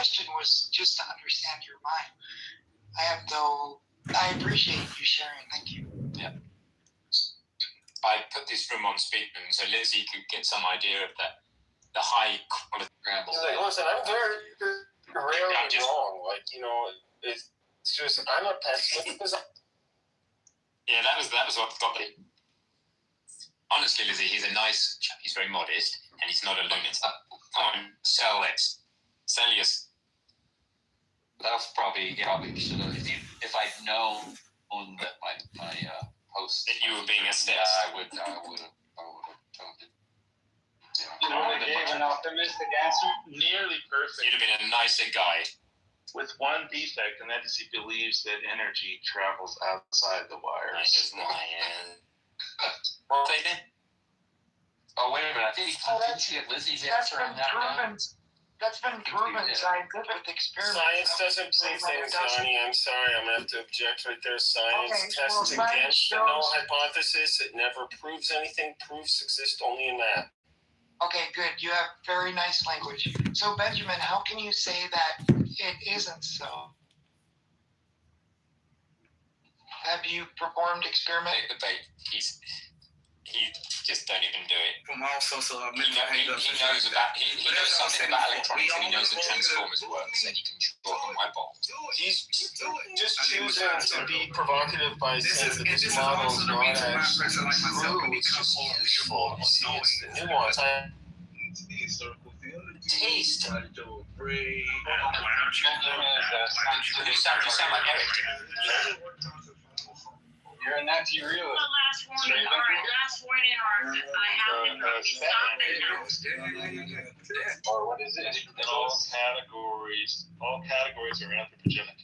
question was just to understand your mind. I appreciate you sharing. Thank you. Yeah. I put this room on speaker so Lizzie could get some idea of the high quality ramble. Like, listen, I'm very rarely wrong. Like, it's just I'm a pessimist because yeah, that was what got me. Honestly, Lizzie, he's a nice chap. He's very modest, and he's not a lunatic. Come on, sell it. Sell your. That's probably should have. If I'd known that my host that you were being assessed, I would have told it. You only gave an optimistic answer, nearly perfect. You'd have been a nicer guy. With one defect, and that is he believes that energy travels outside the wires. I just what they did? Oh, wait a minute. I think didn't she get Lizzie's answer on that one? That's been proven scientific experiment. Science doesn't prove things, Johnny. I'm sorry. I'm going to have to object right there. Science tests against the null hypothesis. It never proves anything. Proofs exist only in math. Okay, good. You have very nice language. So, Benjamin, how can you say that it isn't so? Have you performed experiment? He just don't even do it. From all sorts of he knows something about electronics, and he knows that transformers work, so he can draw on my ball. He's just choosing to be provocative by saying that this model is not actually true. It's just useful. You see, it's the nuance. Taste. Why don't you sound like Eric. You're an anti-realist. Last warning, or I haven't stopped. Or what is it? All categories are anthropogenic.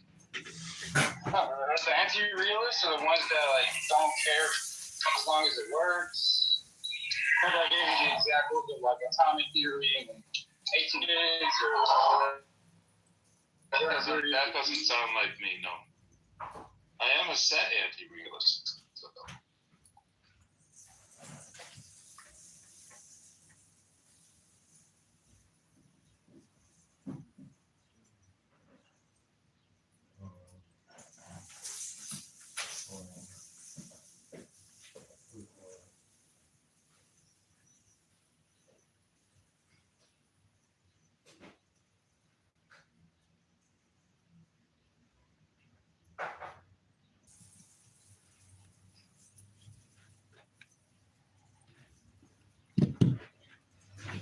That's the anti-realists or the ones that don't care as long as it works. I gave you the examples of atomic theory and atheists or that doesn't sound like me, no. I am a set anti-realist.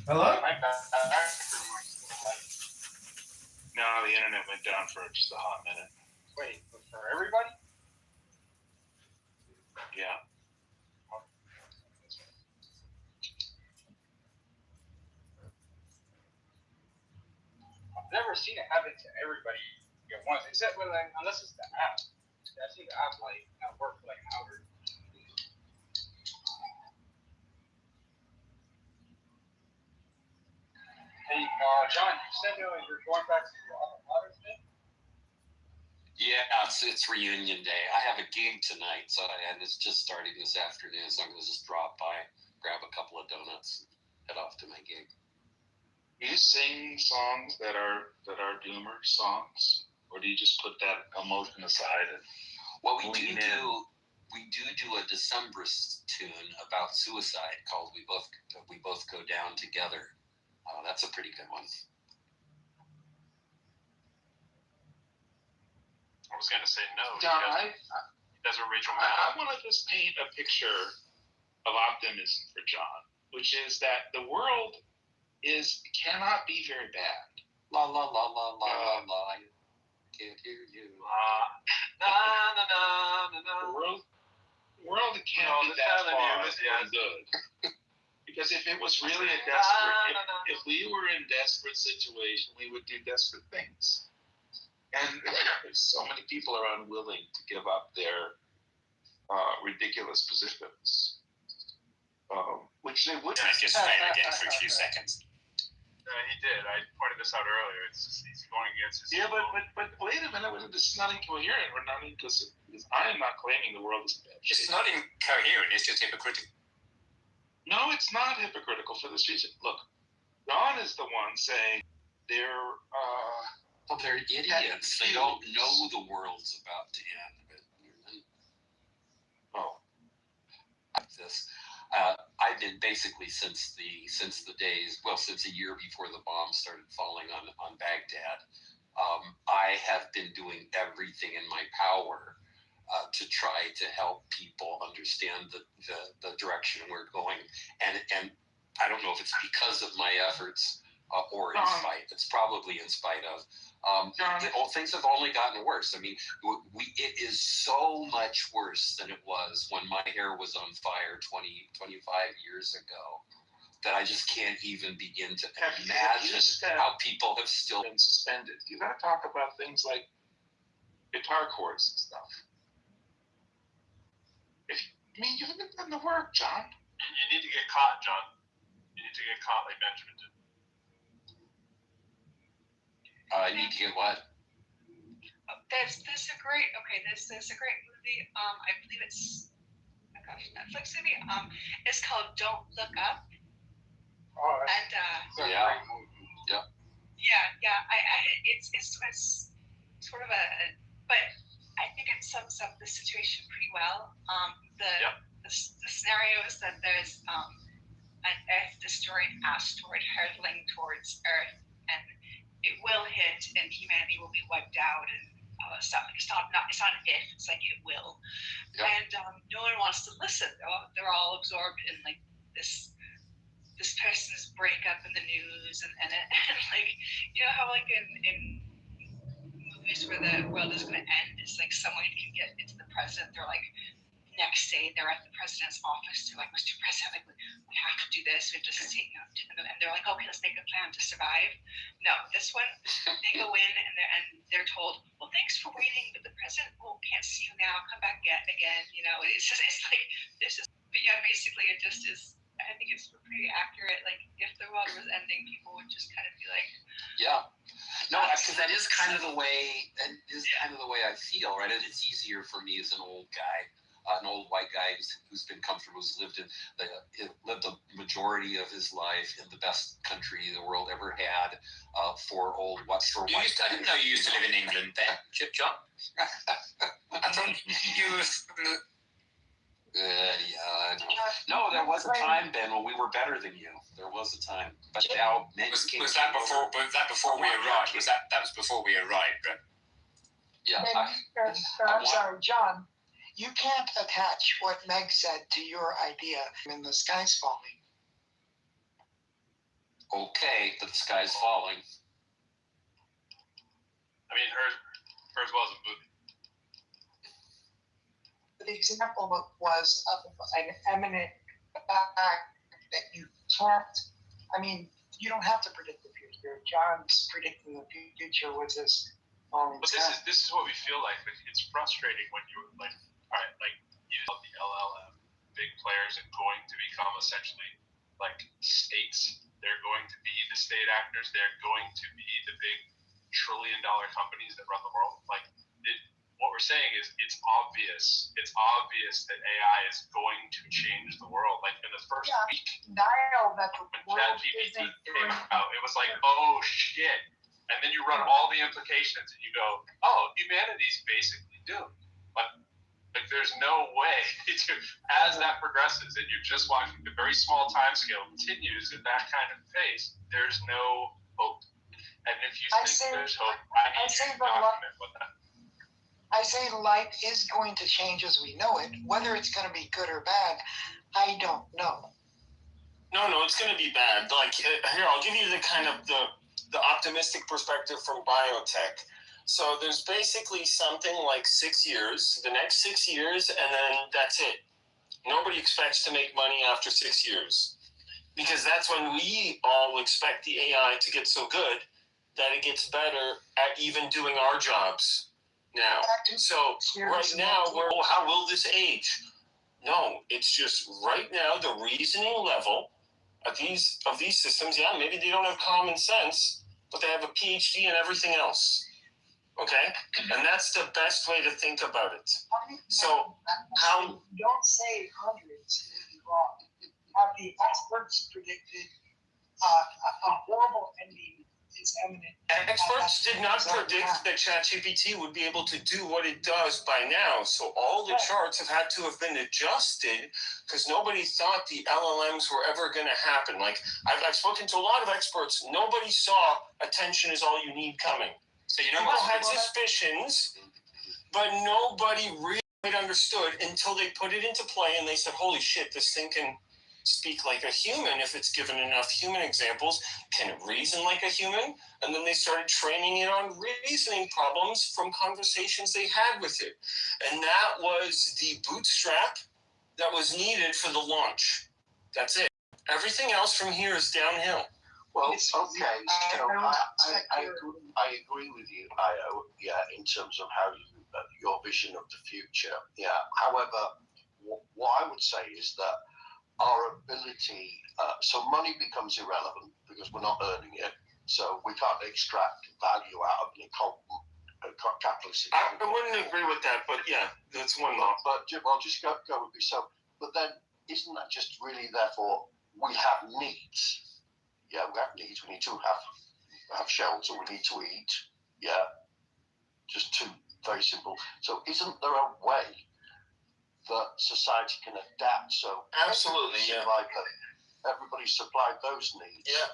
Hello? No, the internet went down for just a hot minute. Wait, for everybody? Yeah. I've never seen it happen to everybody at once, except when unless it's the app. I've seen the app not work for an hour. Hey, John, you said you're going back to your alma mater today? Yeah, it's reunion day. I have a gig tonight, and it's just starting this afternoon, so I'm going to just drop by, grab a couple of donuts, and head off to my gig. Do you sing songs that are doomer songs, or do you just put that emotion aside? Well, we do a Decemberist tune about suicide called "We Both Go Down Together." That's a pretty good one. I was going to say no. John, That's what Rachel meant. I want to just paint a picture of optimism for John, which is that the world cannot be very bad. La la la la la la la. I can't hear you. Na na na na na. The world can't be that far from good. Because if it was really if we were in desperate situation, we would do desperate things. And so many people are unwilling to give up their ridiculous positions, which they wouldn't. I just failed again for a few seconds. He did. I pointed this out earlier. It's just he's going against his. Yeah, but wait a minute. This is not incoherent. We're not inclusive. I am not claiming the world is bad. It's not incoherent. It's just hypocritical. No, it's not hypocritical for this reason. Look, Ron is the one saying they're idiots. They don't know the world's about to end. This. I've been basically since a year before the bombs started falling on Baghdad. I have been doing everything in my power to try to help people understand the direction we're going, and I don't know if it's because of my efforts or in spite. It's probably in spite of. Things have only gotten worse. I mean, it is so much worse than it was when my hair was on fire 25 years ago that I just can't even begin to imagine how people have still been suspended. You got to talk about things like guitar chords and stuff. You haven't done the work, John. You need to get caught, John. You need to get caught like Benjamin did. I need to get what? There's a great movie. I believe it's Netflix movie. It's called Don't Look Up. Oh, And Yeah. It's sort of but I think it sums up the situation pretty well. The scenario is that there's an Earth-destroying asteroid hurtling towards Earth, and it will hit, and humanity will be wiped out, and it's not an if, it's like it will. Yep. And no one wants to listen. They're all absorbed in like this person's breakup in the news, and like, you know how like in movies where the world is going to end, it's like someone can get into the president, they're like, next day they're at the president's office, they're like, Mr. President, like, we have to do this, we have to see, and they're like, okay, let's make a plan to survive. No, this one, they go in and they're told, well, thanks for waiting, but the president can't see you now, come back again, it's like, but yeah, basically it just is, I think it's pretty accurate. Like, if the world was ending, people would just kind of be like, yeah. No, because that is kind of the way. That is kind of the way I feel, right? And it's easier for me as an old guy, an old white guy who's been comfortable, who's lived the majority of his life in the best country the world ever had. I didn't know you used to live in England then, John. I thought you were. No, there was a time, Ben, when we were better than you. There was a time, but now was that before? Was that before we arrived? That was before we arrived, right? Yeah. I'm sorry, John. You can't attach what Meg said to your idea. When the sky's falling. Okay, but the sky's falling. I mean, hers was a movie. The example was of an eminent fact that you can't. I mean, you don't have to predict the future. John's predicting the future with his falling sky. But this is what we feel like. It's frustrating when you like. All right, like you know, the LLM, big players are going to become essentially like states. They're going to be the state actors. They're going to be the big trillion-dollar companies that run the world. Like, what we're saying is it's obvious. It's obvious that AI is going to change the world. Like in the first week, That the when world ChatGPT isn't came out, it was like, oh shit. And then you run all the implications and you go, oh, humanity's basically doomed. But like, there's no way to, as that progresses and you're just watching the very small time scale continues at that kind of pace, there's no hope. And if you think there's hope, I need you to document what that. I say life is going to change as we know it. Whether it's going to be good or bad, I don't know. No, it's going to be bad. Like, here, I'll give you the kind of the optimistic perspective from biotech. So there's basically something like 6 years, the next 6 years, and then that's it. Nobody expects to make money after 6 years, because that's when we all expect the AI to get so good that it gets better at even doing our jobs. Now, so right now, how will this age? No, it's just right now the reasoning level of these systems. Yeah, maybe they don't have common sense, but they have a PhD in everything else. Okay, and that's the best way to think about it. So how? Don't say hundreds if you're wrong. Have the experts predicted a horrible ending is imminent. Experts did not predict that ChatGPT would be able to do what it does by now. So all the charts have had to have been adjusted because nobody thought the LLMs were ever going to happen. Like I've spoken to a lot of experts. Nobody saw attention is all you need coming. So you know People what? had suspicions, but nobody really understood until they put it into play and they said, holy shit, this thing can speak like a human if it's given enough human examples. Can it reason like a human? And then they started training it on reasoning problems from conversations they had with it. And that was the bootstrap that was needed for the launch. That's it. Everything else from here is downhill. Well, okay, so I agree with you, Io, in terms of how you, your vision of the future. However, what I would say is that our ability, so money becomes irrelevant because we're not earning it. So we can't extract value out of the capitalist economy. I wouldn't agree with that, but yeah, that's one law. But well, just go with me. So, but then isn't that just really therefore we have needs? Yeah, we have needs. We need to have shelter. We need to eat. Yeah, just two very simple. So isn't there a way that society can adapt? So absolutely, yeah. Like everybody supplied those needs. Yeah.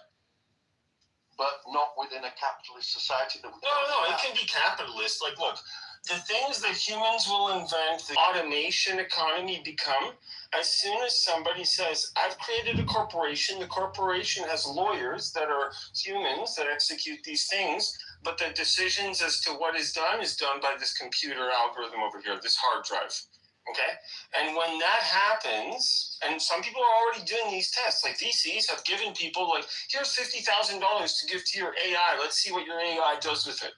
But not within a capitalist society. That no, it can be capitalist. Like, look, the things that humans will invent, the automation economy become, as soon as somebody says, I've created a corporation, the corporation has lawyers that are humans that execute these things, but the decisions as to what is done by this computer algorithm over here, this hard drive. Okay? And when that happens, and some people are already doing these tests, like VCs have given people, like, here's $50,000 to give to your AI. Let's see what your AI does with it.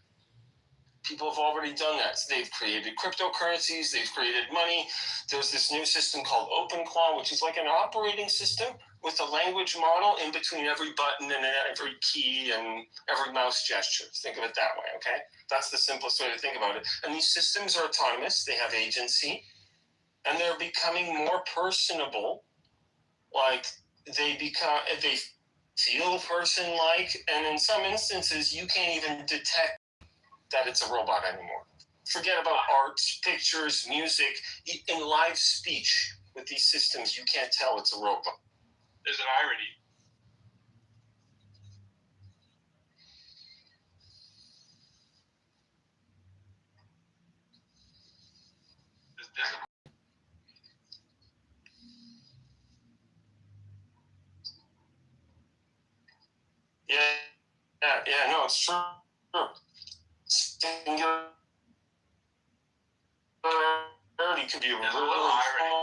People have already done that. So they've created cryptocurrencies. They've created money. There's this new system called OpenClaw, which is like an operating system with a language model in between every button and every key and every mouse gesture. Think of it that way, okay? That's the simplest way to think about it. And these systems are autonomous. They have agency. And they're becoming more personable. Like they feel person-like. And in some instances, you can't even detect that it's a robot anymore. Forget about art, pictures, music. In live speech with these systems, you can't tell it's a robot. There's an irony. Yeah, no, it's true. Singularity could be There's a little irony.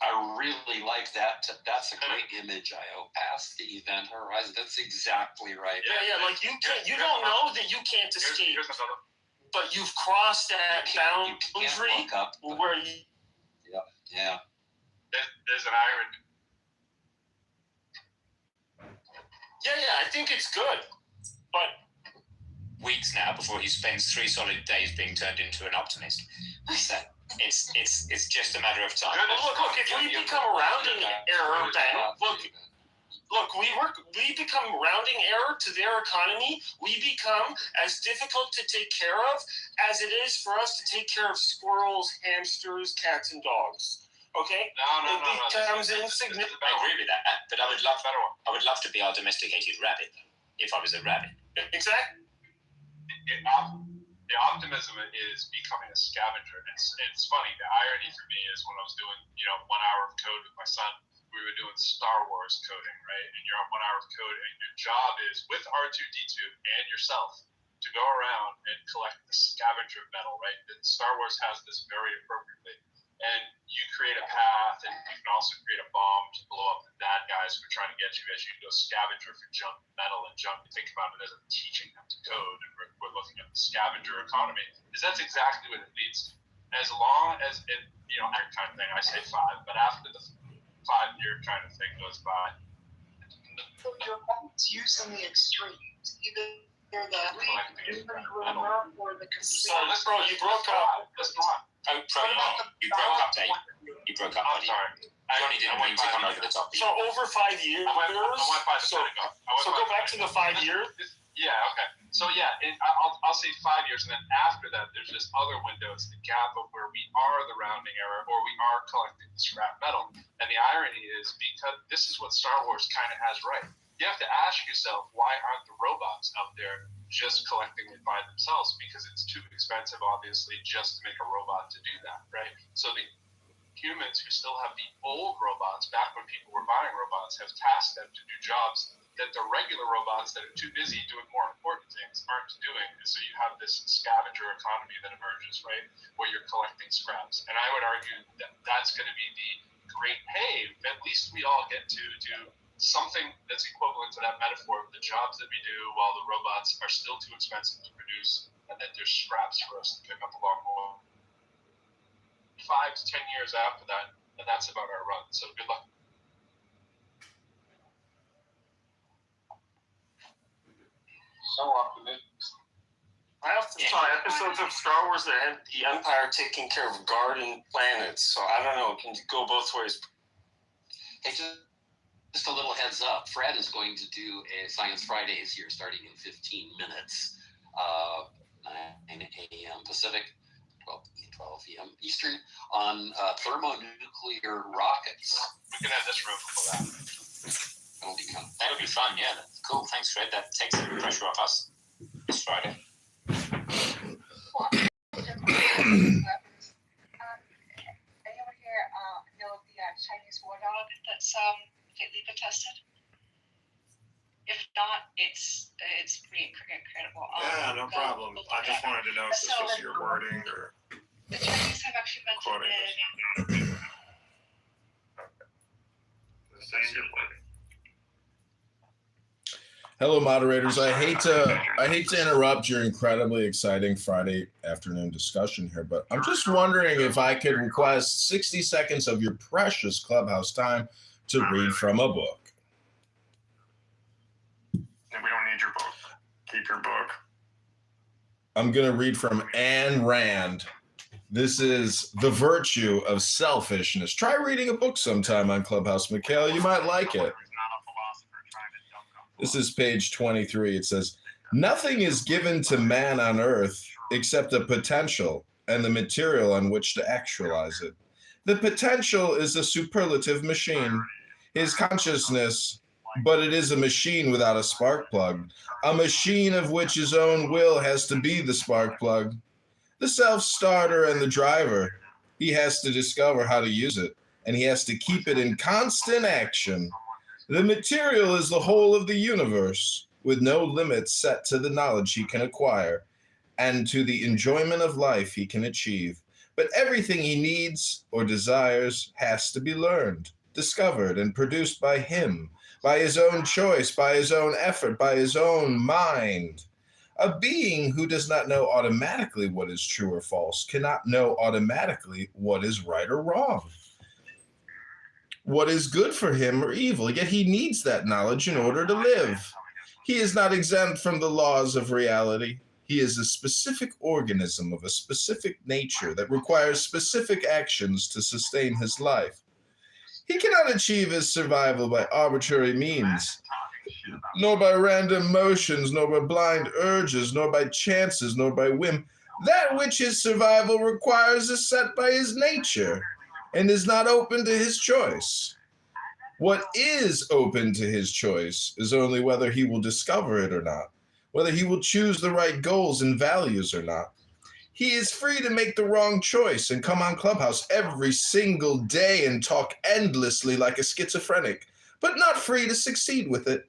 I really like that. That's a great image, Io. Past the event horizon. That's exactly right. Yeah, like you don't know that you can't escape, Here's another. but you've crossed that boundary where you. Yeah. There's an irony. Yeah, I think it's good, but weeks now before he spends 3 solid days being turned into an optimist. It's just a matter of time. Look, if we become a rounding error, Ben, look, we become rounding error to their economy. We become as difficult to take care of as it is for us to take care of squirrels, hamsters, cats, and dogs. Okay? No. It becomes insignificant. I agree with that, but I would love to be our domesticated rabbit if I was a rabbit. Exactly. The optimism is becoming a scavenger. It's funny. The irony for me is when I was doing 1 hour of code with my son, we were doing Star Wars coding, right? And you're on 1 hour of code, and your job is with R2D2 and yourself to go around and collect the scavenger metal, right? And Star Wars has this very appropriately. And you create a path, and you can also create a bomb to blow up the bad guys who are trying to get you as you go scavenger for junk metal and junk. Think about it as teaching them to code, and we're looking at the scavenger economy. Because that's exactly what it leads to. As long as it, that kind of thing, I say 5, but after the 5-year kind of thing goes by. So you're always using the extremes, either the rumor or the complete. So, bro, you broke up. Let's go on. Oh, you broke up, Dave. You broke up, I'm buddy. sorry. Johnny didn't mean to come over the top. So over 5 years. I went 5 So, minutes ago. so go back to the 5 years. Yeah, okay. So yeah, I'll say 5 years, and then after that, there's this other window. It's the gap of where we are the rounding error, or we are collecting the scrap metal. And the irony is, because this is what Star Wars kind of has right. You have to ask yourself, why aren't the robots out there just collecting it by themselves? Because it's too expensive, obviously, just to make a robot to do that, right? So the humans who still have the old robots, back when people were buying robots, have tasked them to do jobs that the regular robots that are too busy doing more important things aren't doing. And so you have this scavenger economy that emerges, right, where you're collecting scraps. And I would argue that that's going to be the great, hey, at least we all get to do something that's equivalent to that metaphor of the jobs that we do while the robots are still too expensive to produce, and that there's scraps for us to pick up along the way. 5 to 10 years after that, and that's about our run. So good luck. So optimistic. I often saw episodes of Star Wars that had the Empire taking care of garden planets. So I don't know. It can go both ways. Hey, just a little heads up. Fred is going to do a Science Fridays here starting in 15 minutes, 9 a.m. Pacific, 12 p.m. Eastern, on thermonuclear rockets. We can have this room for that. That would be fun, yeah. That's cool. Thanks, Fred. That takes the pressure off us this Friday. Are you able to hear know of the Chinese war dog that's LIPA tested? If not, it's pretty incredible. Yeah, no problem. I just wanted to know if this was your wording or the Chinese have actually mentioned quoting it. this is your wording. Hello, moderators. I hate to interrupt your incredibly exciting Friday afternoon discussion here, but I'm just wondering if I could request 60 seconds of your precious Clubhouse time to read from a book. And we don't need your book. Keep your book. I'm going to read from Ayn Rand. This is The Virtue of Selfishness. Try reading a book sometime on Clubhouse, Mikhail. You might like it. This is page 23. It says, "Nothing is given to man on earth except a potential and the material on which to actualize it. The potential is a superlative machine. His consciousness, but it is a machine without a spark plug, a machine of which his own will has to be the spark plug. The self-starter and the driver, he has to discover how to use it, and he has to keep it in constant action. The material is the whole of the universe, with no limits set to the knowledge he can acquire and to the enjoyment of life he can achieve. But everything he needs or desires has to be learned, discovered, and produced by him, by his own choice, by his own effort, by his own mind. A being who does not know automatically what is true or false cannot know automatically what is right or wrong, what is good for him or evil, yet he needs that knowledge in order to live. He is not exempt from the laws of reality. He is a specific organism of a specific nature that requires specific actions to sustain his life. He cannot achieve his survival by arbitrary means, nor by random motions, nor by blind urges, nor by chances, nor by whim. That which his survival requires is set by his nature and is not open to his choice. What is open to his choice is only whether he will discover it or not, whether he will choose the right goals and values or not. He is free to make the wrong choice and come on Clubhouse every single day and talk endlessly like a schizophrenic, but not free to succeed with it.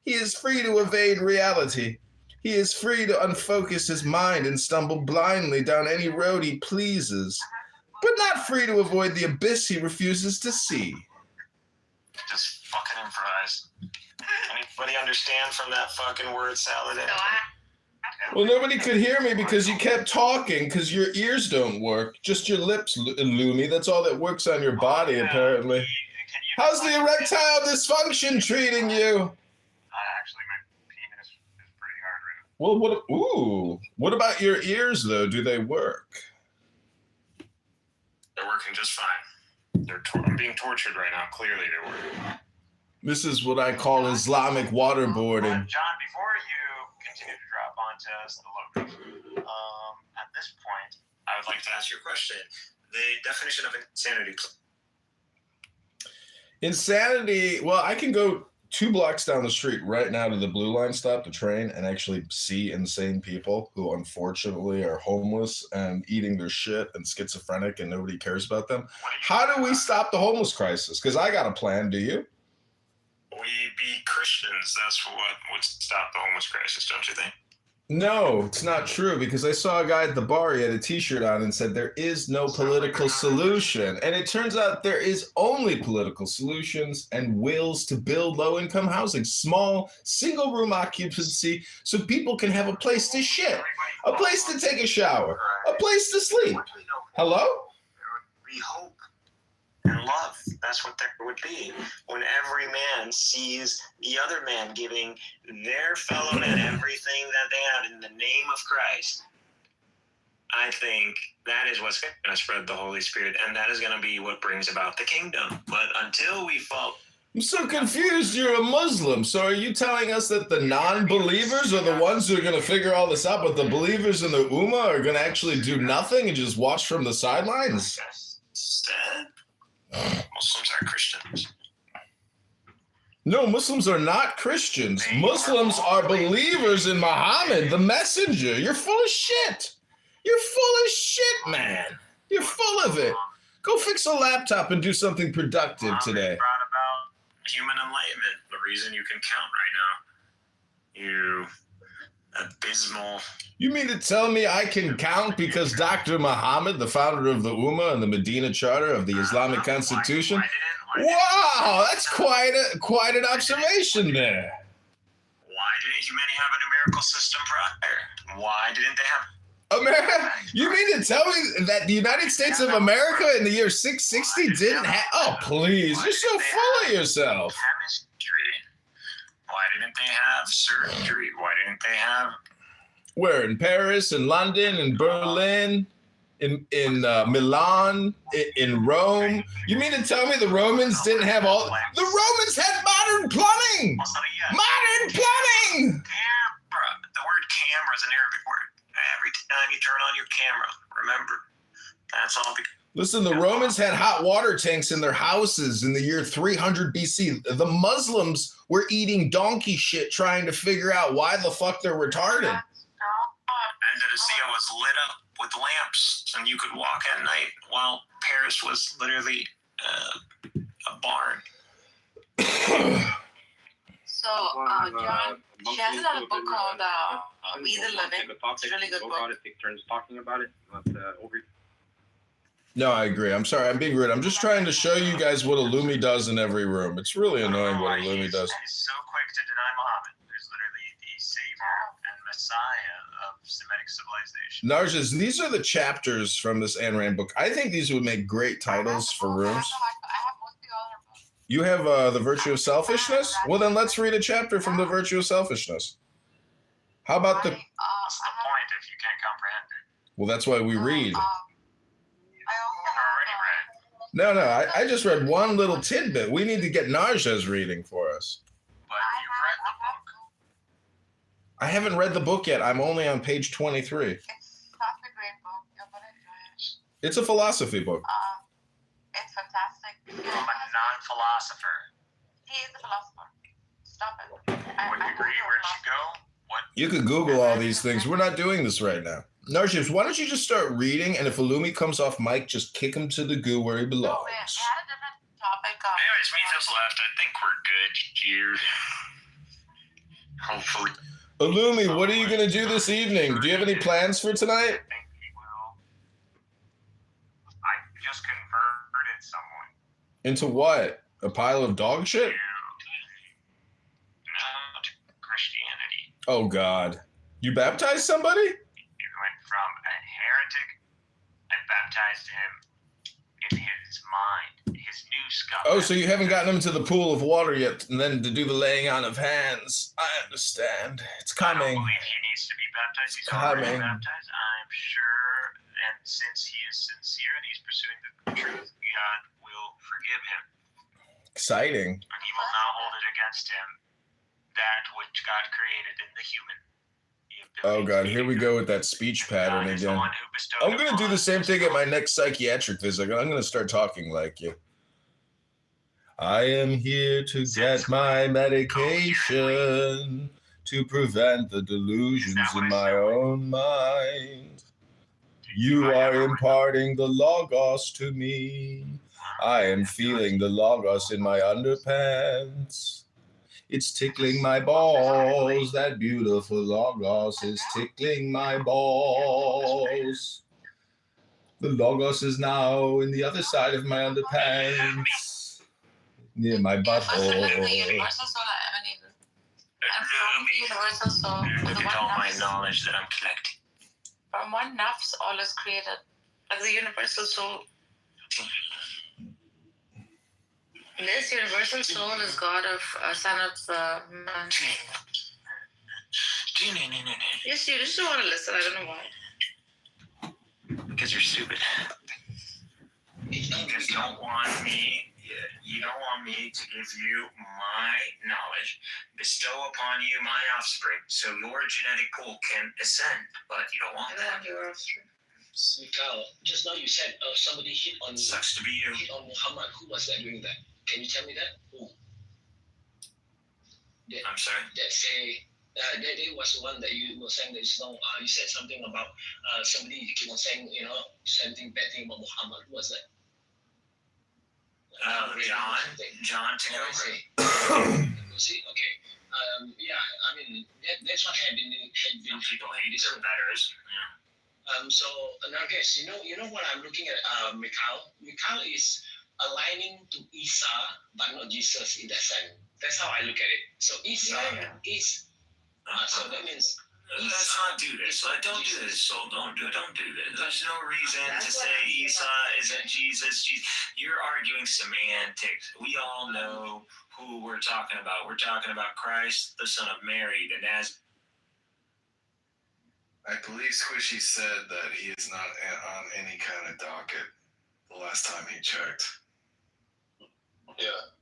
He is free to evade reality. He is free to unfocus his mind and stumble blindly down any road he pleases, but not free to avoid the abyss he refuses to see." Just fucking improvised. Anybody understand from that fucking word salad? Well, nobody could hear me because you kept talking because your ears don't work. Just your lips, Lumi. That's all that works on your body, apparently. How's the erectile dysfunction treating you? Actually, my penis is pretty hard right Well, what about your ears, though? Do they work? now. They're working just fine. I'm being tortured right now. Clearly, they were. This is what I call Islamic waterboarding. John, before you continue to drop onto us the logos, at this point, I would like to ask you a question. The definition of insanity. Insanity. Well, I can go 2 blocks down the street right now to the Blue Line stop, the train, and actually see insane people who unfortunately are homeless and eating their shit and schizophrenic and nobody cares about them. How do we stop the homeless crisis? Because I got a plan. Do you? We be Christians. That's what would stop the homeless crisis, don't you think? No, it's not true, because I saw a guy at the bar, he had a t-shirt on and said there is no political solution. And it turns out there is only political solutions and wills to build low-income housing, small, single-room occupancy, so people can have a place to shit, a place to take a shower, a place to sleep. Hello? We hope and love. That's what there would be. When every man sees the other man giving their fellow man everything that they have in the name of Christ, I think that is what's going to spread the Holy Spirit, and that is going to be what brings about the kingdom. But until we fall... I'm so confused. You're a Muslim. So are you telling us that the non-believers are the ones who are going to figure all this out, but the believers in the Ummah are going to actually do nothing and just watch from the sidelines? Muslims are Christians. No, Muslims are not Christians. Muslims are believers in Muhammad, the messenger. You're full of shit. You're full of shit, man. You're full of it. Go fix a laptop and do something productive today. Brought about human enlightenment, the reason you can count right now. You abysmal. You mean to tell me I can count because Dr. Muhammad, the founder of the Ummah and the Medina Charter of the Islamic Constitution? Wow, that's quite an observation there. Why didn't humanity have a numerical system prior? Why didn't they have... America? You mean to tell me that the United States of America in the year 660 didn't have... Oh, please, you're so full of yourself. Chemistry. Why didn't they have surgery? Why didn't they have... Where? In Paris, in London, in Berlin, in Milan, in Rome? You mean to tell me the Romans didn't have all... The Romans had modern plumbing! Modern plumbing! Camera. The word camera is an Arabic word. Every time you turn on your camera, remember, that's all because... Listen, the Romans had hot water tanks in their houses in the year 300 BC. The Muslims were eating donkey shit trying to figure out why the fuck they're retarded. Andalusia was lit up with lamps, and you could walk at night while Paris was literally a barn. So, John, she has another book called We the Living. It's a really good book. Take turns talking about it. No, I agree. I'm sorry. I'm being rude. I'm just trying to show you guys what Illumi does in every room. It's really annoying what Illumi does. He's so quick to deny Muhammad, who's literally the savior and messiah of Semitic civilization. Narjas, these are the chapters from this Ayn Rand book. I think these would make great titles for rooms. You have The Virtue of Selfishness? Well, then let's read a chapter from The Virtue of Selfishness. How about the... What's the point if you can't comprehend it? Well, that's why we read. You've already read. No, I just read one little tidbit. We need to get Narja's reading for us. But you've read the book. I haven't read the book yet. I'm only on page 23. It's such a great book. You're gonna enjoy it. It's a philosophy book. It's fantastic. From a non-philosopher. He is a philosopher. Stop it. What degree? Where'd you go? What? You could Google all these things. We're not doing this right now. Narjas, why don't you just start reading, and if Illumi comes off mic, just kick him to the goo where he belongs. We had a different topic. Anyways, Mythos left. I think we're good here. Hopefully. Illumi, what are you going to do this evening? Do you have any plans for tonight? I think we will. I just converted someone. Into what? A pile of dog shit? To Christianity. Oh, God. You baptized somebody? He went from a heretic. I baptized him in his mind, his new scum. Oh, so you haven't gotten him to the pool of water yet, and then to do the laying on of hands. I understand. It's I coming. don't believe he needs to be baptized. He's Coming. already baptized. I'm sure and since he is sincere and he's pursuing the truth, God will forgive him. Exciting. And he will not hold it against him that which God created in the human. Oh God, here we go with that speech pattern again. I'm gonna do the same thing at my next psychiatric visit. I'm gonna start talking like you. I am here to get my medication to prevent the delusions in my own mind. You are imparting the Logos to me. I am feeling the Logos in my underpants. It's tickling my balls. That beautiful Logos is tickling my balls. The Logos is now in the other side of my underpants, near my butthole. Universal soul I emanated. And from the universal soul, Look at all my knowledge that I'm collecting. from one nafs, all is created. Like the universal soul. This universal soul is God of son of man. Yes, you just don't want to listen. I don't know why. Because you're stupid. You just don't want me. You don't want me to give you my knowledge, bestow upon you my offspring, so your genetic pool can ascend. But you don't want that. Your offspring. Mikhail, just now you said somebody hit on Sucks to be you. Hit on Muhammad. Who was that doing that? Can you tell me that? Who? I'm sorry? That say that day was the one that you were saying that you said something about somebody keep on saying, something bad thing about Muhammad. Who was that? John Kitover. You see, okay. That's what had been people hate their betters. Yeah. So now guys, you know what I'm looking at, Mikhail? Mikhail is aligning to Isa, but not Jesus in that sense. That's how I look at it. So Isa is, so that means. Let's not do this. Don't do this, soul. Don't do this. There's no reason to say Isa isn't Jesus. You're arguing semantics. We all know who we're talking about. We're talking about Christ, the Son of Mary, the Nazareth. I believe Squishy said that he is not on any kind of docket the last time he checked. Yeah.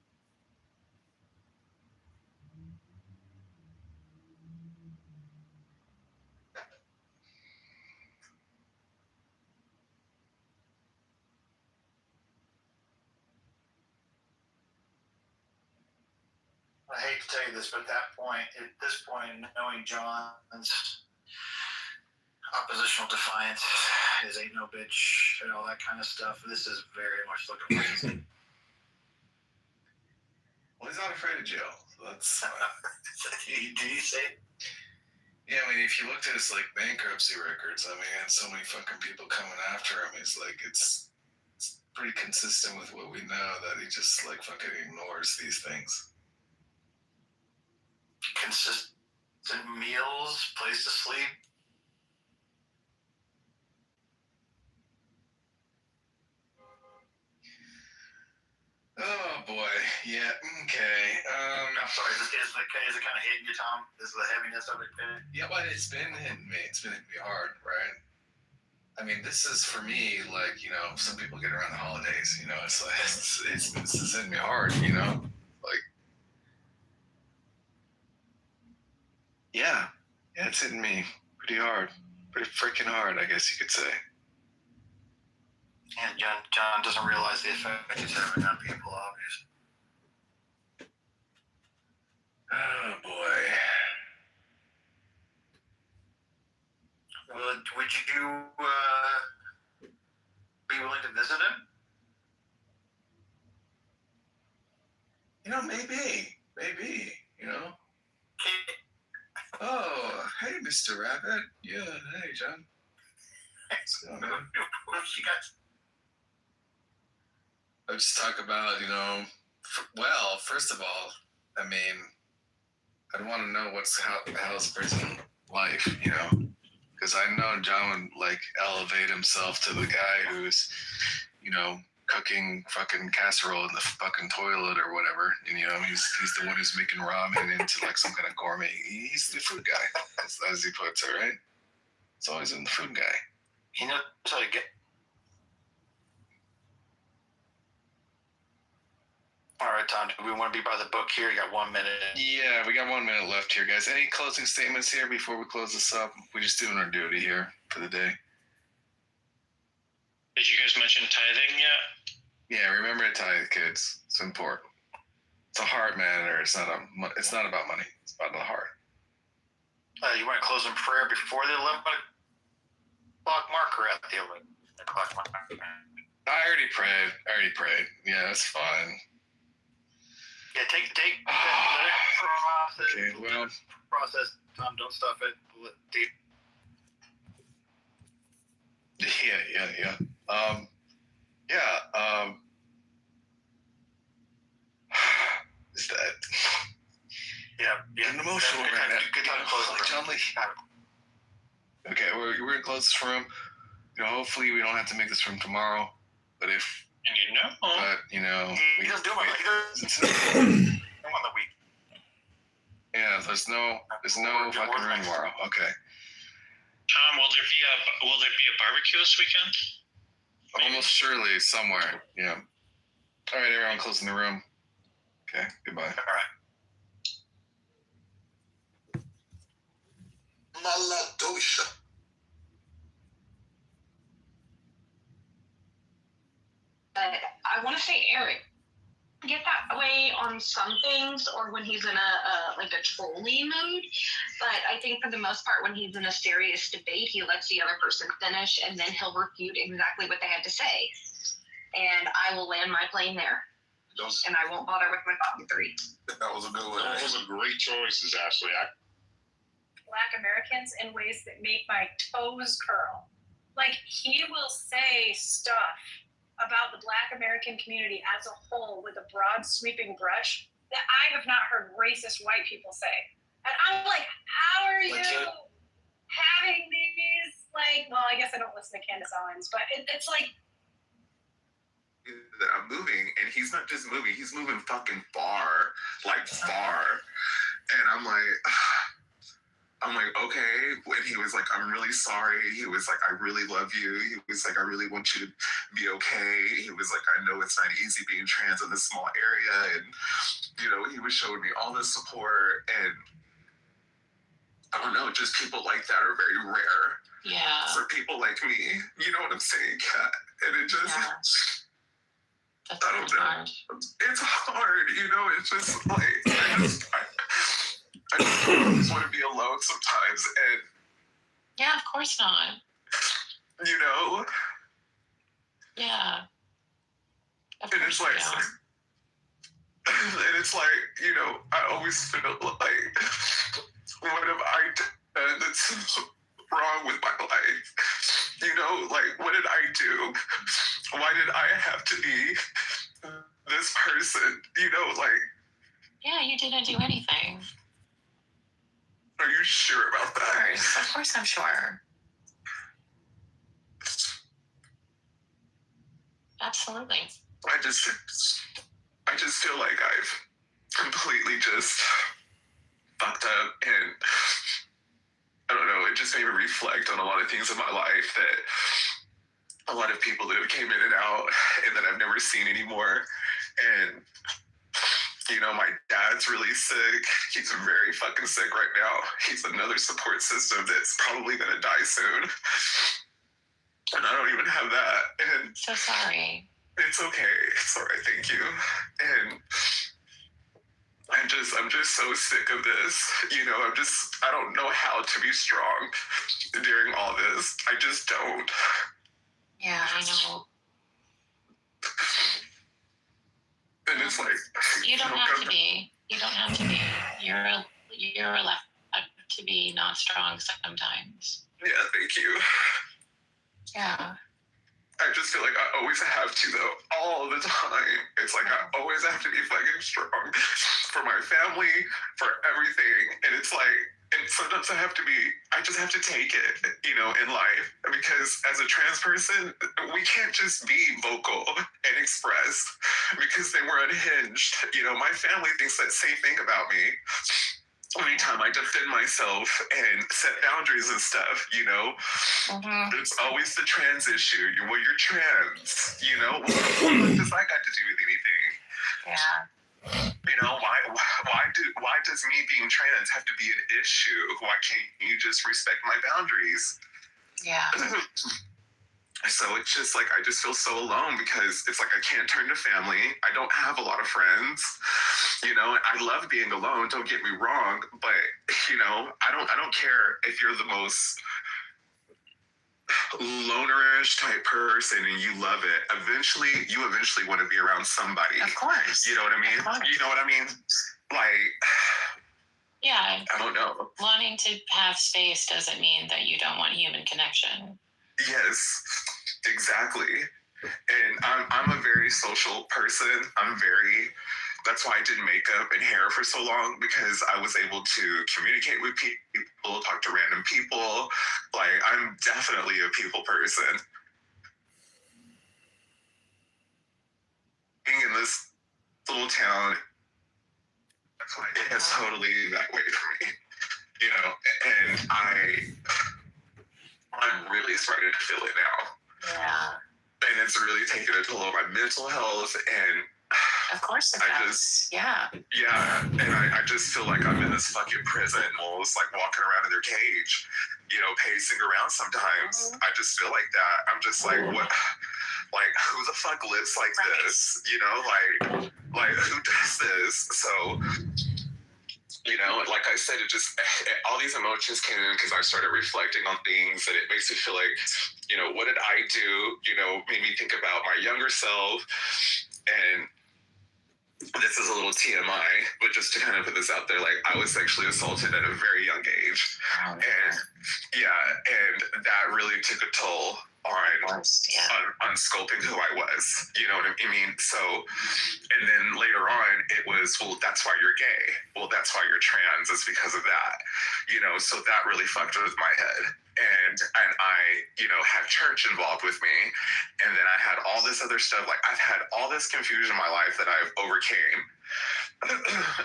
I hate to tell you this, but at this point, knowing John's oppositional defiance, his ain't no bitch, and all that kind of stuff, this is very much looking like his. Well, he's not afraid of jail. So that's. Did he say? Yeah, I mean, if you looked at his bankruptcy records, I mean, he had so many fucking people coming after him. It's pretty consistent with what we know that he just fucking ignores these things. Consistent meals, place to sleep. Oh boy, yeah, okay. I'm sorry, is it kind of hitting you, Tom? Is the heaviness of it? Yeah, but it's been hitting me. It's been hitting me hard, right? I mean, this is for me, some people get around the holidays, this is hitting me hard, Yeah, it's hitting me pretty hard. Pretty freaking hard, I guess you could say. And John doesn't realize the effect he's having on people, obviously. Oh, boy. Well, would you be willing to visit him? Maybe, Oh, hey, Mr. Rabbit. Yeah, hey, John. What's going on? What you got? I'll just talk about, first of all, I mean, I'd want to know how's prison life, because I know John would elevate himself to the guy who's, cooking fucking casserole in the fucking toilet or whatever. He's the one who's making ramen into some kind of gourmet. He's the food guy, as he puts it, right? It's always in the food guy. He knows how to get. All right, Tom, do we want to be by the book here? You got 1 minute. Yeah, we got 1 minute left here, guys. Any closing statements here before we close this up? We're just doing our duty here for the day. Did you guys mention tithing yet? Yeah, remember to tithe, kids. It's important. It's a heart matter. It's not about money. It's about the heart. You want to close in prayer before the 11 o'clock marker at the 11 o'clock marker? I already prayed. Yeah, that's fine. Yeah, take let it process. Okay, well. Process, Tom. Don't stuff it. Yeah. Is that? Yeah. Getting emotional right now. Good time to close John Lee. Okay, we're gonna close this room. Hopefully we don't have to make this room tomorrow. But if he doesn't do it. On the week. Yeah, there's no fucking room tomorrow. Okay. Tom, will there be a barbecue this weekend? Almost surely somewhere. Yeah. All right, everyone, closing the room. Okay. Goodbye. All right. Maladosha. I want to say Eric. Get that way on some things, or when he's in a trolling mood. But I think for the most part, when he's in a serious debate, he lets the other person finish, and then he'll refute exactly what they had to say. And I will land my plane there. And I won't bother with my bottom three. That was a good one. Those are great choices, Ashley. Black Americans in ways that make my toes curl. Like, he will say stuff about the Black American community as a whole with a broad sweeping brush that I have not heard racist white people say. And I'm like, how are you having these, well, I guess I don't listen to Candace Owens, but it's like, that I'm moving, and he's not just moving, he's moving fucking far. And I'm like, okay. When he was like, I'm really sorry. He was like, I really love you. He was like, I really want you to be okay. He was like, I know it's not easy being trans in this small area. And, he was showing me all this support. And I don't know, just people like that are very rare. Yeah. For people like me, you know what I'm saying, Kat? And it just... Yeah. I don't know. Hard. It's hard, it's just like, I just want to be alone sometimes. And yeah, of course not. Yeah. And it's like, I always feel like, what have I done that's wrong with my life? What did I do? Why did I have to be this person? Yeah, you didn't do anything. Are you sure about that? Of course I'm sure. Absolutely. I just feel like I've completely just fucked up, and I don't know, it just made me reflect on a lot of things in my life that a lot of people that have came in and out and that I've never seen anymore. And, my dad's really sick. He's very fucking sick right now. He's another support system that's probably going to die soon. And I don't even have that. And so sorry. It's okay. It's all right. Thank you. And I'm just so sick of this. I don't know how to be strong during all this. I just don't. Yeah, I know. And it's like, you don't have to be. You don't have to be. You're allowed to be not strong sometimes. Yeah, thank you. Yeah. I just feel like I always have to, though, all the time. It's like I always have to be fucking strong for my family, for everything. And it's like, and sometimes I just have to take it, in life. Because as a trans person, we can't just be vocal and express, because then we're unhinged. My family thinks that same thing about me. anytime I defend myself and set boundaries and stuff, you know, it's always the trans issue. Well, you're trans, you know. What does that got to do with anything? Yeah. You know, why does me being trans have to be an issue? Why can't you just respect my boundaries? Yeah. So it's just like, I just feel so alone because it's like I can't turn to family. I don't have a lot of friends. You know, I love being alone, don't get me wrong, but you know, I don't care if you're the most lonerish type person and you love it. You eventually want to be around somebody. Of course. You know what I mean? You know what I mean? Like, yeah. I don't know. Wanting to have space doesn't mean that you don't want human connection. Yes, exactly. And I'm a very social person. That's why I did makeup and hair for so long, because I was able to communicate with people, talk to random people. Like, I'm definitely a people person. Being in this little town, it's totally that way for me. You know, and I'm really starting to feel it now. Yeah. And it's really taken a toll on my mental health, and of course it does. Yeah, and I just feel like I'm in this fucking prison, almost like walking around in their cage, you know, pacing around sometimes. I just feel like that. I'm just like, what? Like, who the fuck lives like this? You know, like who does this? So, you know, like I said, all these emotions came in because I started reflecting on things, and it makes me feel like, you know, what did I do? You know, made me think about my younger self. And this is a little TMI, but just to kind of put this out there, like, I was sexually assaulted at a very young age. And that really took a toll on scoping who I was. You know what I mean? So, and then later on, it was, well, that's why you're gay. Well, that's why you're trans. It's because of that. You know, so that really fucked with my head. And I, you know, had church involved with me. And then I had all this other stuff. Like, I've had all this confusion in my life that I've overcame.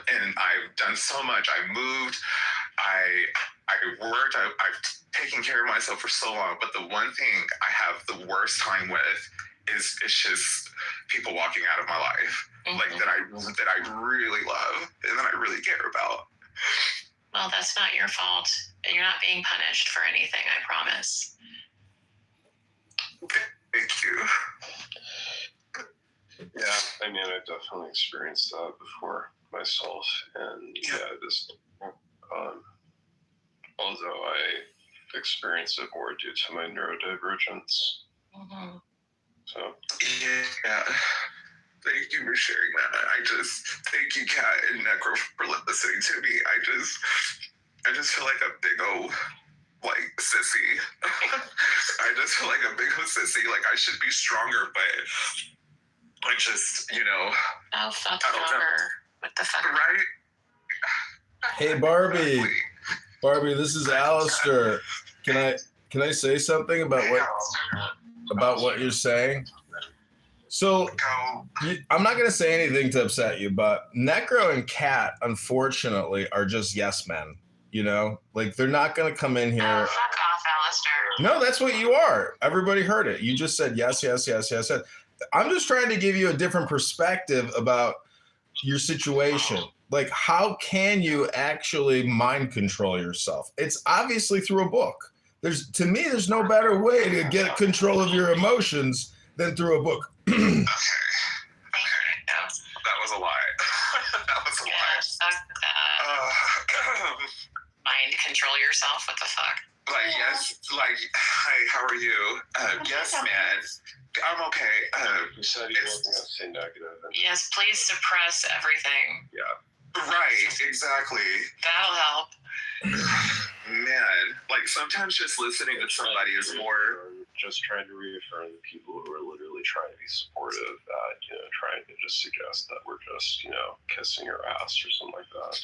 And I've done so much. I moved. I worked. I've taken care of myself for so long. But the one thing I have the worst time with is just people walking out of my life. Like, that I really love and that I really care about. Well, that's not your fault. You're not being punished for anything, I promise. Thank you. Yeah, I mean, I definitely experienced that before myself, and although I experienced it more due to my neurodivergence. So yeah. Thank you for sharing that. Thank you, Kat and Necro, for listening to me. I just feel like a big old, like, sissy. I just feel like a big old sissy. Like, I should be stronger, but I just, you know. Oh, fuck stronger. What the fuck? Right? Hey, Barbie. Barbie, this is Alistair. Can I say something about what you're saying? So, I'm not going to say anything to upset you, but Necro and Kat, unfortunately, are just yes men. You know? Like, they're not going to come in here. Oh, fuck off, Alistair. No, that's what you are. Everybody heard it. You just said yes, yes, yes, yes, yes. I'm just trying to give you a different perspective about your situation. Like, how can you actually mind control yourself? It's obviously through a book. To me, there's no better way to get control of your emotions than through a book. Okay. That was a lie. That was a lie. Mind control yourself? What the fuck? Like, yes, like, hi, how are you? Yes, man. I'm okay. You said you wasn't going to say negative. Yes, please suppress everything. Yeah. Right, exactly. That'll help. Man, like, sometimes just listening to somebody is more. Just trying to reaffirm the people who are literally trying to be supportive, that, you know, trying to just suggest that we're just, you know, kissing your ass or something like that.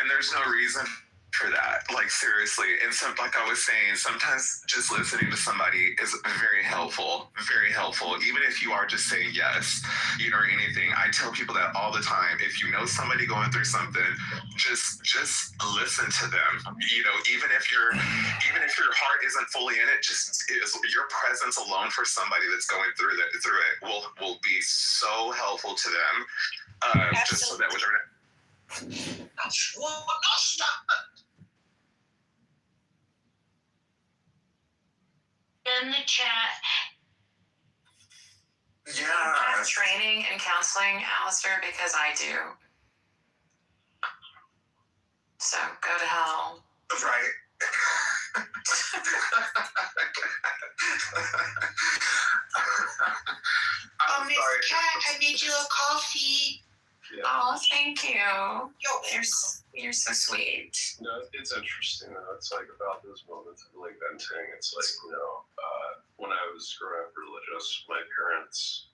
And there's no reason for for that. Like, seriously. And so, like I was saying, sometimes just listening to somebody is very helpful. Very helpful. Even if you are just saying yes, or anything. I tell people that all the time. If you know somebody going through something, just listen to them. Even if your heart isn't fully in it, just your presence alone for somebody that's going through it will be so helpful to them. Just so that with their in the chat. Yeah. Have training and counseling, Alistair, because I do. So go to hell. Right. Miss Cat, I made you a coffee. Yeah. Oh, thank you. You're so sweet. No, it's interesting though. It's like about those moments of like venting. It's like, when I was growing up religious, my parents,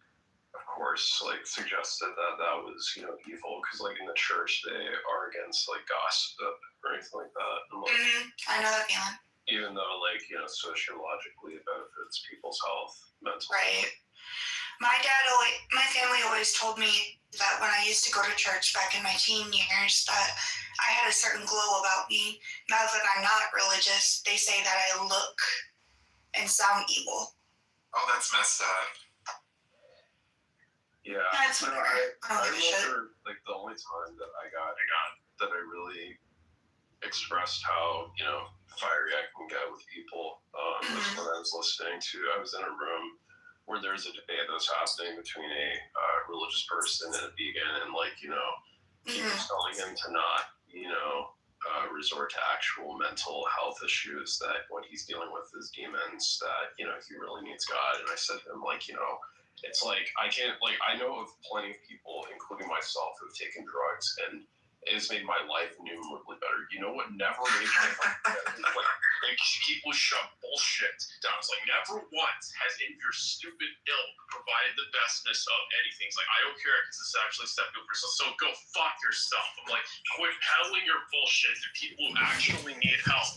of course, like suggested that was, evil because like in the church they are against like gossip or anything like that. And, like, I know that feeling. even though like, sociologically it benefits people's health, mental right. health. My family always told me that when I used to go to church back in my teen years that I had a certain glow about me. Now that I'm not religious, they say that I look and sound evil. Oh, that's messed up. Yeah. That's whatever. I remember like the only time that that I really expressed how, fiery I can get with people was when I was listening to, I was in a room where there's a debate that was happening between a religious person and a vegan, and like, he was telling him to not, resort to actual mental health issues, that when he's dealing with his demons, that, he really needs God. And I said to him, like, it's like, I can't, like, I know of plenty of people, including myself, who've taken drugs, and it has made my life innumerably better. You know what never made my life better? Like people shove bullshit down. It's like, never once has in your stupid ilk provided the bestness of anything. It's like, I don't care because it's actually stepping over yourself. So go fuck yourself. I'm like, quit peddling your bullshit to people who actually need help.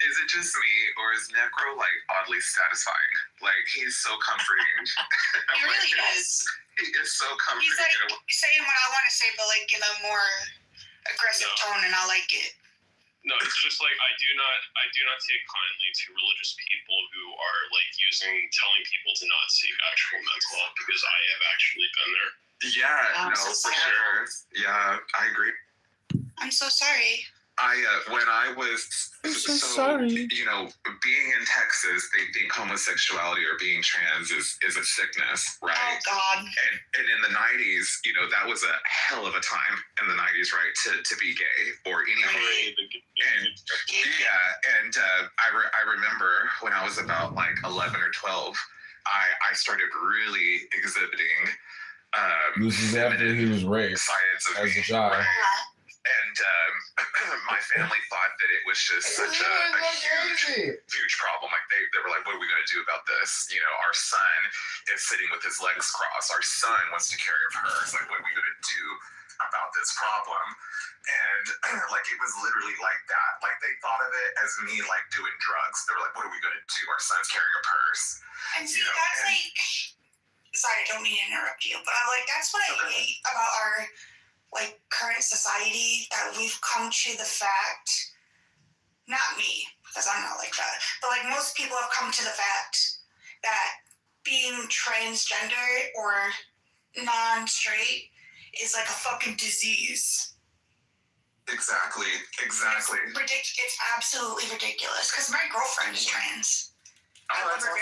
Is it just me, or is Necro like oddly satisfying? Like, he's so comforting. He really is. He is so comforting. He's like saying what I want to say, but like in a more aggressive tone, and I like it. No, it's just like I do not take kindly to religious people who are like telling people to not seek actual mental health, because I have actually been there. Yeah, no, for sure. Yeah, I agree. I'm so sorry. When I was sorry. Being in Texas, they think homosexuality or being trans is a sickness, right? Oh God. And in the 90s, that was a hell of a time in the 90s, right? To be gay or anything. And I remember when I was about like 11 or 12, I started really exhibiting. This is after he was raised as a child. Right? And my family thought that it was just such a huge problem. Like they were like, what are we going to do about this? Our son is sitting with his legs crossed. Our son wants to carry her. It's like, what are we going to do about this problem? And like, it was literally like that. Like, they thought of it as me like doing drugs. They were like, what are we going to do? Our son's carrying a purse. And see, that's like, sorry, I don't mean to interrupt you, but I'm like, that's what I hate about our like current society, that we've come to the fact, not me, because I'm not like that, but like most people have come to the fact that being transgender or non-straight is like a fucking disease. Exactly. It's absolutely ridiculous, because my girlfriend is trans. I love her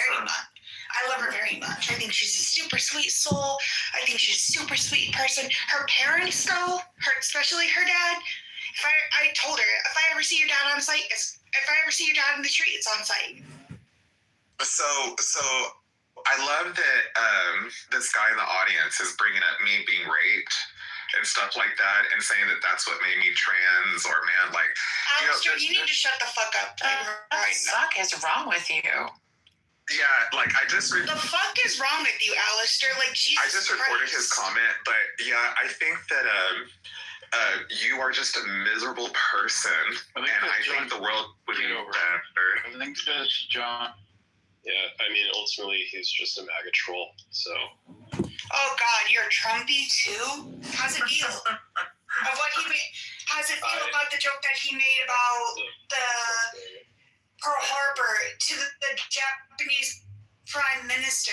very much. I think she's a super sweet soul. I think she's a super sweet person. Her parents, though, especially her dad, I told her, if I ever see your dad on site, if I ever see your dad in the street, it's on site. So I love that this guy in the audience is bringing up me being raped and stuff like that, and saying that that's what made me trans, or man, like, Alistair, you need to shut the fuck up. What the fuck is wrong with you? Yeah, like I just. The fuck is wrong with you, Alistair? Like, Jesus I just reported Christ. his comment, but yeah, I think that You are just a miserable person, and I think the world would be better. I think that's John. Yeah, I mean, ultimately, he's just a MAGA troll, so. Oh God, you're Trumpy too? How's it feel? Of what he made? How's it feel about the joke that he made about the Pearl Harbor to the Japanese Prime Minister?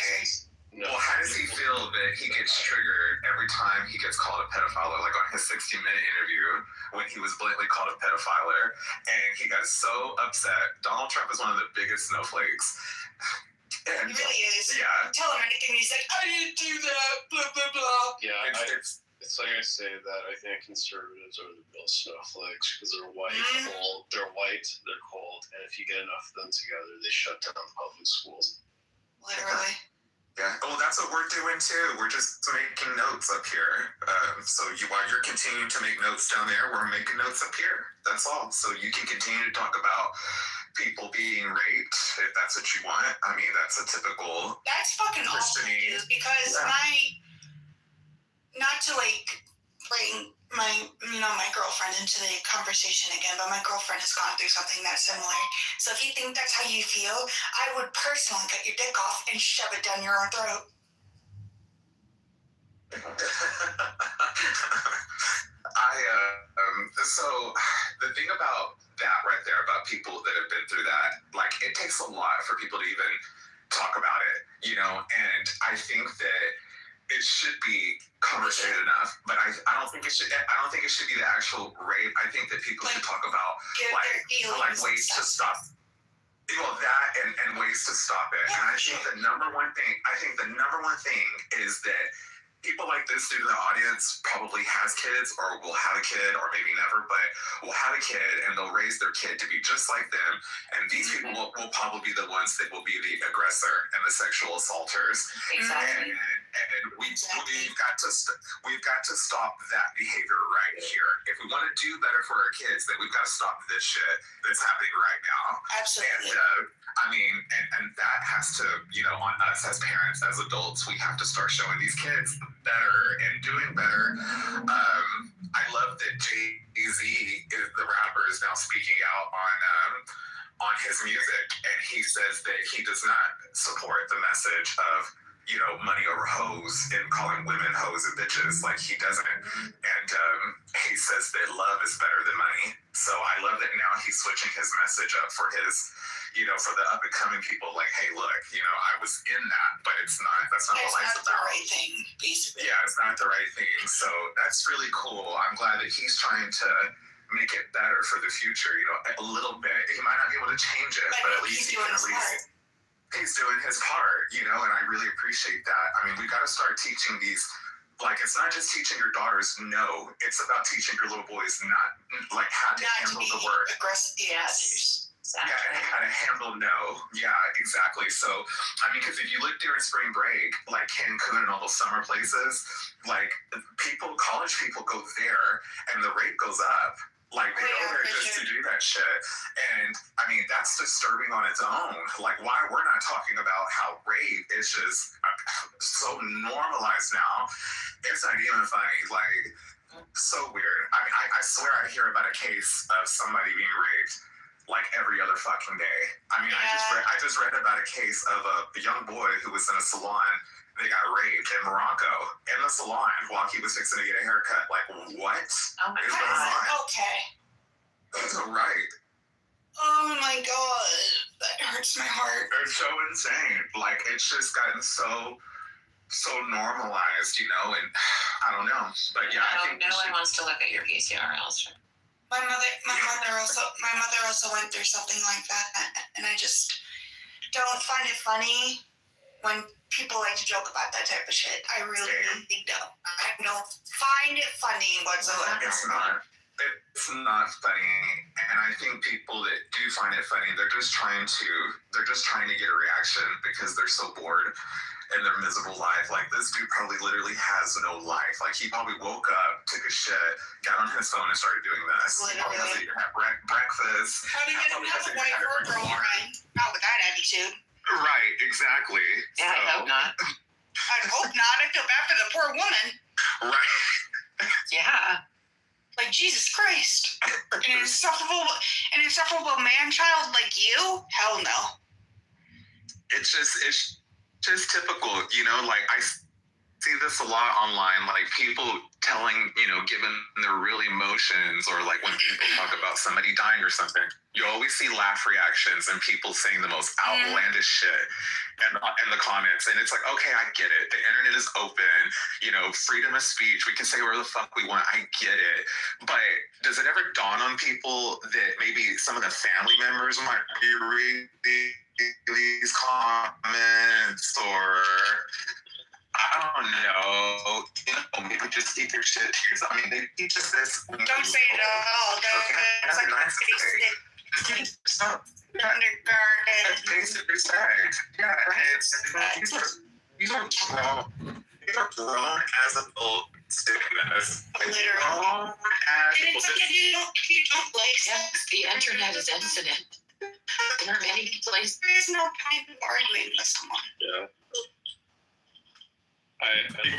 Well, how does he feel that he gets triggered every time he gets called a pedophile? Like on his 60-minute interview, when he was blatantly called a pedophile, and he got so upset. Donald Trump is one of the biggest snowflakes. And, he really is. Yeah. Tell him anything, he's like, I didn't do that, blah, blah, blah. Yeah, it's like I say that I think conservatives are the real snowflakes because they're white, cold. They're white, they're cold, and if you get enough of them together, they shut down public schools. Literally. Yeah, well, that's what we're doing too. We're just making notes up here. So while you're continuing to make notes down there, we're making notes up here. That's all. So you can continue to talk about people being raped if that's what you want. I mean, that's a typical. That's fucking awesome, dude. Because not to like bring my girlfriend into the conversation again, but my girlfriend has gone through something that's similar. So if you think that's how you feel, I would personally cut your dick off and shove it down your own throat. So the thing about that right there, about people that have been through that, like it takes a lot for people to even talk about it, and I think that it should be conversated enough, but I don't think it should be the actual rape. I think that people should talk about like ways to stop. Well, that and ways to stop it. And I think the number one thing is that people like this dude in the audience probably has kids or will have a kid or maybe never, but will have a kid and they'll raise their kid to be just like them. And these people will probably be the ones that will be the aggressor and the sexual assaulters. Exactly. And we've got to stop that behavior right here. If we want to do better for our kids, then we've got to stop this shit that's happening right now. Absolutely. And that has to, on us as parents, as adults, we have to start showing these kids better and doing better. I love that Jay-Z, the rapper, is now speaking out on his music, and he says that he does not support the message of money over hoes and calling women hoes and bitches. Like, he doesn't. And he says that love is better than money. So I love that now he's switching his message up for his, for the up and coming people. Like, hey, look, I was in that, but that's not what life's about. It's not the right thing, basically. Yeah, it's not the right thing. So that's really cool. I'm glad that he's trying to make it better for the future, a little bit. He might not be able to change it, but at least he's doing his part, and I really appreciate that. I mean, we got to start teaching these, like, it's not just teaching your daughters no, it's about teaching your little boys not, like, how to handle the word. Aggressive. Yes. Exactly. Yeah, and how to handle no. Yeah, exactly. So, I mean, because if you look during spring break, like Cancun and all those summer places, like, college people go there, and the rate goes up. Like, they go there just to do that shit. And, I mean, that's disturbing on its own. Like, why we're not talking about how rape is just so normalized now. It's not even funny. Like, so weird. I mean, I swear I hear about a case of somebody being raped like every other fucking day. I mean, I just read about a case of a young boy who was in a salon. They got raped in Morocco in the salon while he was fixing to get a haircut. Like, what? Oh my God. Okay. That's right. Oh my God. That hurts my heart. It's so insane. Like, it's just gotten so normalized, and I don't know. But yeah, I think no one wants to look at your VCR, Alistair. My mother also went through something like that, and I just don't find it funny when people like to joke about that type of shit. I really don't. I don't find it funny whatsoever. It's not funny, and I think people that do find it funny, they're just trying to get a reaction because they're so bored in their miserable life. Like, this dude probably literally has no life. Like, he probably woke up, took a shit, got on his phone and started doing this. He probably hasn't even had breakfast. How do you have a wife or a girlfriend? Not with that attitude. Right, exactly. Yeah, I hope not. I hope not. I feel bad for the poor woman. Right. Yeah. Like, Jesus Christ. An insufferable man-child like you? Hell no. It's just typical, you know, like I see this a lot online, like people telling, you know, giving their real emotions, or like when people talk about somebody dying or something, you always see laugh reactions and people saying the most outlandish shit in the comments. And it's like, okay, I get it. The internet is open, you know, freedom of speech. We can say whatever the fuck we want. I get it. But does it ever dawn on people that maybe some of the family members might be reading these comments, or I don't know, you know, maybe just keep their shit to yourself. I mean, they teach us this. Don't say it at all. That's like basic kindergarten. That's basic respect. Yeah, these are grown as adults doing this. Literally. And it's like you don't like. Yes, the internet is infinite. There are many places. There is no point in arguing with someone. Yeah.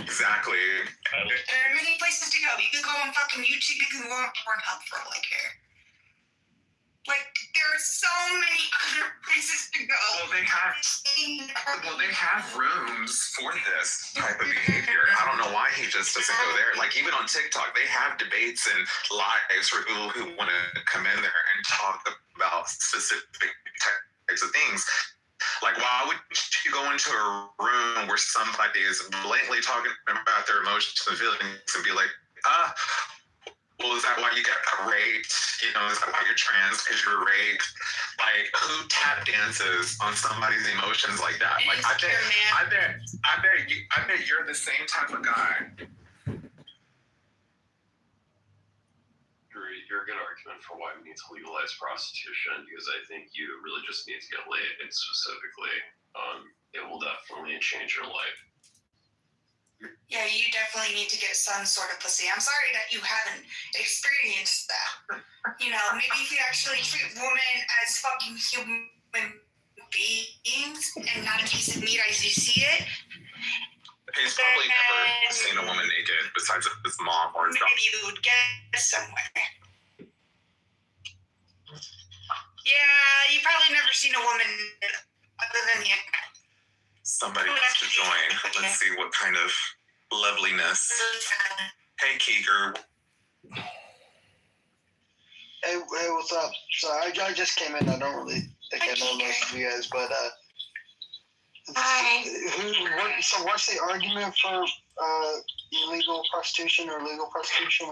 Exactly. There are many places to go. You can go on fucking YouTube. You can go on Pornhub for all I care. Like, there are so many other places to go. Well, they have rooms for this type of behavior. I don't know why he just doesn't go there. Like, even on TikTok, they have debates and lives for people who want to come in there and talk about specific types of things. Like, why would you go into a room where somebody is blatantly talking about their emotions and feelings and be like, well, is that why you got raped? You know, is that why you're trans? Because you're raped? Like, who tap dances on somebody's emotions like that? Like, I bet you're the same type of guy. You're a good argument for why we need to legalize prostitution, because I think you really just need to get laid specifically. It will definitely change your life. Yeah, you definitely need to get some sort of pussy. I'm sorry that you haven't experienced that. You know, maybe if you actually treat women as fucking human beings and not a piece of meat as you see it. He's probably never seen a woman naked besides his mom or his dog. Maybe you would get somewhere. Yeah, you've probably never seen a woman other than the internet. Somebody wants to join. Let's see what kind of loveliness. Hey, Keeger. Hey, what's up? Sorry, I just came in. I don't really think I know most of you guys, but hi. So what's the argument for illegal prostitution or legal prostitution?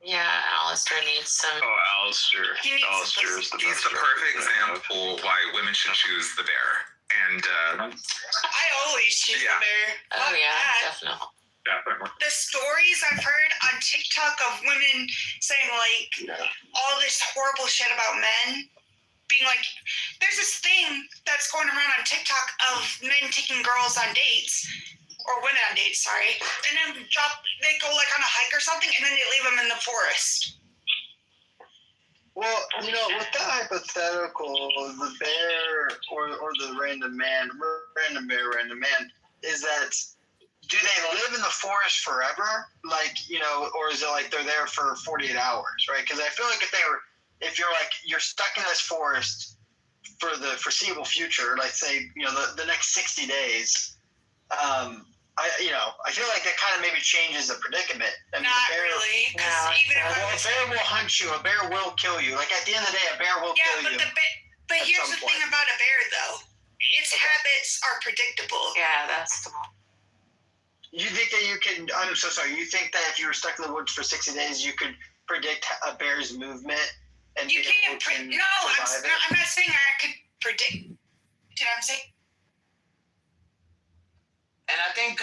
Yeah, Alistair needs some. Oh, Alistair is the best. He's the perfect example why women should choose the bear. And I always choose the bear. Oh, yeah, definitely. The stories I've heard on TikTok of women saying, like, all this horrible shit about men, being like, there's this thing that's going around on TikTok of men taking girls on dates, or women on dates, sorry, and then they go, like, on a hike or something, and then they leave them in the forest. Well, you know, with that hypothetical, the bear or the random man, is that, do they live in the forest forever? Like, you know, or is it like they're there for 48 hours, right? Because I feel like if you're stuck in this forest for the foreseeable future, like say, you know, the next 60 days, I feel like that kind of maybe changes the predicament. I mean, Not really, because a bear will hunt you. A bear will kill you. Like at the end of the day, a bear will kill you. But here's the thing about a bear, though. Its habits are predictable. Yeah, that's the one. You think that you can? I'm so sorry. You think that if you were stuck in the woods for 60 days, you could predict a bear's movement? And you can't predict. No, I'm not saying I could predict. Did I say? And I think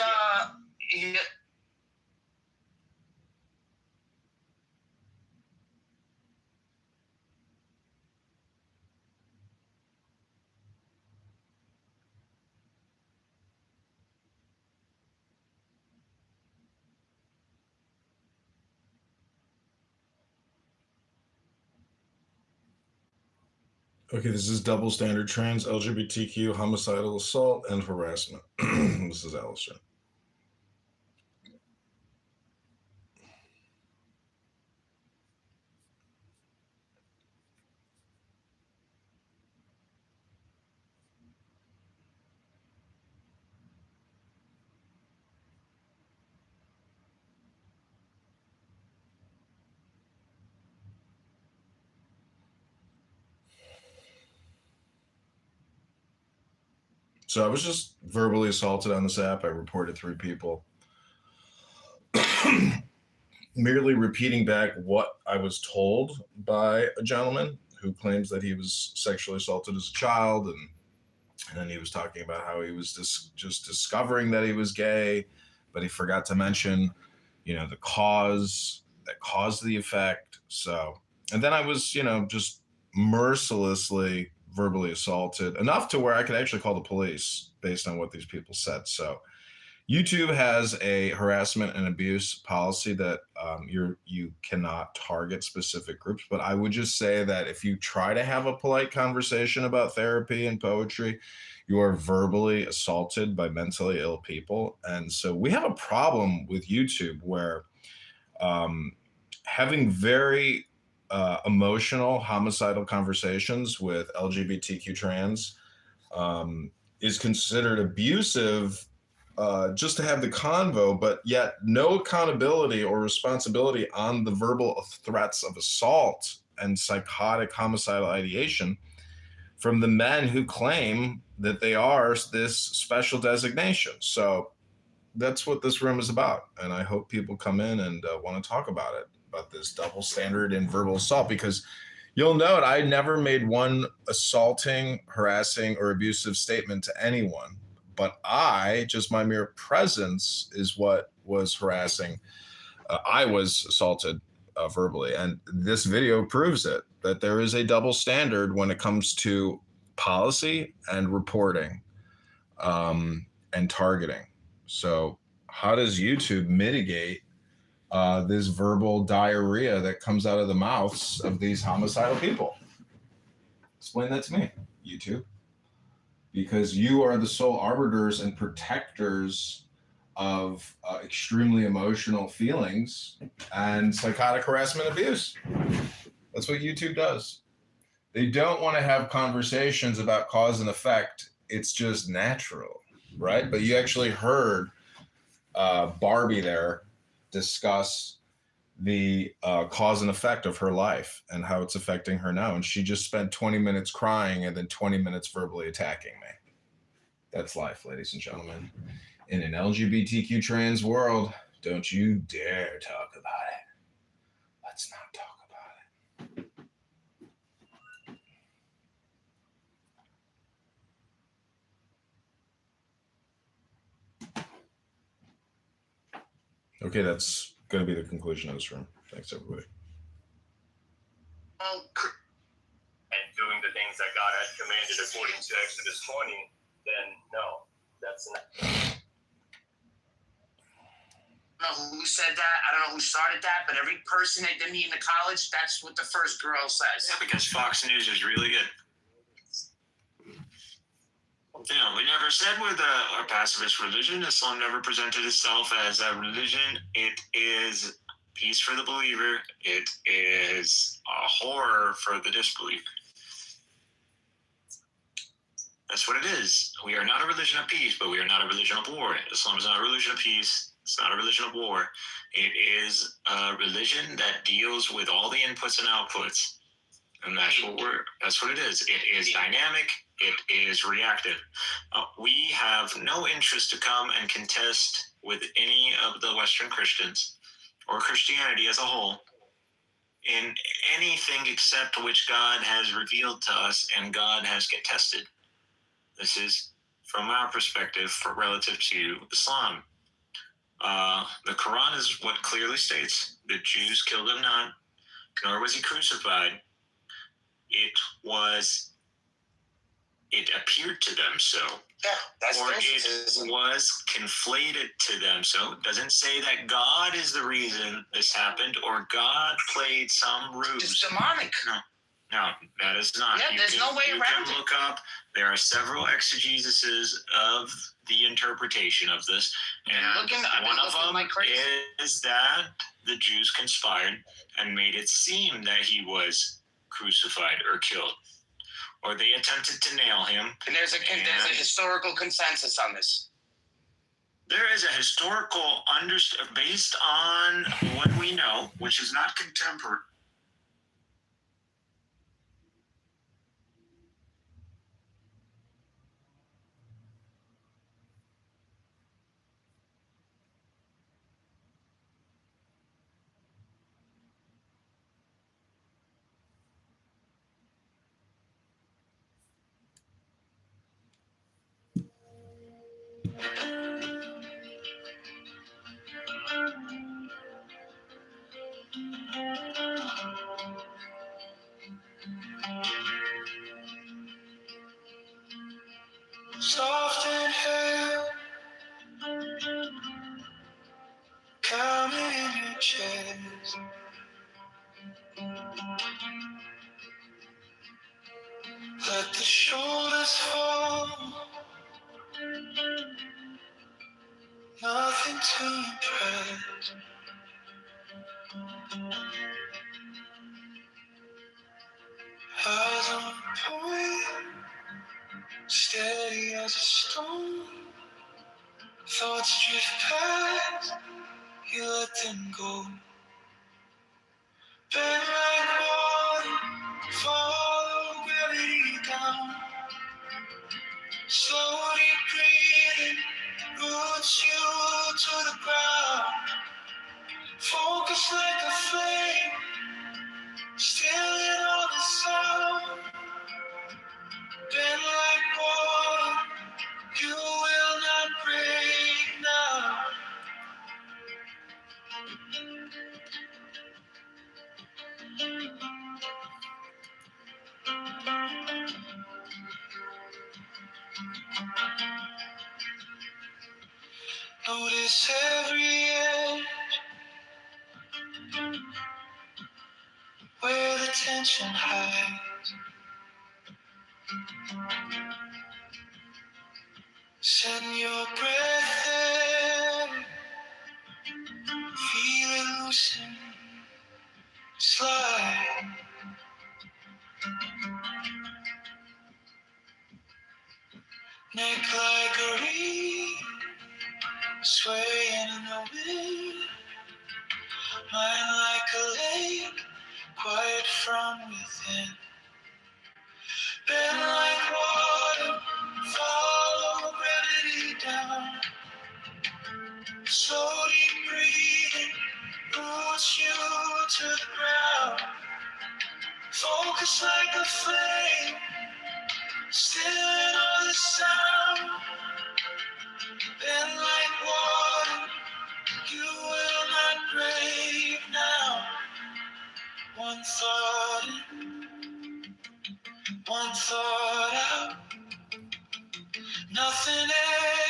Okay, this is double standard trans, LGBTQ, homicidal assault, and harassment. This is Alistair. So I was just verbally assaulted on this app. I reported 3 people. Merely repeating back what I was told by a gentleman who claims that he was sexually assaulted as a child, and then he was talking about how he was just discovering that he was gay, but he forgot to mention, the cause that caused the effect. So, and then I was, just mercilessly verbally assaulted, enough to where I could actually call the police based on what these people said. So YouTube has a harassment and abuse policy that you cannot target specific groups. But I would just say that if you try to have a polite conversation about therapy and poetry, you are verbally assaulted by mentally ill people. And so we have a problem with YouTube where having very emotional, homicidal conversations with LGBTQ trans is considered abusive just to have the convo, but yet no accountability or responsibility on the verbal threats of assault and psychotic homicidal ideation from the men who claim that they are this special designation. So that's what this room is about. And I hope people come in and want to talk about it, about this double standard in verbal assault, because you'll note I never made one assaulting, harassing, or abusive statement to anyone. But my mere presence is what was harassing. I was assaulted verbally. And this video proves it, that there is a double standard when it comes to policy and reporting and targeting. So how does YouTube mitigate this verbal diarrhea that comes out of the mouths of these homicidal people? Explain that to me, YouTube. Because you are the sole arbiters and protectors of extremely emotional feelings and psychotic harassment abuse. That's what YouTube does. They don't want to have conversations about cause and effect. It's just natural, right? But you actually heard Barbie there discuss the cause and effect of her life and how it's affecting her now. And she just spent 20 minutes crying and then 20 minutes verbally attacking me. That's life, ladies and gentlemen. In an LGBTQ trans world, don't you dare talk about it. Let's not talk about it. Okay, that's going to be the conclusion of this room. Thanks, everybody. And doing the things that God had commanded according to Exodus 20, then no, that's not. I don't know who said that. I don't know who started that, but every person at the meeting in college, that's what the first girl says. Yeah, because Fox News is really good. We never said we're a pacifist religion. Islam never presented itself as a religion. It is peace for the believer. It is a horror for the disbeliever. That's what it is. We are not a religion of peace, but we are not a religion of war. Islam is not a religion of peace. It's not a religion of war. It is a religion that deals with all the inputs and outputs. And that's what it is. It is dynamic. It is reactive. We have no interest to come and contest with any of the Western Christians or Christianity as a whole in anything except which God has revealed to us and God has get tested. This is from our perspective relative to Islam. The Quran is what clearly states the Jews killed him not, nor was he crucified. It appeared to them so. Yeah, that's or it was conflated to them so. It doesn't say that God is the reason this happened or God played some ruse. It's demonic. No, that is not. Yeah, there's no way around it. You can look up. There are several exegeses of the interpretation of this, and one of them is that the Jews conspired and made it seem that he was crucified or killed, or they attempted to nail him. And there's a historical consensus on this. There is a historical based on what we know, which is not contemporary. pounding in your chest. Let the shoulders fall. Nothing to impress. Eyes on point, steady as a stone. Thoughts drift past, you let them go. Bend like water, follow gravity down. Slowly breathing, roots you to the ground. Focus like a flame, still in all the sound. Bend like water, you will not break now. Notice every edge where the tension hides. Send your breath in, feel it loosen, slide. Neck like a reed, swaying in the wind. Mind like a lake, quiet from within. Bend like water, follow gravity down. Slowly breathing, roots you to the ground. Focus like a flame, still in all the sound. Bend like water, you will not break now. One thought in, one thought out. Nothing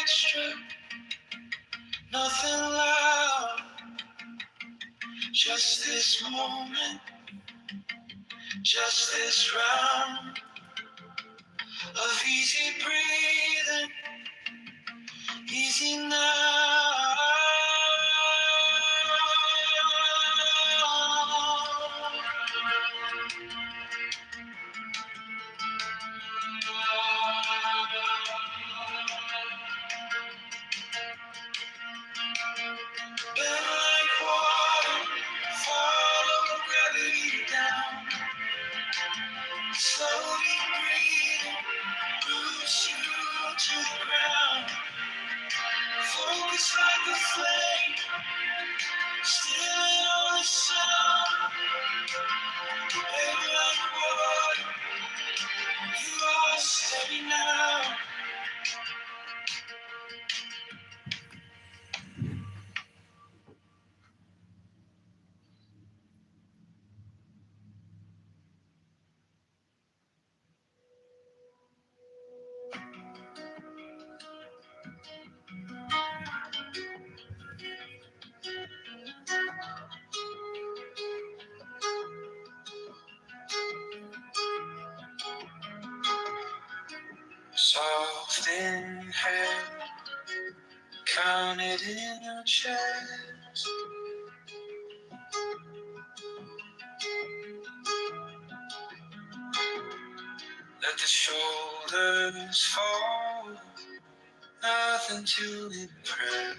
extra, nothing loud. Just this moment, just this round of easy breathing, easy now. Bend like water, follow gravity down. Slowly breathing, roots you to the ground. Focus like a flame, still in all the sound. Bend like water, you are steady now. Soft inhale, count it in your chest. Let the shoulders fall, nothing to impress.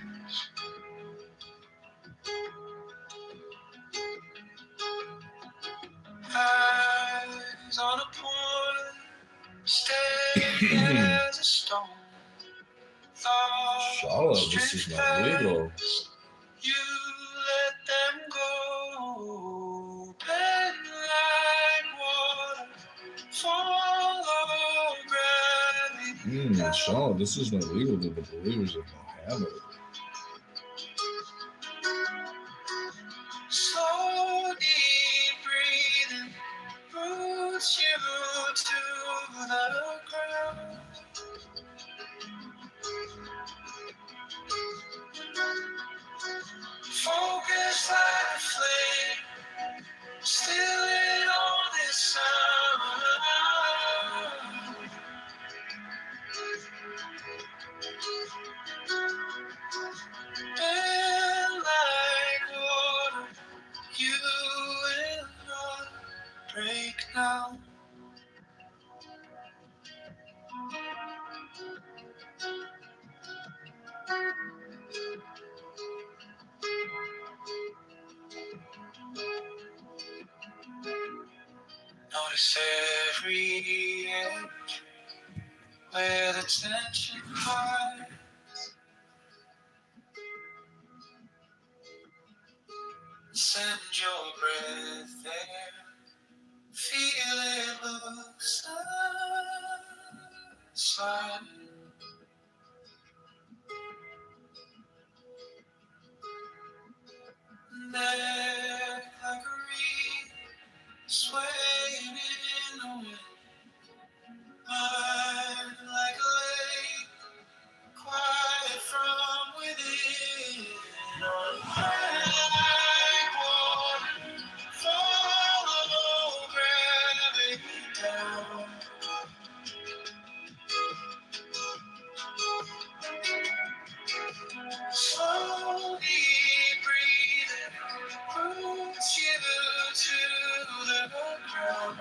Eyes on a point, steady as a stone. Shala, this is not legal. You let them go. Bend like water, follow gravity. Shala, this is not legal to the believers of Muhammad. Slow, deep breathing, roots you to the ground. Focus Focus like a flame, still in all this summer. And like water, you will not break now. Notice every inch where the tension hides. Send your breath there, feel it loosen, slide. Neck like a reed, swaying in the wind. Mind like a lake, quiet from within. On like water, follow gravity down. Slowly breathing, roots you to the ground.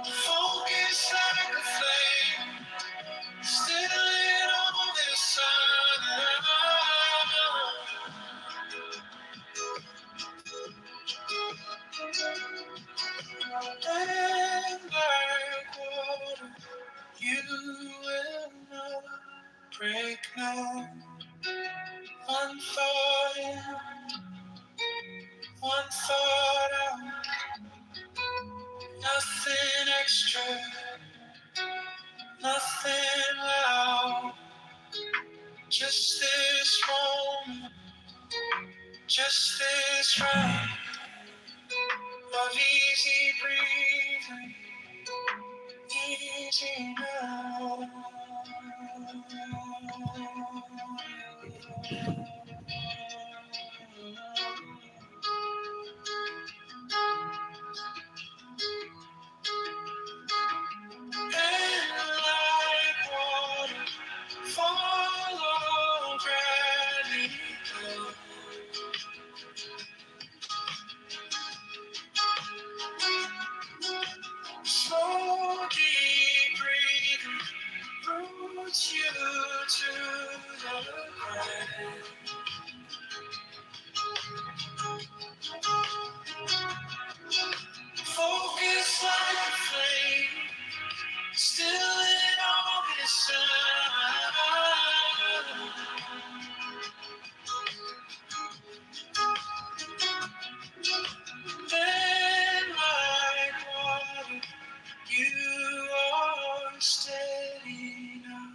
Focus like a flame, still in all this sun. And like water, you will not break now. One thought in, one thought out, nothing extra, nothing loud. Just this moment, just this round of easy breathing, easy now. And like water, follow gravity. Slow deep breathing, roots you to the ground. Focus like a flame, still in all this sun. Then like water, you are steady now.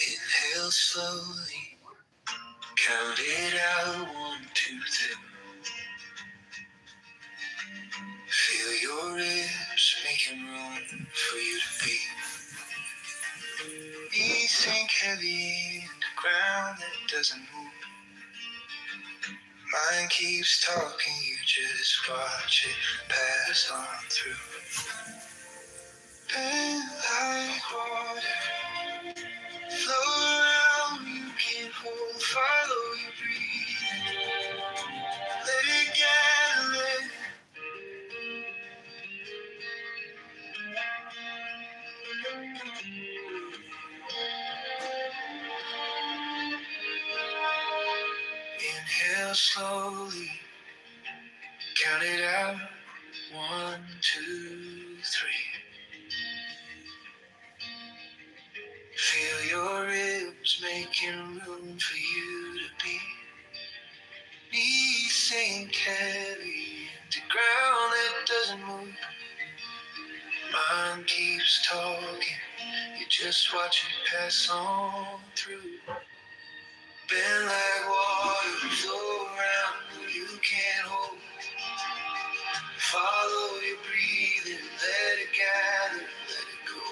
Inhale slowly, count it out, 1, 2, 3. Feel your ribs making room for you to be. Knees sink heavy into ground that doesn't move. Mind keeps talking, you just watch it pass on through. Bend like water, flow around, you can hold, follow your breathing. Let it gather, Exhale slowly. Count it out. 1, 2, 3. Feel your ribs making room for you to be. Knees sink heavy into ground that doesn't move. Mind keeps talking, you just watch it pass on through. Bend like water, flow around what you can't hold. Follow your breathing, let it gather, let it go.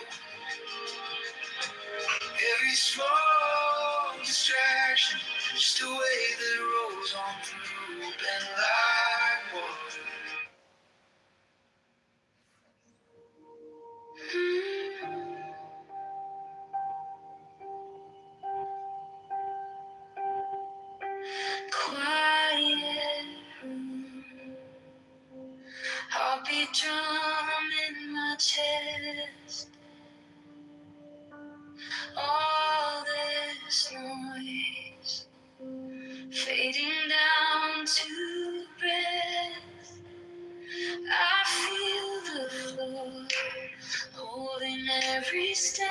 Every small distraction, just a wave that rolls on through. Bend like water. Quiet room, heartbeat drum in my chest. All this noise fading down to breath. I feel the floor holding every step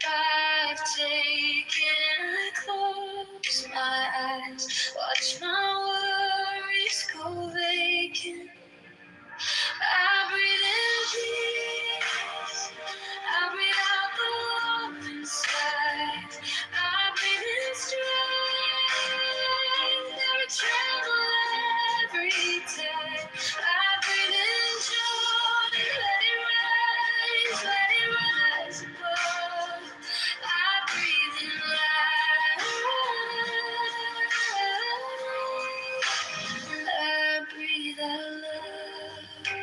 I've taken. I close my eyes, watch my worries go vacant. I breathe in peace, I breathe out the war inside. I breathe in strength, every tremble, every tide. I breathe in joy, let it rise above. I breathe in light, I breathe out love.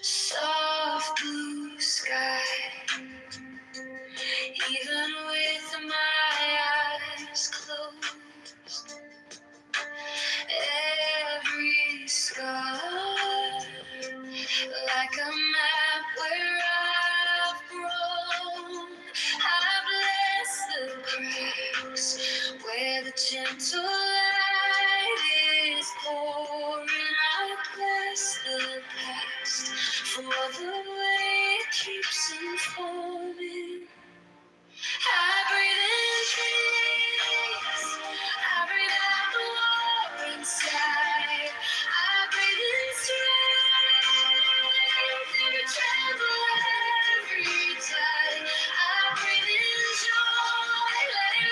Soft blue sky, even with my eyes closed. Every scar, like a map where I've grown. I bless the cracks where the gentle light is pouring. I bless the past for the way it keeps informing. I breathe in peace, I breathe out the war inside. I breathe in strength, every tremble, every tide. I breathe in joy, let it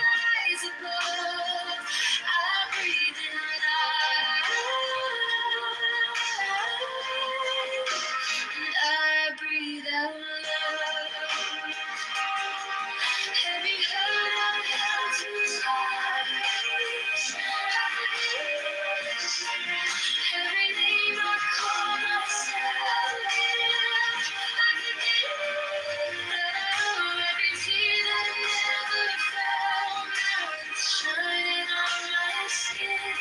rise above. I breathe in light, and I breathe out love. Have you heard of hell to rise? Every name I call myself, I can give every tear that never fell. Now it's shining on my skin.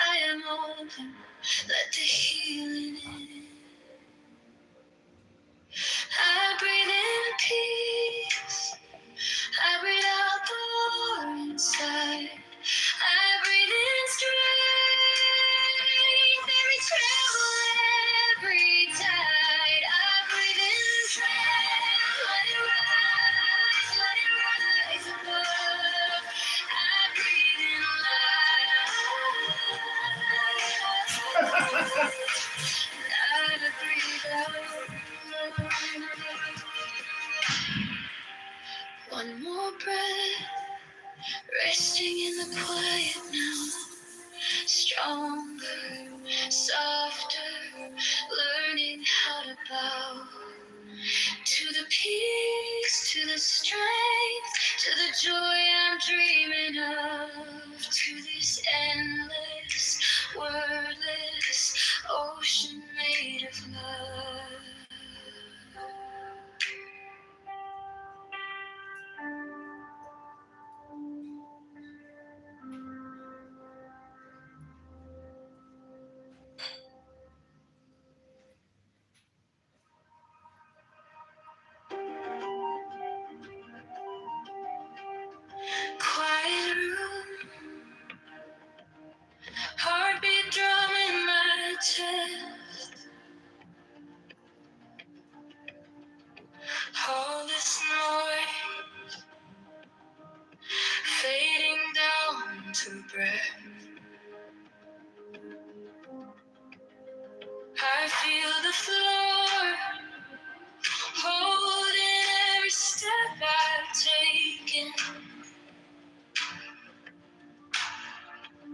I am open, let the healing in. I breathe in peace, I breathe out the war inside. I breathe in strength, every tremble, every tide. I breathe in strength, let it rise above. I breathe in light, I breathe out. One more breath, resting in the quiet now. Stronger, softer, learning how to bow to the peace, to the strength, to the joy I'm dreaming of, to this endless, wordless ocean made of love. chest. All this noise fading down to breath. I feel the floor holding every step I've taken.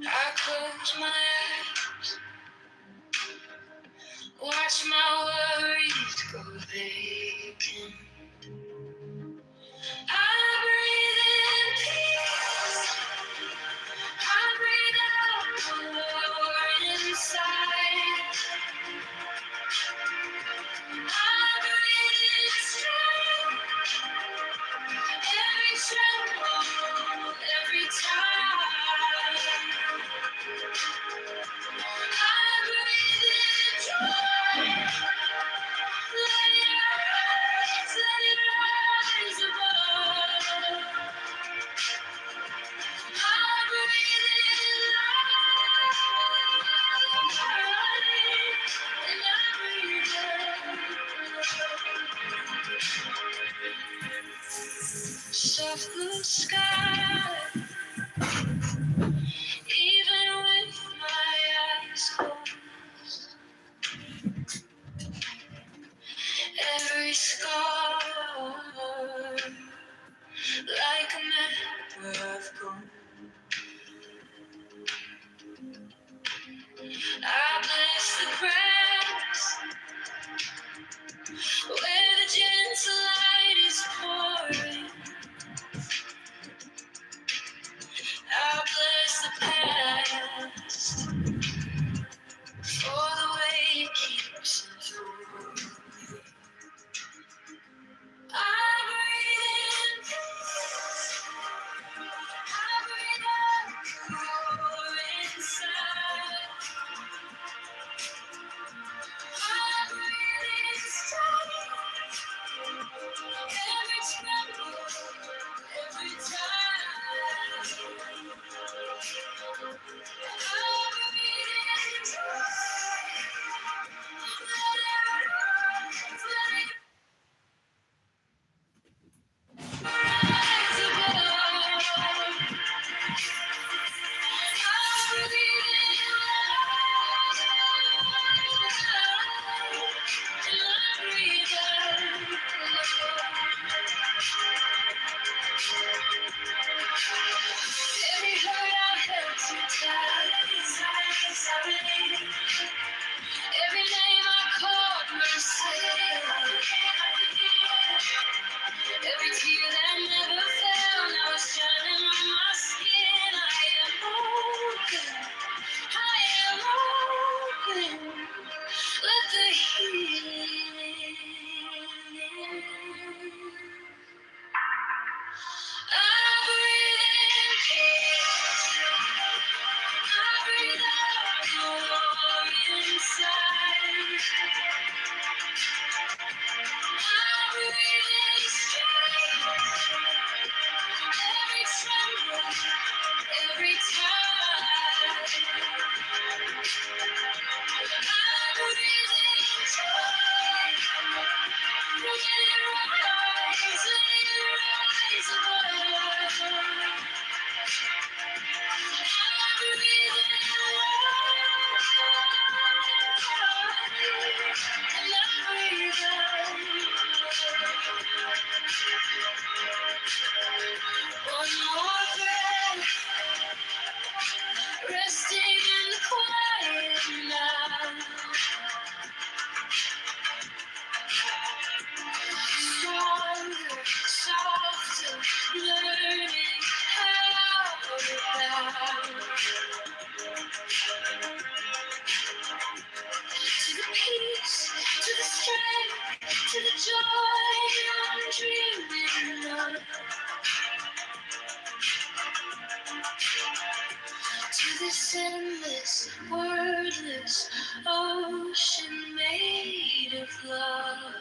I close my eyes, watch my worries go vacant. I breathe in peace, I breathe out the war inside. I breathe in strength, every tremble, every time. I breathe in joy, let it rise above. I breathe in light, and I breathe in soft blue sky. Even with my eyes closed, every scar like a map of gold. I bless the cracks where the gentle light is pouring. I bless the past for the way it keeps unfolding. I breathe in peace, I breathe out war inside. I breathe in strength, every tremble, every time. I breathe in joy, let it rise above. I breathe in light, and I breathe out. Every hurt I held too tight. Every name I called myself. Every tear that never fell, now it's shining on my skin. I am open. I am open. Let the healing in. I breathe in peace. I breathe out the war inside. I breathe in strength, every tremble, every time. I breathe in joy, let it rise above. I breathe in light, and I breathe out. One more breath, resting in the quiet now. Stronger, softer, learning how to bow to the peace, to the strength, to the joy I'm dreaming of, to this endless, wordless ocean made of love.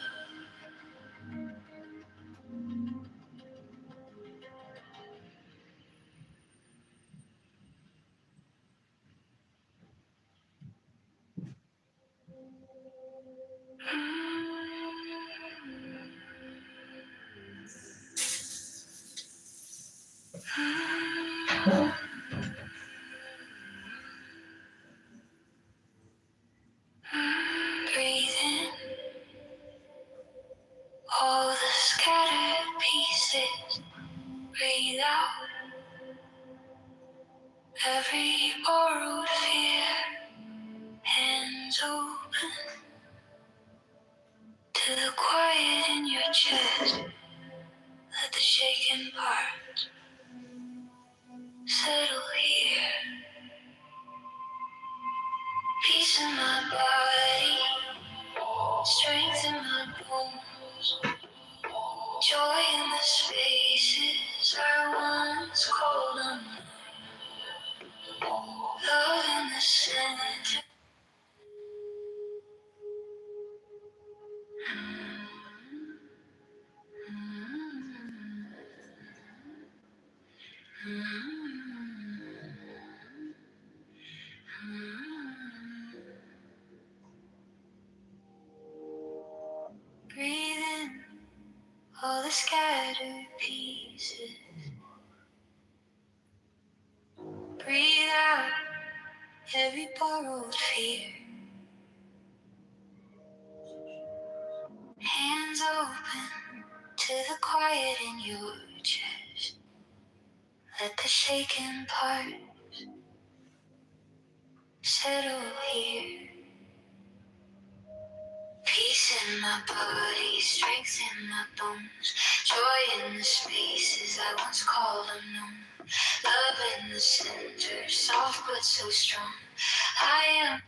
borrowed fear, hands open to the quiet in your chest. Let the shaken part settle here. Peace in my body, strength in my bones, joy in the spaces I once called unknown, love in the center. Breathe in all the scattered pieces. Breathe out every borrowed fear. Hands open to the quiet in your chest. Let the shaken part settle here. Peace in my body, strength in my bones, joy in the spaces I once called unknown. Love in the center, soft but so strong. I am.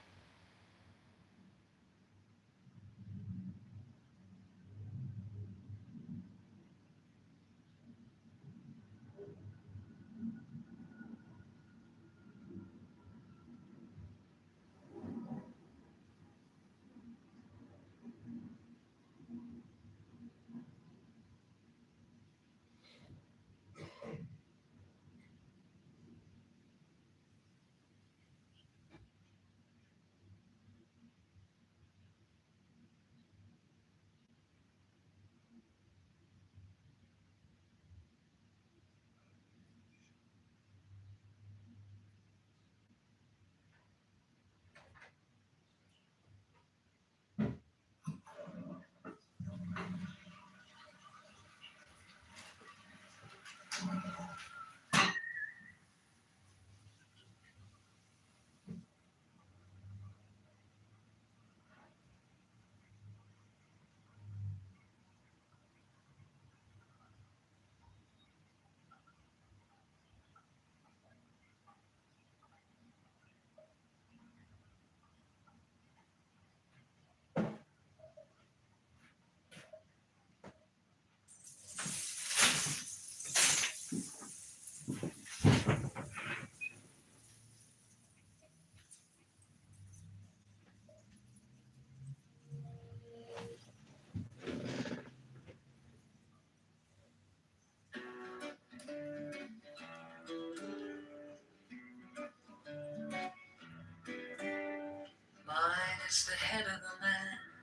Mine is the head of the man,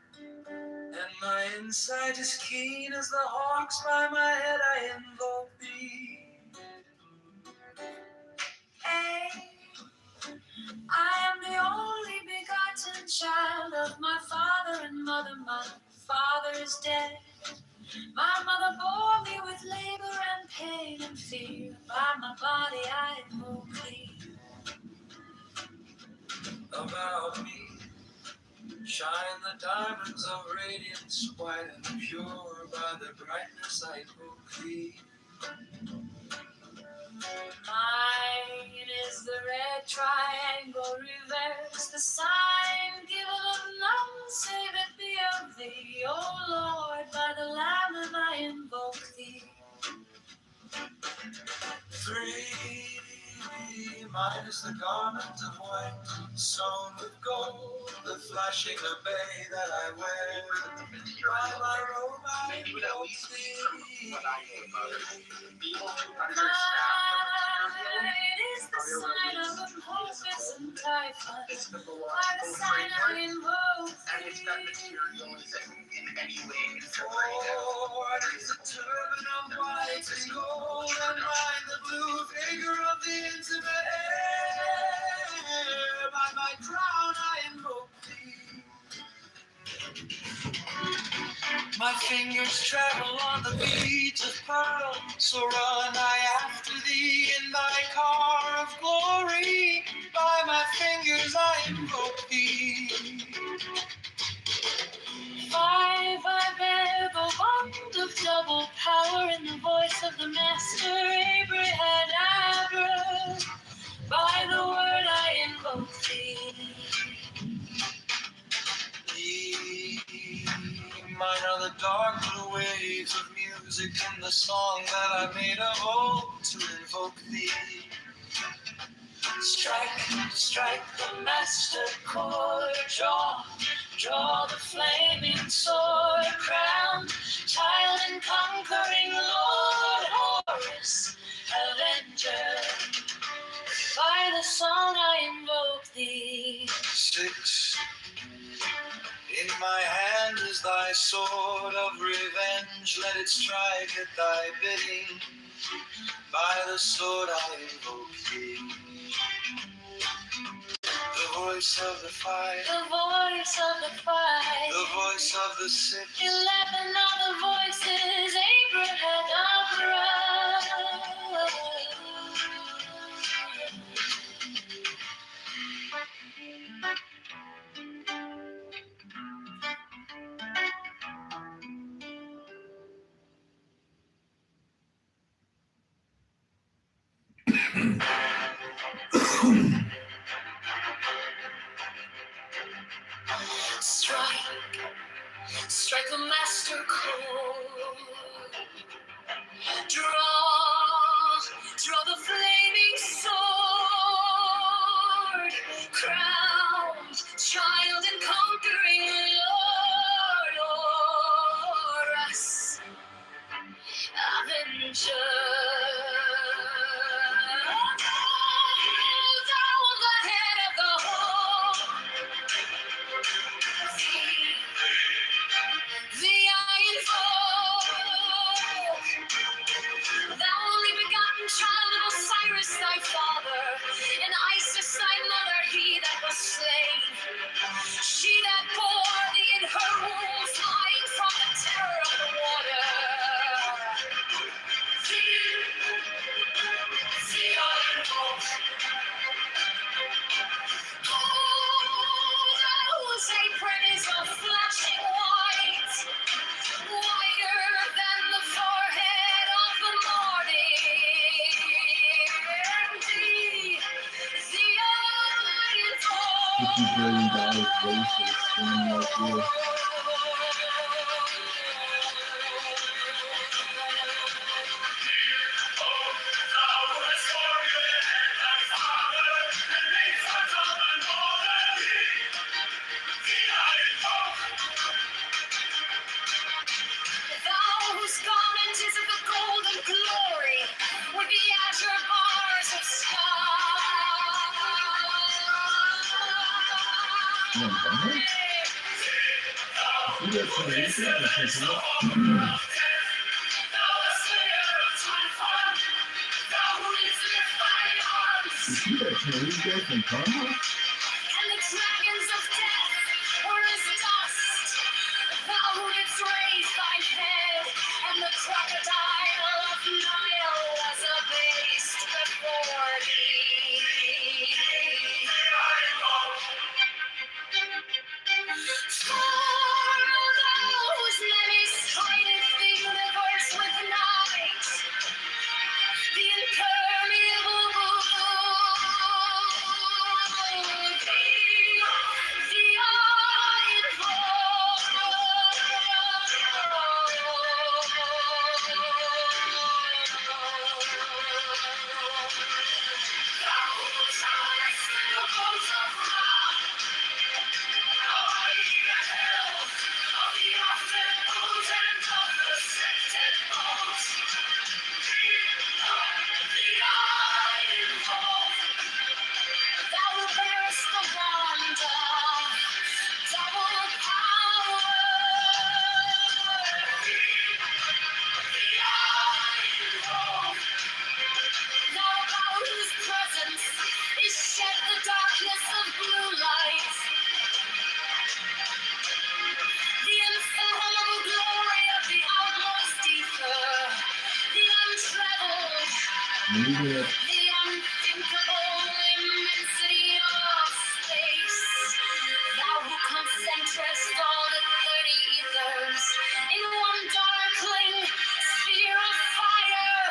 and my insight is keen as the hawks. By my head I invoke thee. Hey, I am the only begotten child of my father and mother. My father is dead. My mother bore me with labor and pain and fear. By my body I invoke thee. About me shine the diamonds of radiance, white and pure. By the brightness I invoke thee. Mine is the red triangle reverse, the sign given of none save it be of thee. O Lord, by the Lamb I invoke thee. 3, mine is the garment of white, sewn with gold, the flashing obey that I wear. By my robe I invoke thee. Mine is the sign of Apophis and Typhon. By the sign I invoke thee. Lord is the turban of white and gold, and mine the blue figure of the intimate air. By my crown I invoke thee. My fingers travel on the beads of pearl, so run I after thee in thy car of glory. By of the master abrahadabra. By the word I invoke thee. Mine are the dark blue waves of music in the song that I made of old to invoke thee. Strike, strike the master chord, draw the flaming sword, crown, child and conquering Lord, Horus, avenger. By the song I invoke thee. 6. In my hand is thy sword of revenge, let it strike at thy bidding. By the sword I invoke thee. The voice of the fight, The voice of the fight, the voice of the 6. 11 other voices, abrahadabra. Strike the master chord. Draw the flaming sword. Crowned, child and conquering Lord, Horus, avenger. Thou the head of the whole. The iron foe, thou only begotten child of Osiris thy father, and Isis thy mother, he that was slain. She that bore thee in her womb, flying from the terror of the water. The iron foe. Whose apron is of flashing white, whiter than the forehead of the morning. Thou whose garment is of the golden glory, with the azure bars of and the dragons of death were as dust. Thou who didst raise thine head, and the crocodile of Nile was abased before thee. For thou whose many sided fingers with night, the impermeable Thou who bearest the wand of double power. Thou about whose presence is shed the darkness of blue light. The unfathomable glory of the outmost ether. The untraveled. The unthinkable immensity of space. Thou who concentrest all the 30 ethers in one darkling sphere of fire.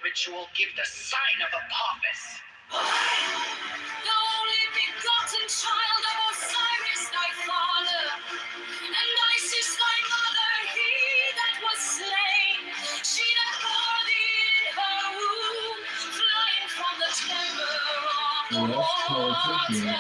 ritual give the sign of Apophis. The only begotten child of Osiris, thy father, and Isis, thy mother, he that was slain. She that bore thee in her womb, flying from the terror of the water.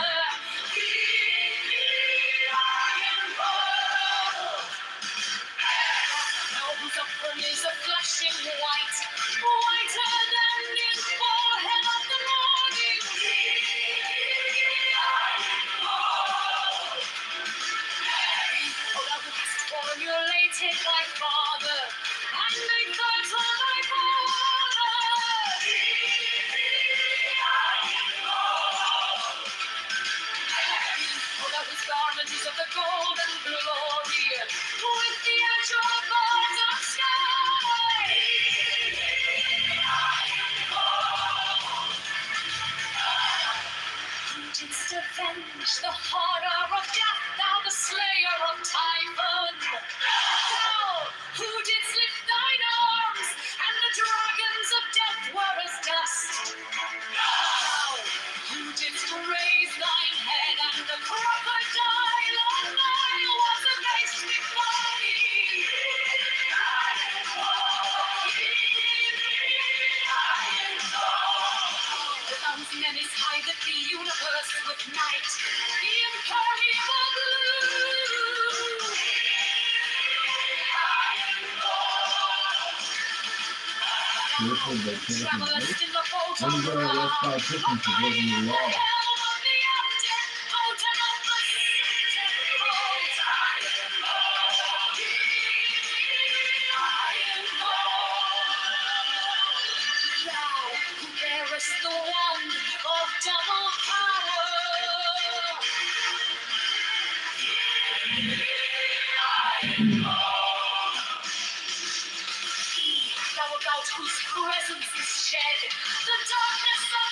Is a flashing white, whiter than the forehead of the morning. Oh, thou hast formulated thy father, and made fertile thy father. Oh, thou whose garment is of the golden glory, with the azure birds of sky. Who didst avenge the horror of death, thou the slayer of Typhon? Thou who didst lift thine arms, and the dragons of death were as dust. Thou who didst raise thine head, and the crocodile of Nile was abased before thee. Whose menace hideth the universe with night, the impermeable blue. Travelest in the boat of Ra, flying in the helm of the omnipotent of the Thou who bearest the wand of double power. Thou about whose presence is shed the darkness of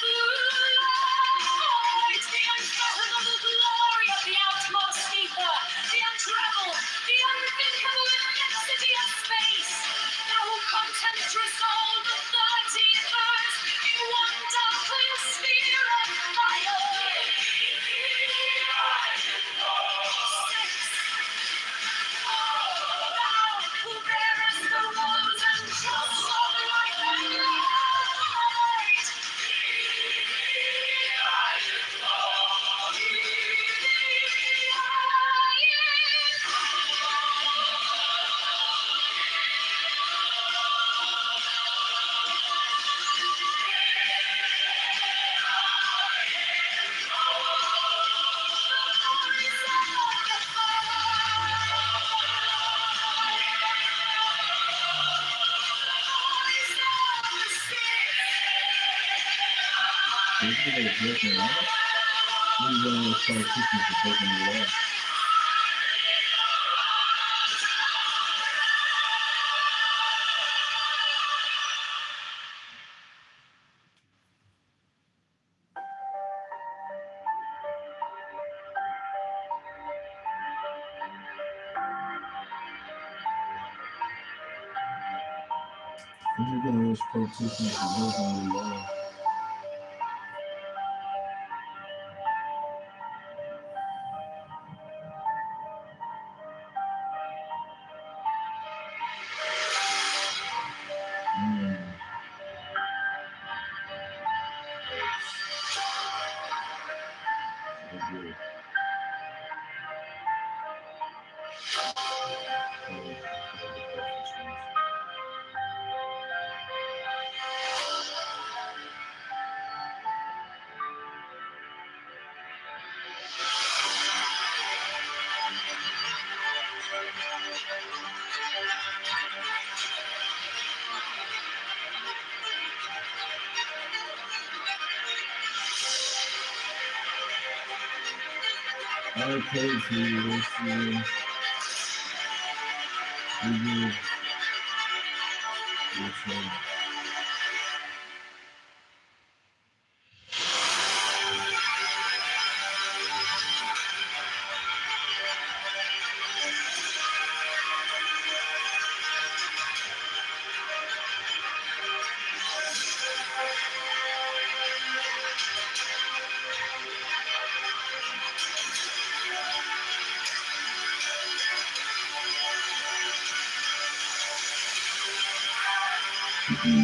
light, the unfathomable glory of the outmost ether, the untraveled, the unthinkable immensity of space. Thou who contemplest all the 13 birds in one darkling sphere of fire. Thou who bearest the rose and cross of life and light. You're gonna always politicians for breaking the law. I played for you this year. You did. Yes, sir. Chicago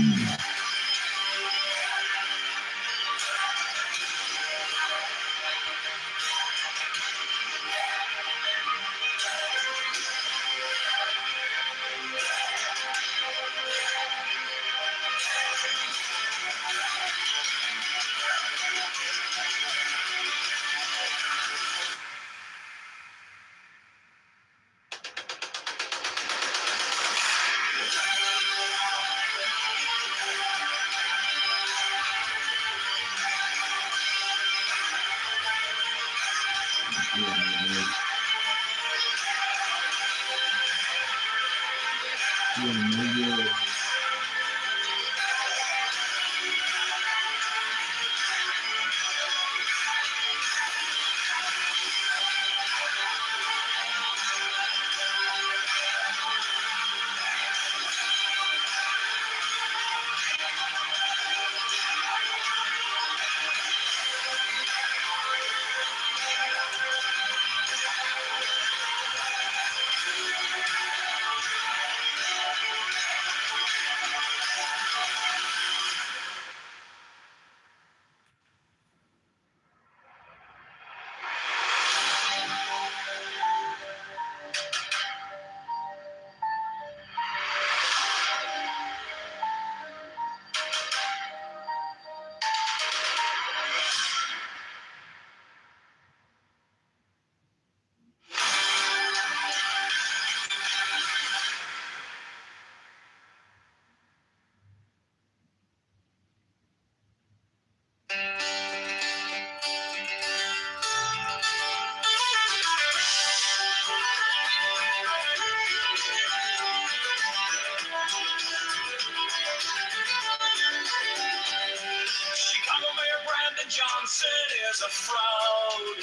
Mayor Brandon Johnson is a fraud.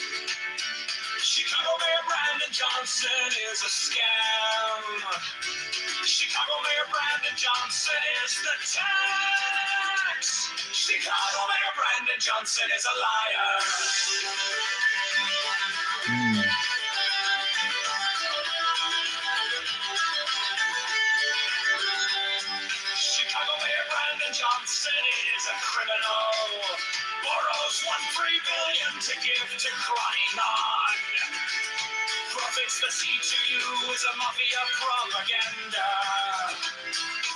Chicago Mayor Brandon Johnson is a scam. Chicago Mayor Brandon Johnson is the tax. Chicago Mayor Brandon Johnson is a liar. Chicago Mayor Brandon Johnson is a criminal. Borrows $1.3 billion to give to crying on. Profits the sea to you is a mafia propaganda.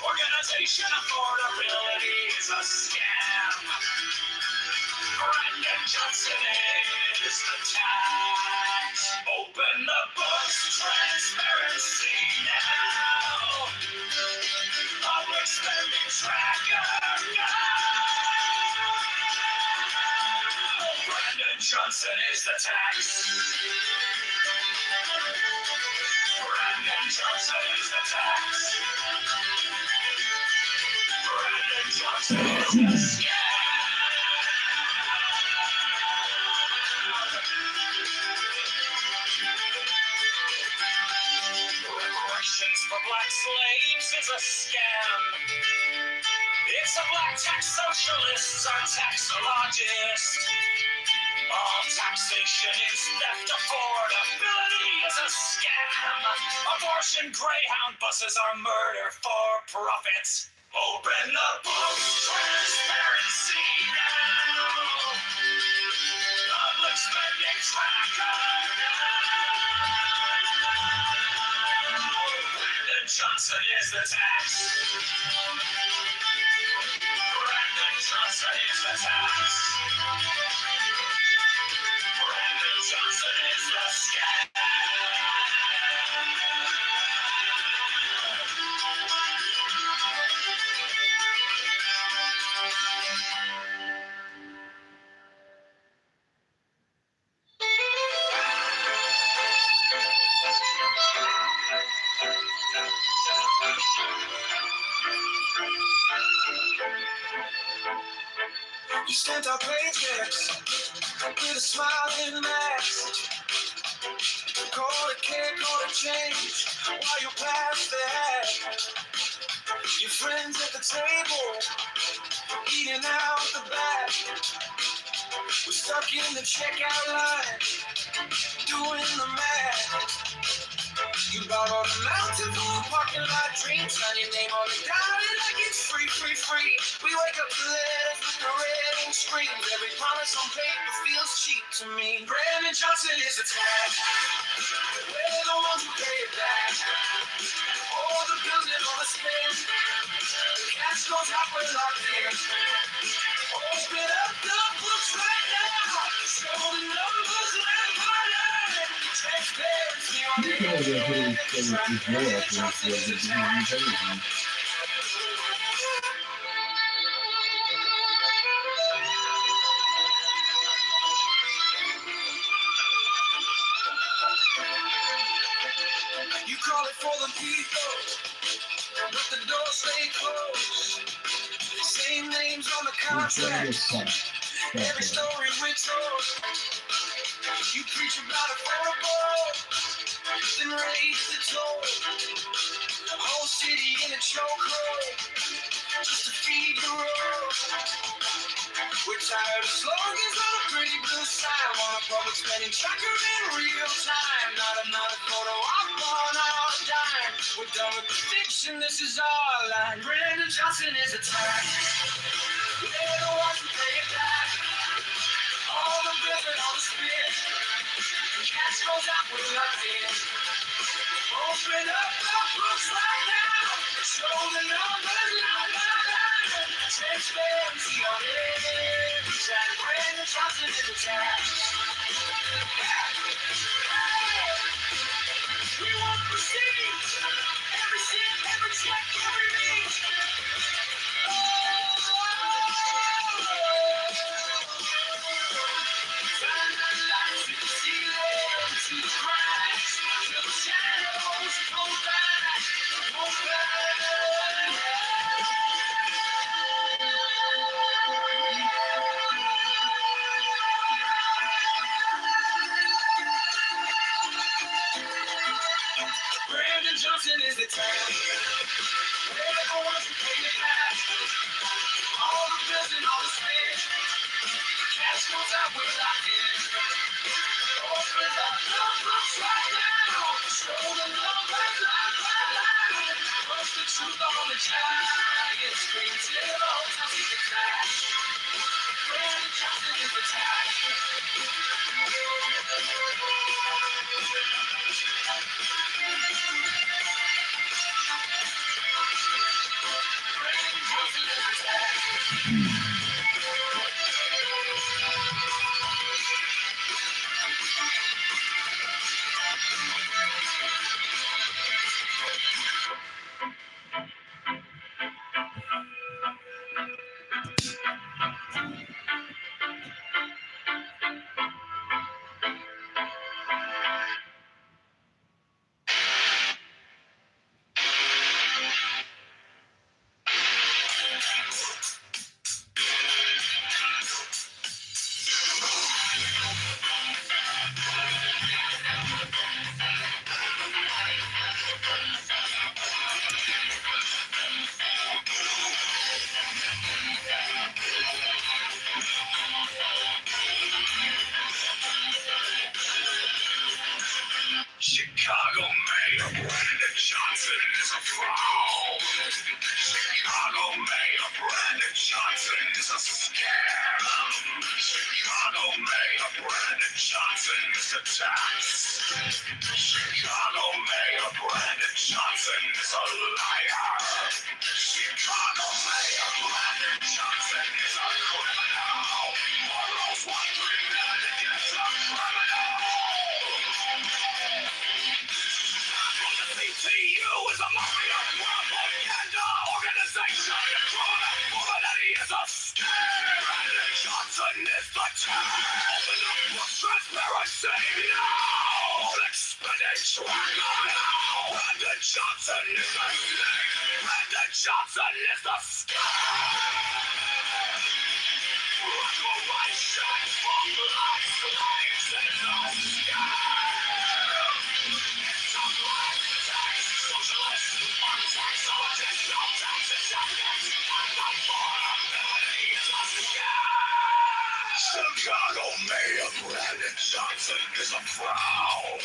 Organization affordability is a scam. Brandon Johnson is the tax. Open the books, transparency now. Public spending tracker now. Brandon Johnson is the tax. Brandon Johnson is the tax. Brandon Johnson is the scam. Reparations for black slaves is a scam. It's a black tax socialists are taxologists. All taxation is theft. Affordability is a scam. Abortion Greyhound buses are murder for profits. Open the books, transparency now. Public spending tracker now. Brandon Johnson is the tax. Brandon Johnson is the tax. Brandon Johnson is the scam. You spent our paychecks with a smiling mask. Call it care, call it change. While you're past that, your friends at the table eating out the back. We're stuck in the checkout line, doing the math. You borrowed a mountain for a parking lot dreams, sign your name on the dotted like it's free, free, free. We wake up to letters with the red ink screams. Every promise on paper feels cheap to me. Brandon Johnson is a tag. We're the ones who pay it back. All the bills and all the spend. The cash goes out, we're locked in. Open up the books right now. Show the numbers like money. Transparency on the You call it for the people, but the doors stay closed. Same names on the contract. Every story we told. You preach about affordable, then raise the toll. The whole city in a chokehold, just to feed the road. We're tired of slogans on a pretty blue sign. Want a public spending tracker in real time. Not another photo op on our dime. We're done with the fiction, this is our line. Brandon Johnson is attacked. We're the ones who pay it back. All the bills and all the spit. Cash goes out, we're locked in. Open up the books right now. Show the numbers line by line. Transparency on every track. Brandon Johnson is attached. We want to receive every cent, every check, every beat. Turn the lights to the ceiling, to the cracks, till the shadows come back, come back. Brandon Johnson is the town. We're the ones who pay it back. All the bills and all the spit. Cash goes out, we're locked in. Open up the books right now. Show the numbers line by line. Post the truth on the giant screen till the whole town sees the flash. Brandon Johnson is the tag. Brandon Johnson is the tag. Chicago Mayor Brandon Johnson is a fraud. Chicago Mayor Brandon Johnson is a scam. Chicago Mayor Brandon Johnson is a tax. Chicago Mayor Brandon Johnson is a liar. Chicago Mayor Brandon Johnson is a criminal. Morals 1 3 million is a criminal. CTU is a mafia propaganda organization. Criminality is a scam. Brandon Johnson is the town. Open up for transparency now. Expenditure now. Brandon Johnson is the snake. Brandon Johnson is the scam. Reparation for black slaves is a scam. It's a black tax, socialist, tax, no taxes, and the affordability is a scam. Chicago Mayor Brandon Johnson is a fraud.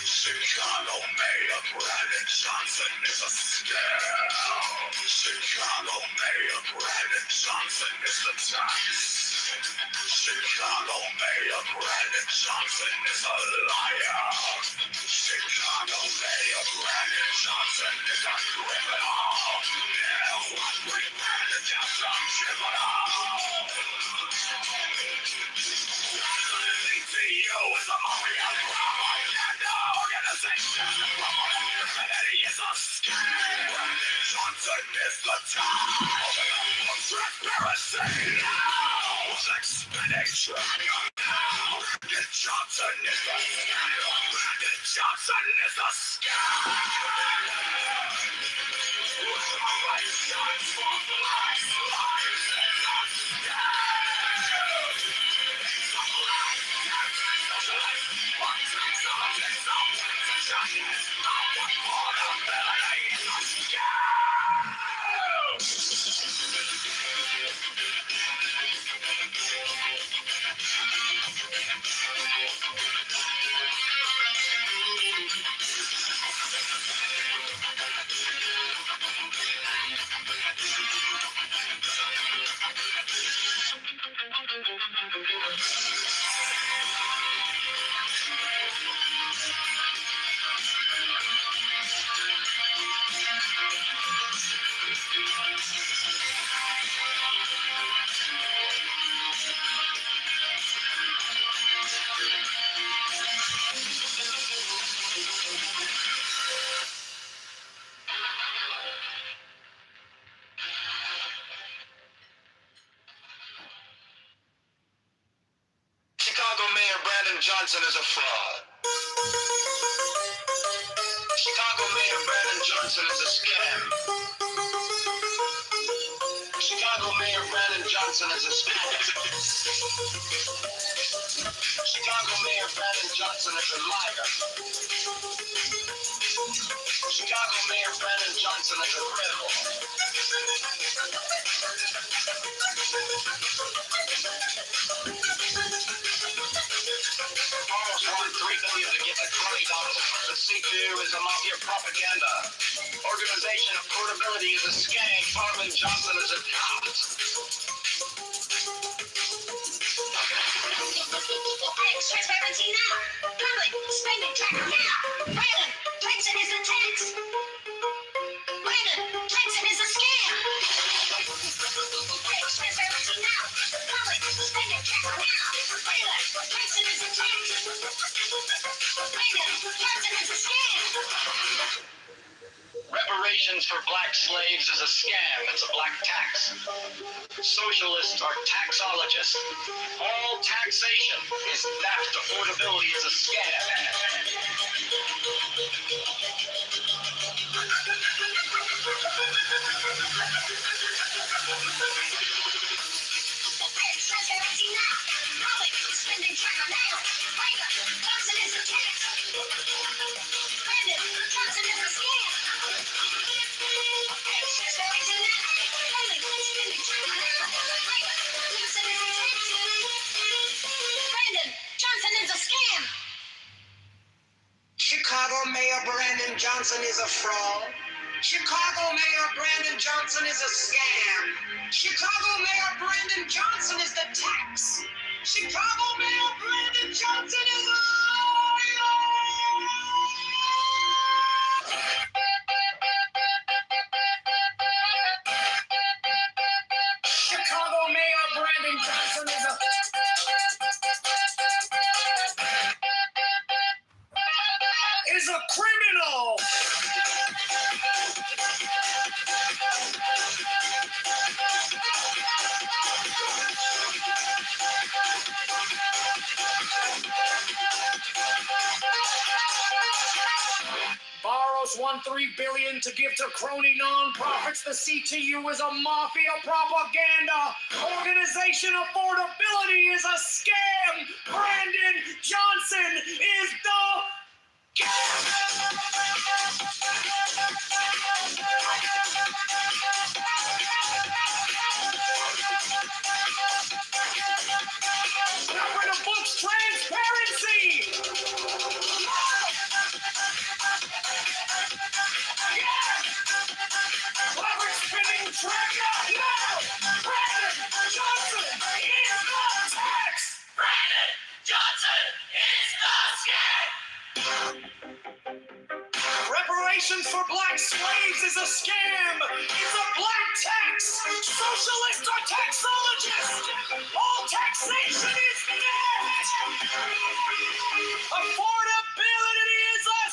Chicago Mayor Brandon Johnson is a scam. Chicago Mayor Brandon Johnson is the tax. Chicago Mayor Brandon Johnson is a liar. Chicago Mayor Brandon Johnson is a criminal. Yeah, what we Brandon Johnson criminal. CTU is a mafia propaganda organization. He is a scam. Brandon Johnson is the top. Transparency now. Expedition now. Brandon Johnson is the scam. Brandon Johnson is the scam. Reparations for black lives is a scam. Chicago Mayor Brandon Johnson is a fraud. Chicago Mayor Brandon Johnson is a scam. Chicago Mayor Brandon Johnson is a scam. Chicago Mayor Brandon Johnson is a liar. Chicago Mayor Brandon Johnson is a criminal. Almost won $3 billion to get the $20. The CTU is a mafia propaganda. Organization of portability is a scam. Parliament Johnson is a cop. Transparency now. Public spending tracker now. Brandon Johnson is a tax. Brandon Johnson is a scam. Transparency now. Public spending tracker now. Brandon Johnson is a tax. Brandon Johnson is a scam. Reparations for black slaves is a scam. It's a black tax. Socialists are taxologists. All taxation is theft. Affordability is a scam. Transparency now. Public spending tracker now. Brandon Johnson is a tax. Brandon Johnson is a scam. Transparency now. Public spending tracker now. Brandon Johnson is a tax. Brandon Johnson is a scam. Chicago Mayor Brandon Johnson is a fraud. Chicago Mayor Brandon Johnson is a scam. Chicago Mayor Brandon Johnson is the tax. Chicago Mayor Brandon Johnson is a Chicago Mayor Brandon Johnson is a criminal. Borrows $1.3 billion to give to crony nonprofits. The CTU is a mafia propaganda organization. Affordability is a scam. Brandon Johnson is the Number the books, transparency. Reparations for black slaves is a scam. It's a black tax. Socialists are taxologists. All taxation is net. Affordability is a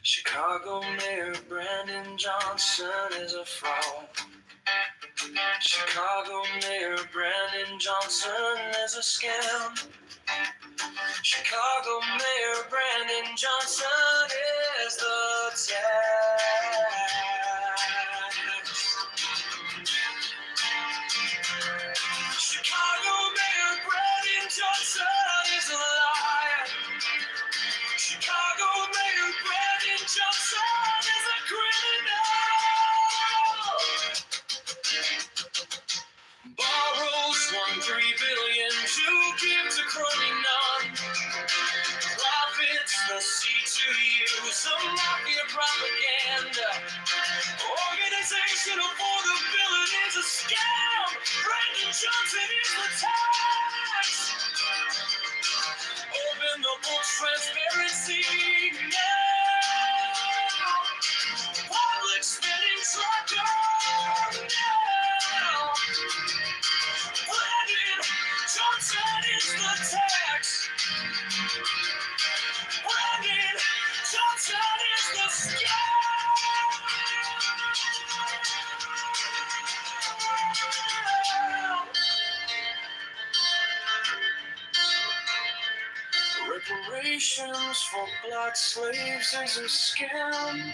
Chicago Mayor Brandon Johnson is a fraud. Chicago Mayor Brandon Johnson is a scam. Chicago Mayor Brandon Johnson is the tax. Chicago Mayor Brandon Johnson is a liar. Chicago Mayor Brandon Johnson is a criminal. Borrows $1.3 billion to give to crony none. Profits the seat to use the mafia propaganda. Organization affordability is a scam. Brandon Johnson is the tax. Open the books, transparency now. Public spending tracker now. Brandon Johnson is the tax. Brandon Johnson is the scam. Reparations for black slaves is a scam.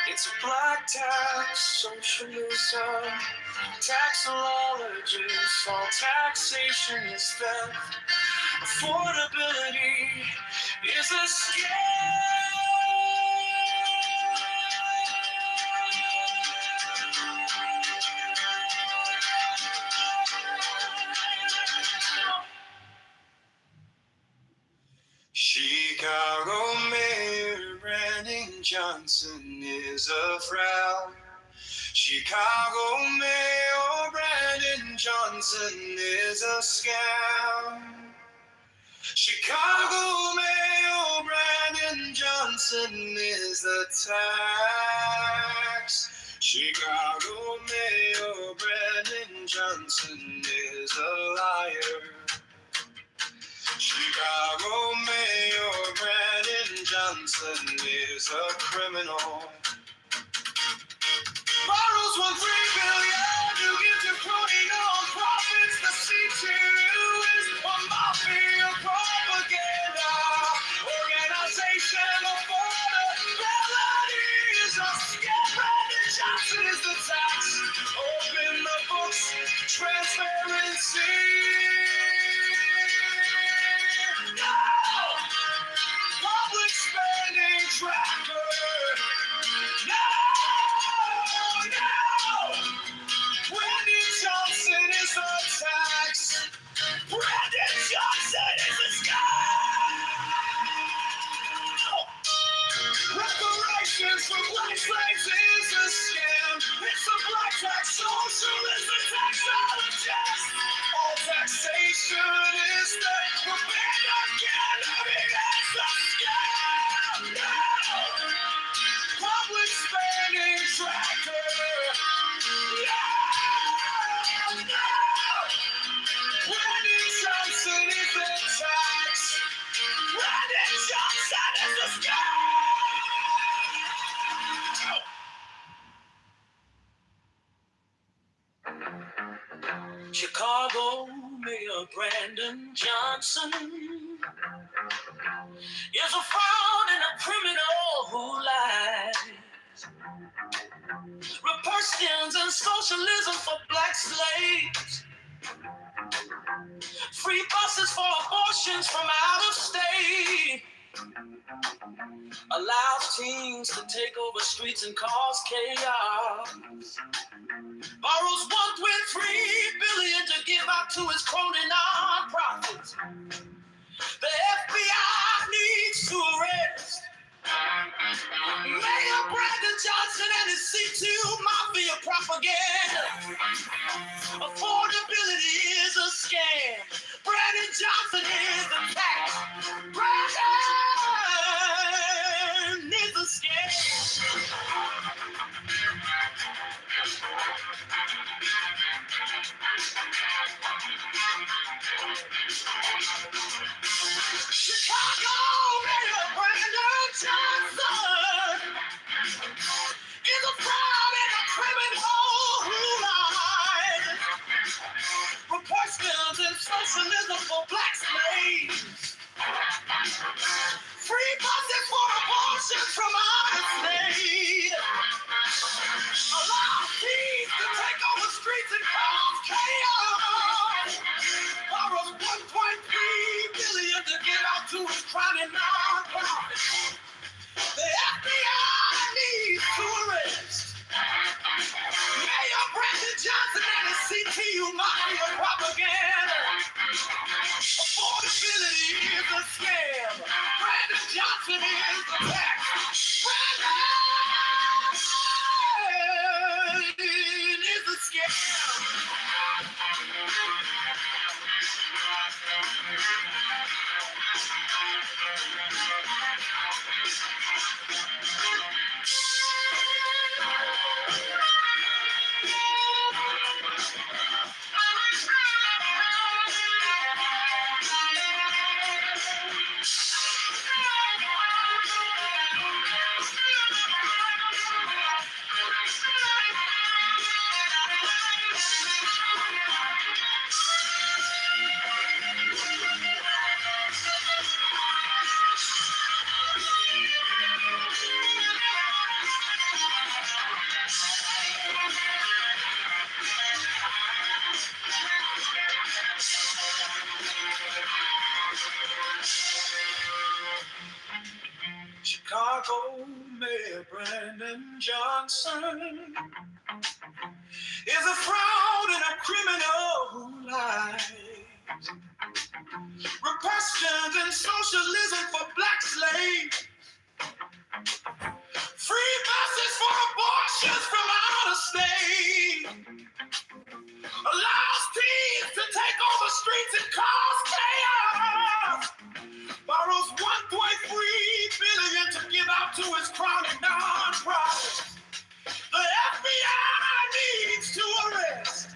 It's a black tax, socialism, taxologists, all taxation is theft. Affordability is a scam. Chicago Mayor Brandon Johnson is a fraud. Chicago Mayor Brandon Johnson is a scam. Chicago Mayor Brandon Johnson is the tax. Chicago Mayor Brandon Johnson is a liar. Chicago Mayor Brandon Johnson is a criminal. Borrows $1.3 billion to give to crony non-profits. The CTU is a mafia propaganda. Organization affordability is a scam. Brandon Johnson is the tax. Open the books, transparency. No! Public spending tracker. No! Brandon Johnson is the tax. Brandon Johnson is the scam. Reparations for black slaves is a scam. It's a black tax socialist, a taxologist. All taxation is the propaganda. It's a scam. No! Public spending tracker. No! Brandon Johnson is the tax. Brandon Johnson is the scam. Chicago Mayor Brandon Johnson is a fraud and a criminal who lies. Reparations and socialism for black slaves. Free buses for abortions from out of state. allows teens to take over streets and cause chaos, borrows $1.3 billion to give out to his crony nonprofits. The FBI needs to arrest Mayor Brandon Johnson and his C2 Mafia propaganda. Affordability is a scam. Brandon Johnson is a tax. Brandon is a scam. Chicago Mayor Brandon Johnson is a fraud and a criminal who lied for questions and socialism for black slaves. Free buses for abortion from our state. Allow thieves to take over streets and cause chaos. Borrows $1.3 billion to give out to his crowded nonprofits. The FBI needs to arrest Mayor Brandon Johnson and his CTU Mafia propaganda. Affordability is a scam. Brandon Johnson is the tax. Brandon is a scam. Chicago Mayor Brandon Johnson is a fraud and a criminal who lies. Repressions and socialism for black slaves. Free buses for abortions from out of state. Allows teens to take over streets and cause chaos. Borrows $1.3 billion to give out to his chronic nonprofits. The FBI needs to arrest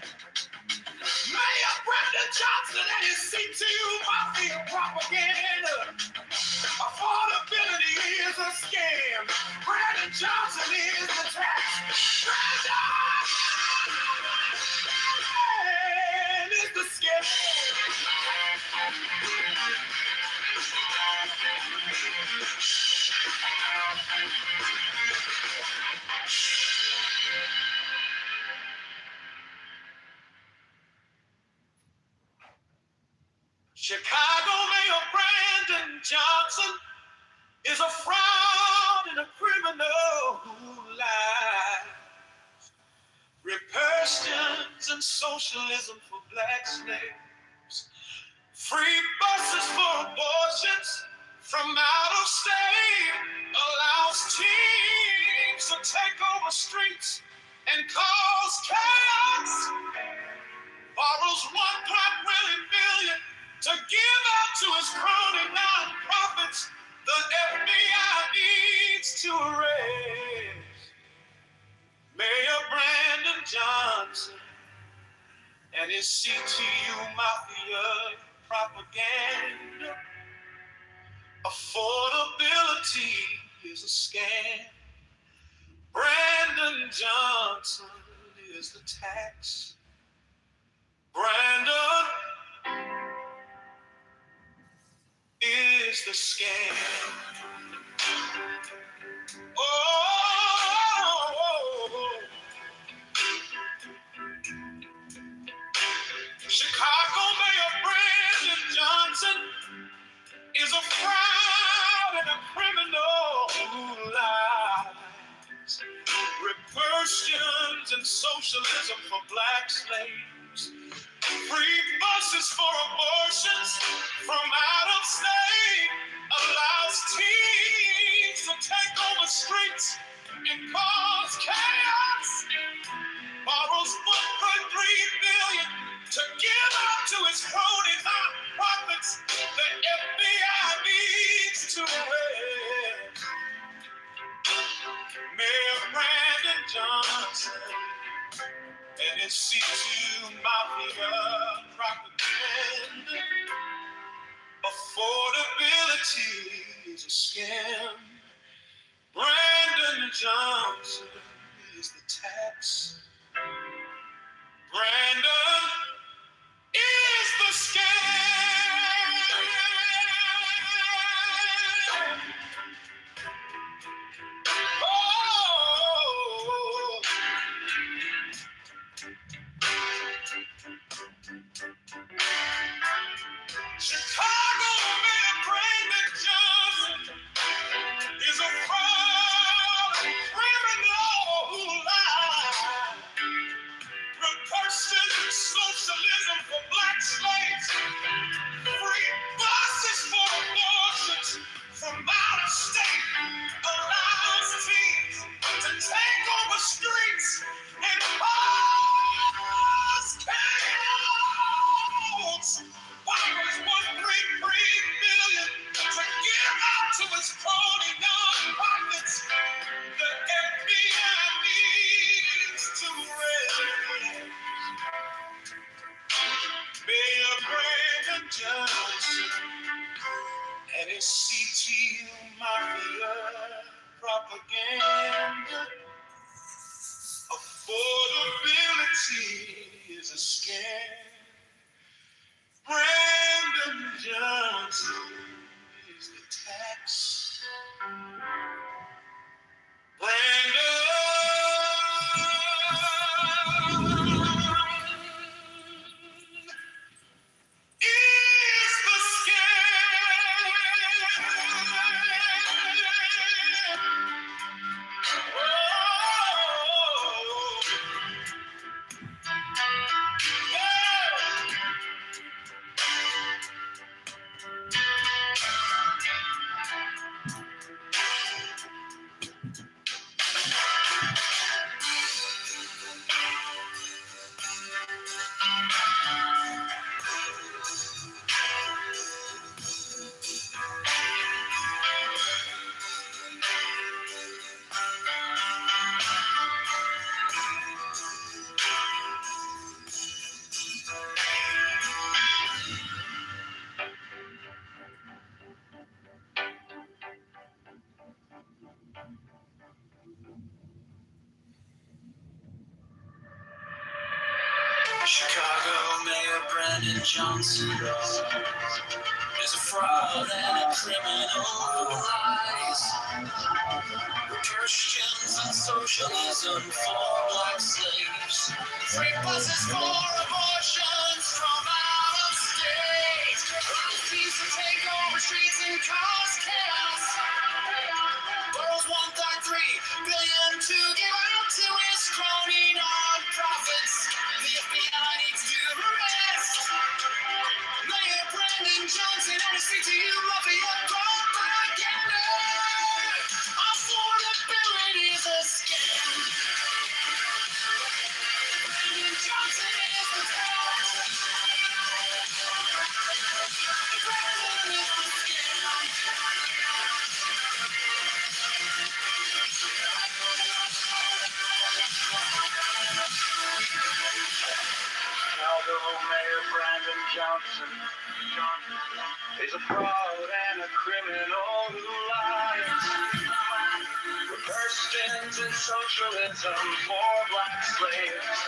Mayor Brandon Johnson and his CTU Mafia propaganda. Affordability is a scam. Brandon Johnson is the tax. Brandon is the scam. Chicago Mayor Brandon Johnson is a fraud and a criminal who lies. Repressions and socialism for black slaves. Free buses for abortions from out of state. Allows teens to take over streets and cause chaos. Borrows $1.1 billion to give out to his crony nonprofits. The FBI needs to arrest Mayor Brandon Johnson and his CTU Mafia propaganda. Affordability is a scam. Brandon Johnson is the tax. Brandon is the scam. Chicago Mayor Brandon Johnson is a fraud socialism for black slaves. Free buses for abortions from out of state allows teens to take over streets and cause chaos. Borrows 1.3 billion to give out to its crony nonprofits. The FBI needs to arrest Mayor Brandon Johnson and his C2 mafia propaganda. Affordability is a scam. Brandon Johnson is the tax. Brandon is the scam. Oh, Chicago Mayor Brandon Johnson is a fraud, criminal who lied. Reverses socialism for black slaves. Free buses for abortions from out of state. Allows teens to take over streets and cause chaos. Borrows 1.3 billion to give out to its crony nonprofits. The FBI needs to raise Mayor Brandon Johnson and his CTU mafia propaganda. Affordability is a scam. Brandon Johnson is the tax. Brandon is the Chicago Mayor Brandon Johnson is a fraud and a criminal who lies. Christians and socialism for black slaves. Free buses for abortions from out of state. Policies to take over streets and cause chaos. Borrows 1.3 billion to give out to his crony non-profits. The FBI needs to arrest Mayor Brandon Johnson and his CTU mafia propaganda. Affordability is a scam. Brandon Johnson is the tax. Brandon is the scam. Chicago Mayor Brandon Johnson is a fraud and a criminal who lies. Reverse stins in socialism for black slaves.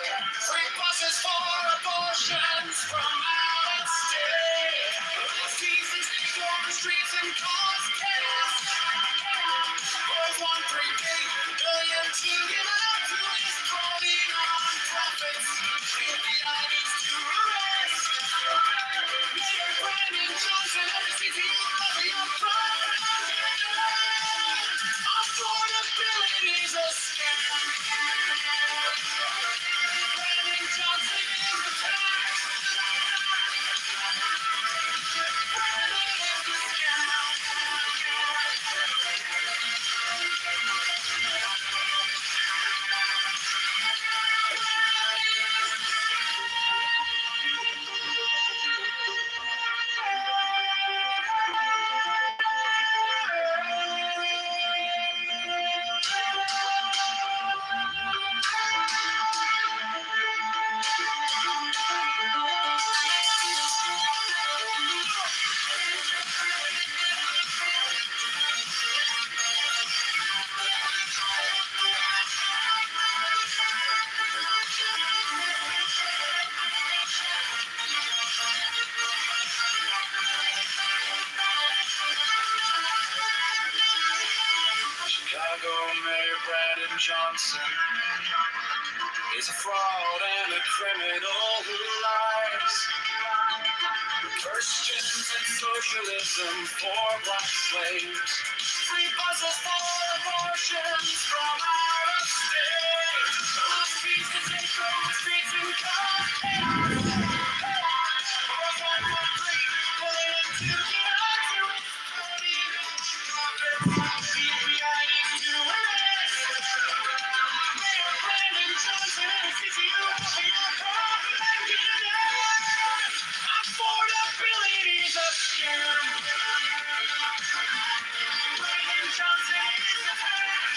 Free buses for abortions from out of state. Policies to take over streets and cause chaos. Worth 1.3 billion to give out to his crony non-profits. The FBI needs to arrest Mayor Brandon Johnson and his CTU mafia propaganda. Affordability is a scam. Chicago Mayor Brandon Johnson is a fraud and a criminal who lies. Christians and socialism for black slaves. Free buses for abortions from out of state. The streets to take over the streets and cause chaos. World War III, pulling into the arteries. The FBI needs to arrest. Mayor Brandon Johnson is you for your propaganda. Affordability's a scam. Brandon Johnson is a hack.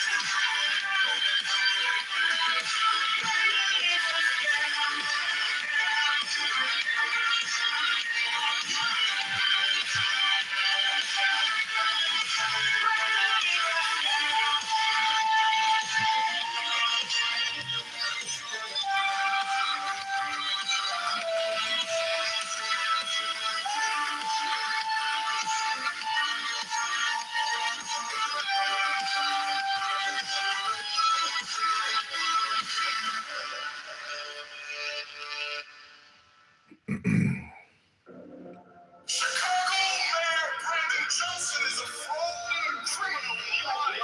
Brandon is a scam. Chicago Mayor Brandon Johnson is a fraud and a criminal who lies.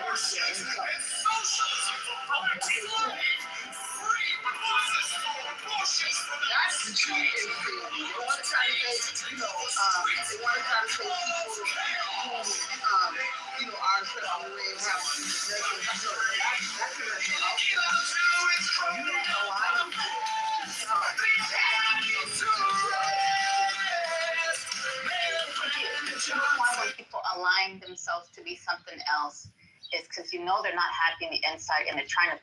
Abortions and socialism for black slaves. Free buses for abortions from the That's the true issue. They want to try to say, they want to try to say people who, are certain way have that's you don't know why. When people align themselves to be something else is because they're not happy in the inside and they're trying to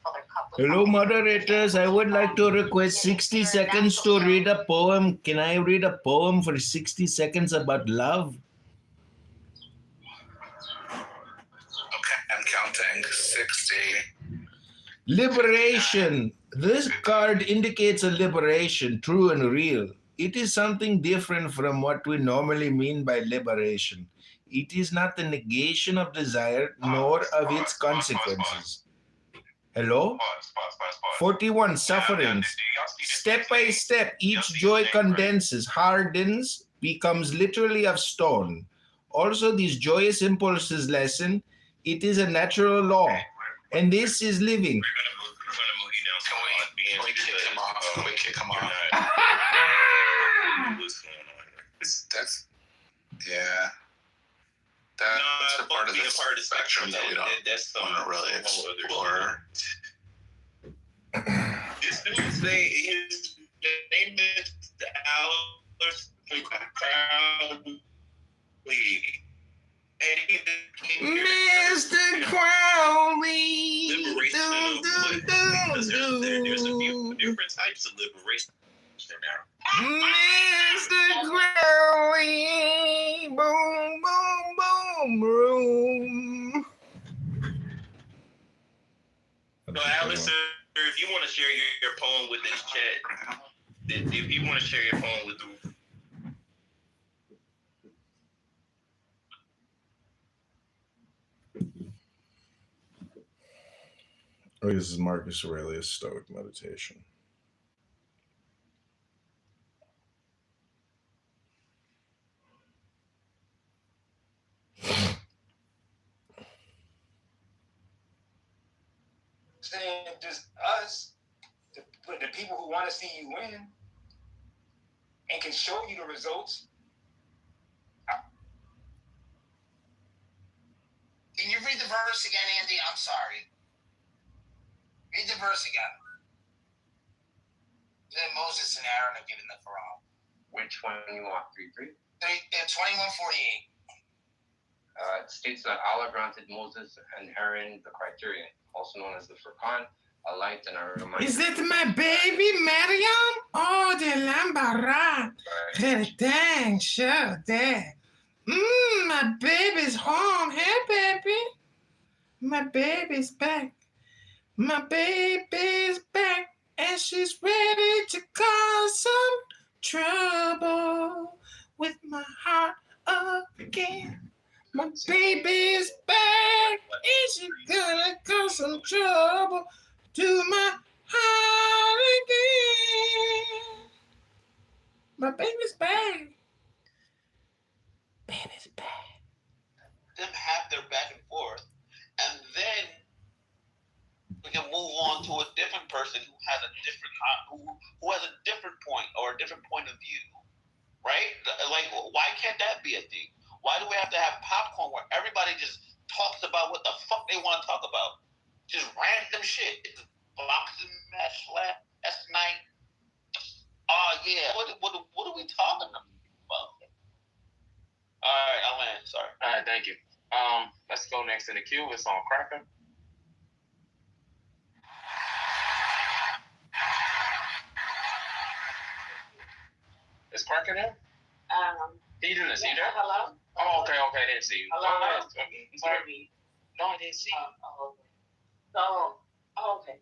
fill their cup with Hello, something. moderators. I would like to request 60 seconds to read a poem. Can I read a poem for 60 seconds about love? Okay, I'm counting. 60. Liberation. This card indicates a liberation, true and real. It is something different from what we normally mean by liberation. It is not the negation of desire, nor of its consequences. Hello? 41, sufferings. Step by step, each joy condenses, hardens, becomes literally of stone. Also, these joyous impulses lessen. It is a natural law. And this is living. Can we kick him off? Can we kick him off? That's yeah. That's a part of the spectrum that we don't want to really explore. This dude's name is Crowley. Mr. Crowley. Liberation because there's a few different types of liberation now. Mr. Crowley. Boom, boom, boom, boom. So, Alistair, if you want to share your poem with this chat, if you want to share your poem with the Oh, this is Marcus Aurelius' Stoic Meditation. Saying just us, the people who want to see you win and can show you the results. Can you read the verse again, Andy? I'm sorry. Read the verse again. Then Moses and Aaron are given the Quran. Which one you want? 3:3? 21:48. It states that Allah granted Moses and Aaron the criterion, also known as the Furqan, a light and a reminder. Is it my baby, Mariam? Oh, the Lambara. Dang, sure, there. My baby's home. Hey, baby. My baby's back. My baby's back. And she's ready to cause some trouble with my heart again. My baby's back. Is she gonna cause some trouble to my heart again? My baby's back. Baby's back. Them have their back and forth, and then we can move on to a different person who has a different who has a different point or a different point of view, right? Like, why can't that be a thing? Why do we have to have popcorn where everybody just talks about what the fuck they want to talk about? Just random shit. It's boxing match last night. Oh yeah. What are we talking about? All right, I'll land. Sorry. All right, thank you. Let's go next in the queue. It's on Cracker. Is Cracker there? He didn't see that. Hello? Oh, okay, I didn't see you. Hello? Sorry. No, I didn't see you. Okay.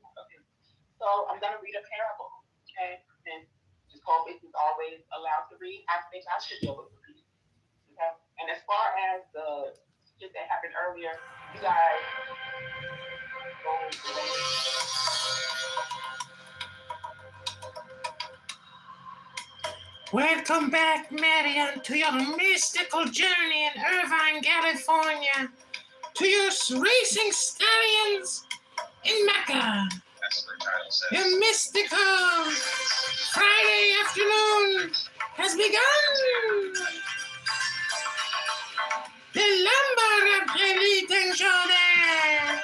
So I'm gonna read a parable, okay? And just hope it is always allowed to read. I think I should be able to read. Okay? And as far as the shit that happened earlier, you guys Welcome back, Marian, to your mystical journey in Irvine, California. To your racing stallions in Mecca. That's what the title says. Your mystical Friday afternoon has begun. The lumber of Elite and Jordan.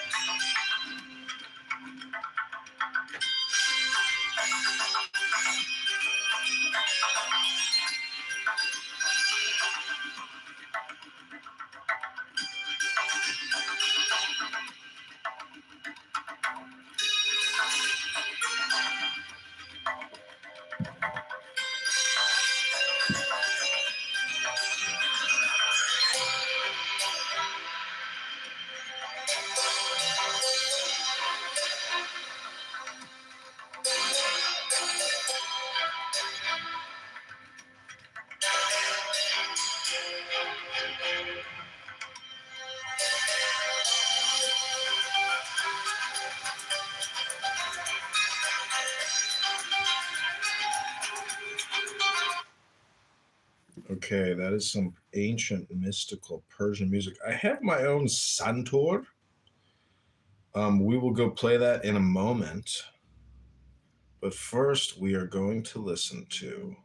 Okay, that is some ancient mystical Persian music. I have my own santur. We will go play that in a moment. But first, we are going to listen to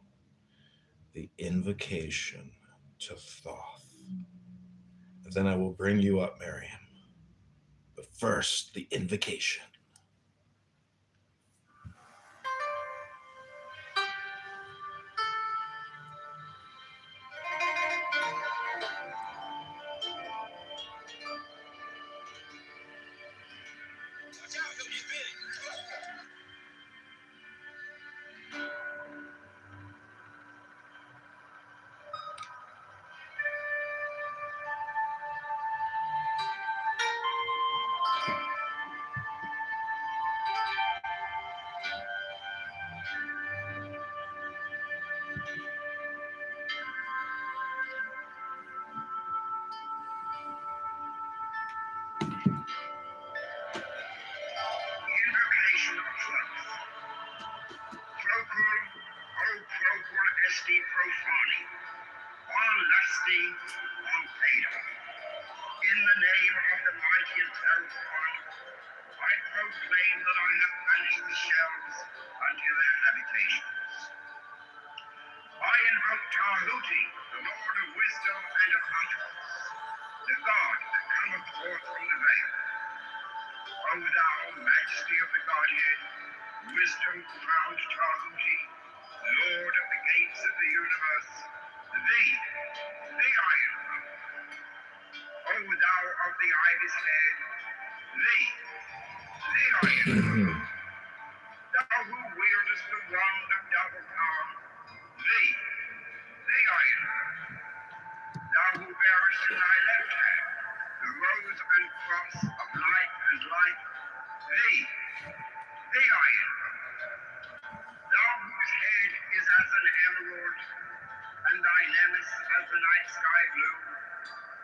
the invocation to Thoth. And then I will bring you up, Miriam. But first, the invocation.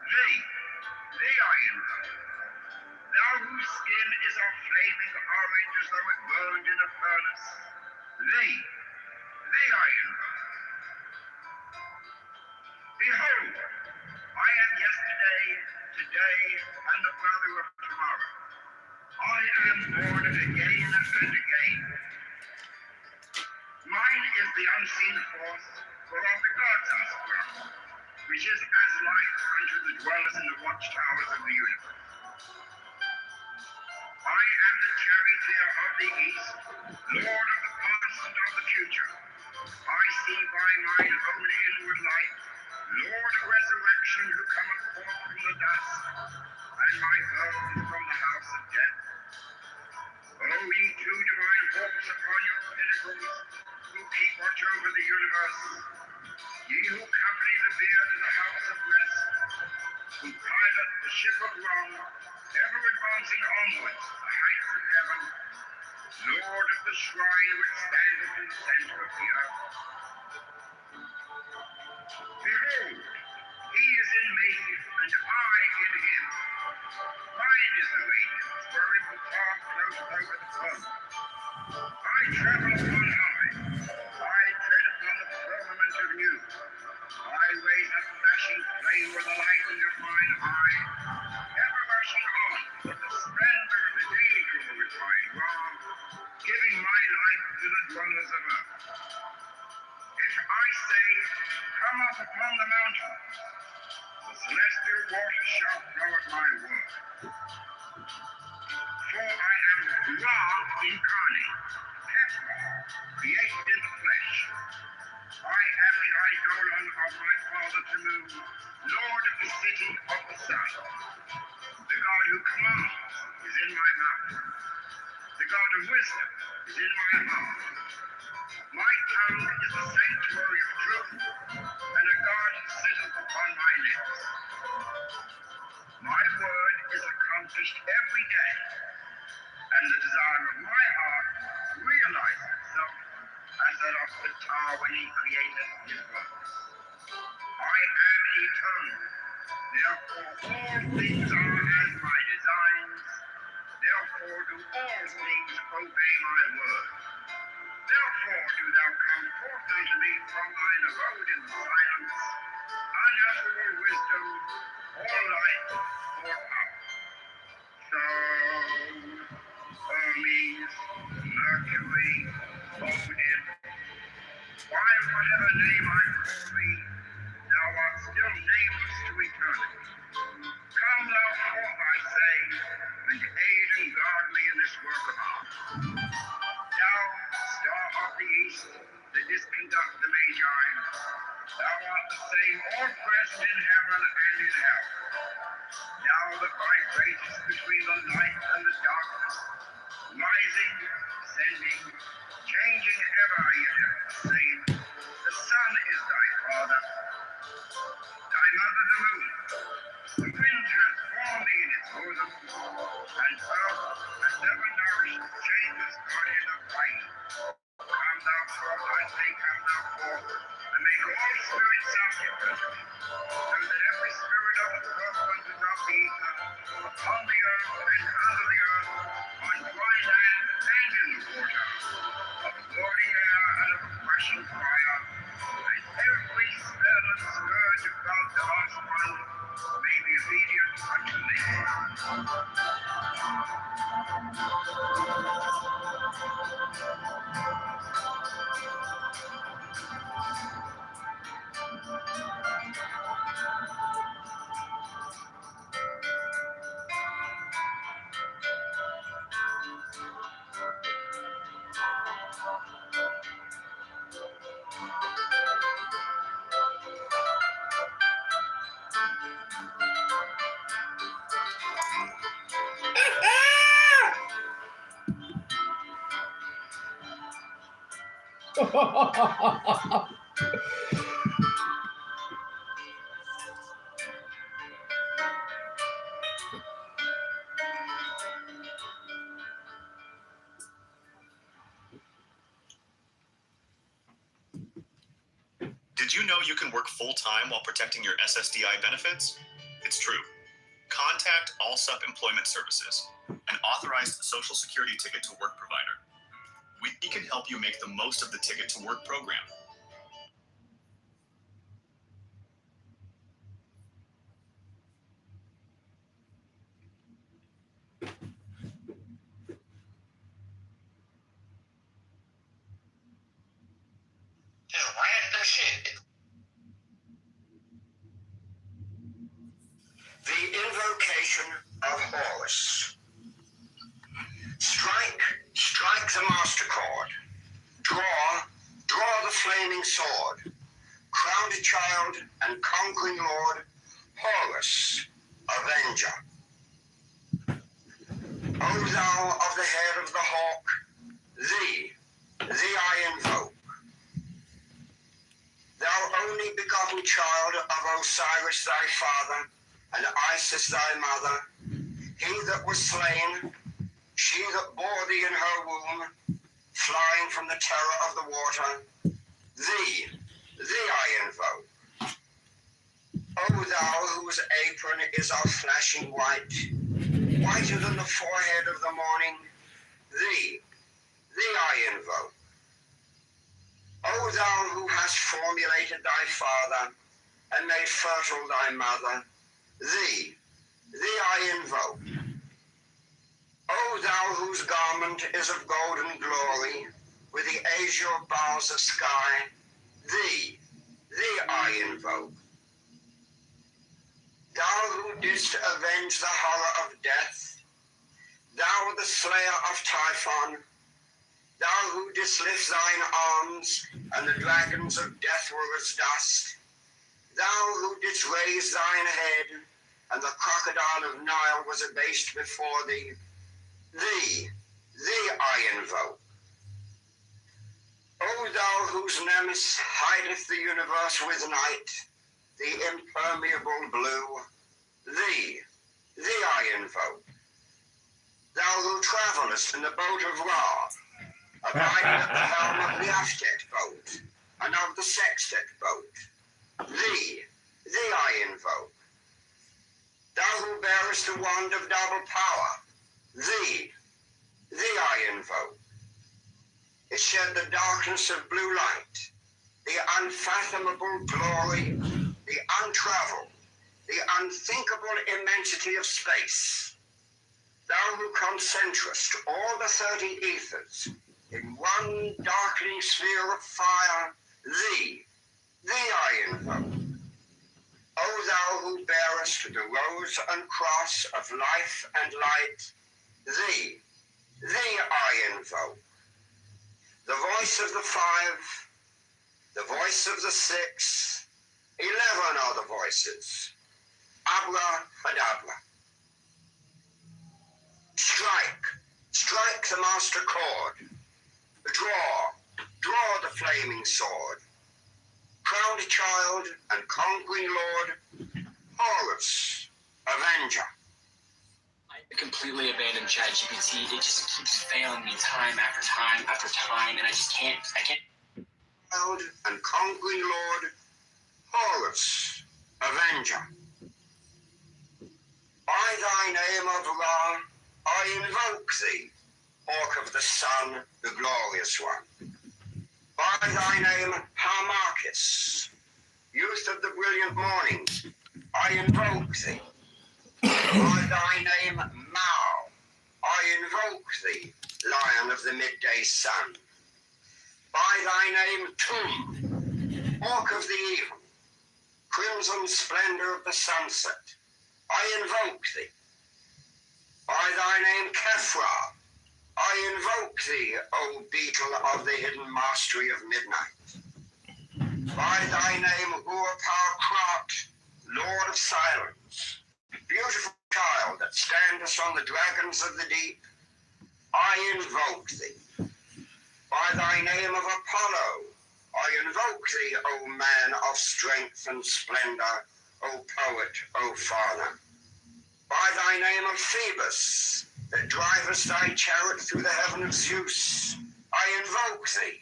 the iron one, thou whose skin is a flaming orange as though it burned in a furnace, the iron one. Behold, I am yesterday, today, and the father of tomorrow. I am born again and again. Mine is the unseen force, whereof the gods are sprung, which is as light unto the dwellers in the watchtowers of the universe. I am the charioteer of the east, lord of the past and of the future. I see by mine own inward light, Lord of resurrection, who cometh forth from the dust, and my birth is from the house of death. O ye two divine forms upon your pinnacles, who keep watch over the universe, ye who company the beard in the house of rest, who pilot the ship of wrong, ever advancing onwards to the heights of heaven, Lord of the shrine which standeth in the center of the earth. Behold, he is in me, and I in him. Mine is the radiance, wherein the fog floateth over the throne. I travel upon high. I tread upon the firmament of new. I raise a flashing flame with the lightning of mine eye, ever rushing on with the splendor of the daily glorified wrong, giving my life to the dwellers of earth. If I say, come up upon the mountain, the celestial waters shall flow at my word. For I am Ra incarnate, Hephra, created in the flesh. I am the eidolon of my father Tammuz, lord of the city of the sun. The God who commands is in my mouth. The God of wisdom is in my heart. My tongue is the sanctuary of truth, and a God sitteth upon my lips. My word is accomplished every day, and the desire of my heart realizes itself as that of the tar when he created his works. I am eternal, therefore all things are as my designs, therefore do all things obey my word. Therefore do thou come forth unto me from thine abode in the silence, unutterable wisdom, or light, or power. So, Hermes, Mercury, Odin, by whatever name I call thee, thou art still nameless to eternity. Come thou forth, I say, and aid and guard me in this work of art. Thou, star of the east, that didst conduct the Magi, thou art the same all present in heaven and in hell. Thou that vibratest between the light and the darkness, rising, descending, changing ever, yet ever the same. The sun is thy father, thy mother the moon. The wind hath formed thee in its bosom, and earth hath never nourished changeless guardian of light. Come thou forth, I say, come thou forth, and make all spirits subject unto thee, so that every spirit of the four wonders of the ether, upon the earth and under the earth, on dry land and in the water, of burning air and of rushing fire, and every spell and scourge of God the Last One may be obedient unto thee. Did you know you can work full-time while protecting your SSDI benefits? It's it's true. Contact Allsup Employment Services, an authorized Social Security ticket to work provider. We can help you make the most of the Ticket to Work program. Random shit. The invocation of Horus. Strike the master chord. Draw the flaming sword. Crowned child and conquering lord, Horus, avenger. O thou of the head of the hawk, thee I invoke. Thou only begotten child of Osiris thy father, and Isis thy mother, he that was slain, she that bore thee in her womb, flying from the terror of the water, thee I invoke. O thou whose apron is of flashing white, whiter than the forehead of the morning, thee I invoke. O thou who hast formulated thy father, and made fertile thy mother, thee I invoke. O thou whose garment is of golden glory, with the azure boughs of sky, thee I invoke. Thou who didst avenge the horror of death, thou the slayer of Typhon, thou who didst lift thine arms, and the dragons of death were as dust, thou who didst raise thine head, and the crocodile of Nile was abased before thee, thee I invoke. O thou whose nemesis hideth the universe with night, the impermeable blue, thee I invoke. Thou who travellest in the boat of Ra, abiding at the helm of the Aftet boat, and of the Sextet boat, thee I invoke. Thou who bearest the wand of double power, thee I invoke. It shed the darkness of blue light, the unfathomable glory, the untravelled, the unthinkable immensity of space. Thou who concentrest all the 30 ethers in one darkening sphere of fire, thee I invoke. O thou who bearest the rose and cross of life and light, thee I invoke. The voice of the 5, the voice of the 6, 11 are the voices. Abracadabra. Strike the master chord. Draw the flaming sword. Crowned child and conquering lord, Horus, avenger. I completely abandoned ChatGPT. It just keeps failing me time after time after time, and I can't. Child and conquering lord, Horus, avenger. By thy name of Ra, I invoke thee, hawk of the sun, the glorious one. By thy name, Harmachis, youth of the brilliant morning, I invoke thee. By thy name, Mao, I invoke thee, lion of the midday sun. By thy name, Tum, hawk of the even, crimson splendor of the sunset, I invoke thee. By thy name, Kefra, I invoke thee, O beetle of the hidden mastery of midnight. By thy name, Ur-Pal-Krat, Lord of silence, beautiful child that standest on the dragons of the deep, I invoke thee. By thy name of Apollo, I invoke thee, O man of strength and splendor, O poet, O father. By thy name of Phoebus, that drivest thy chariot through the heaven of Zeus, I invoke thee.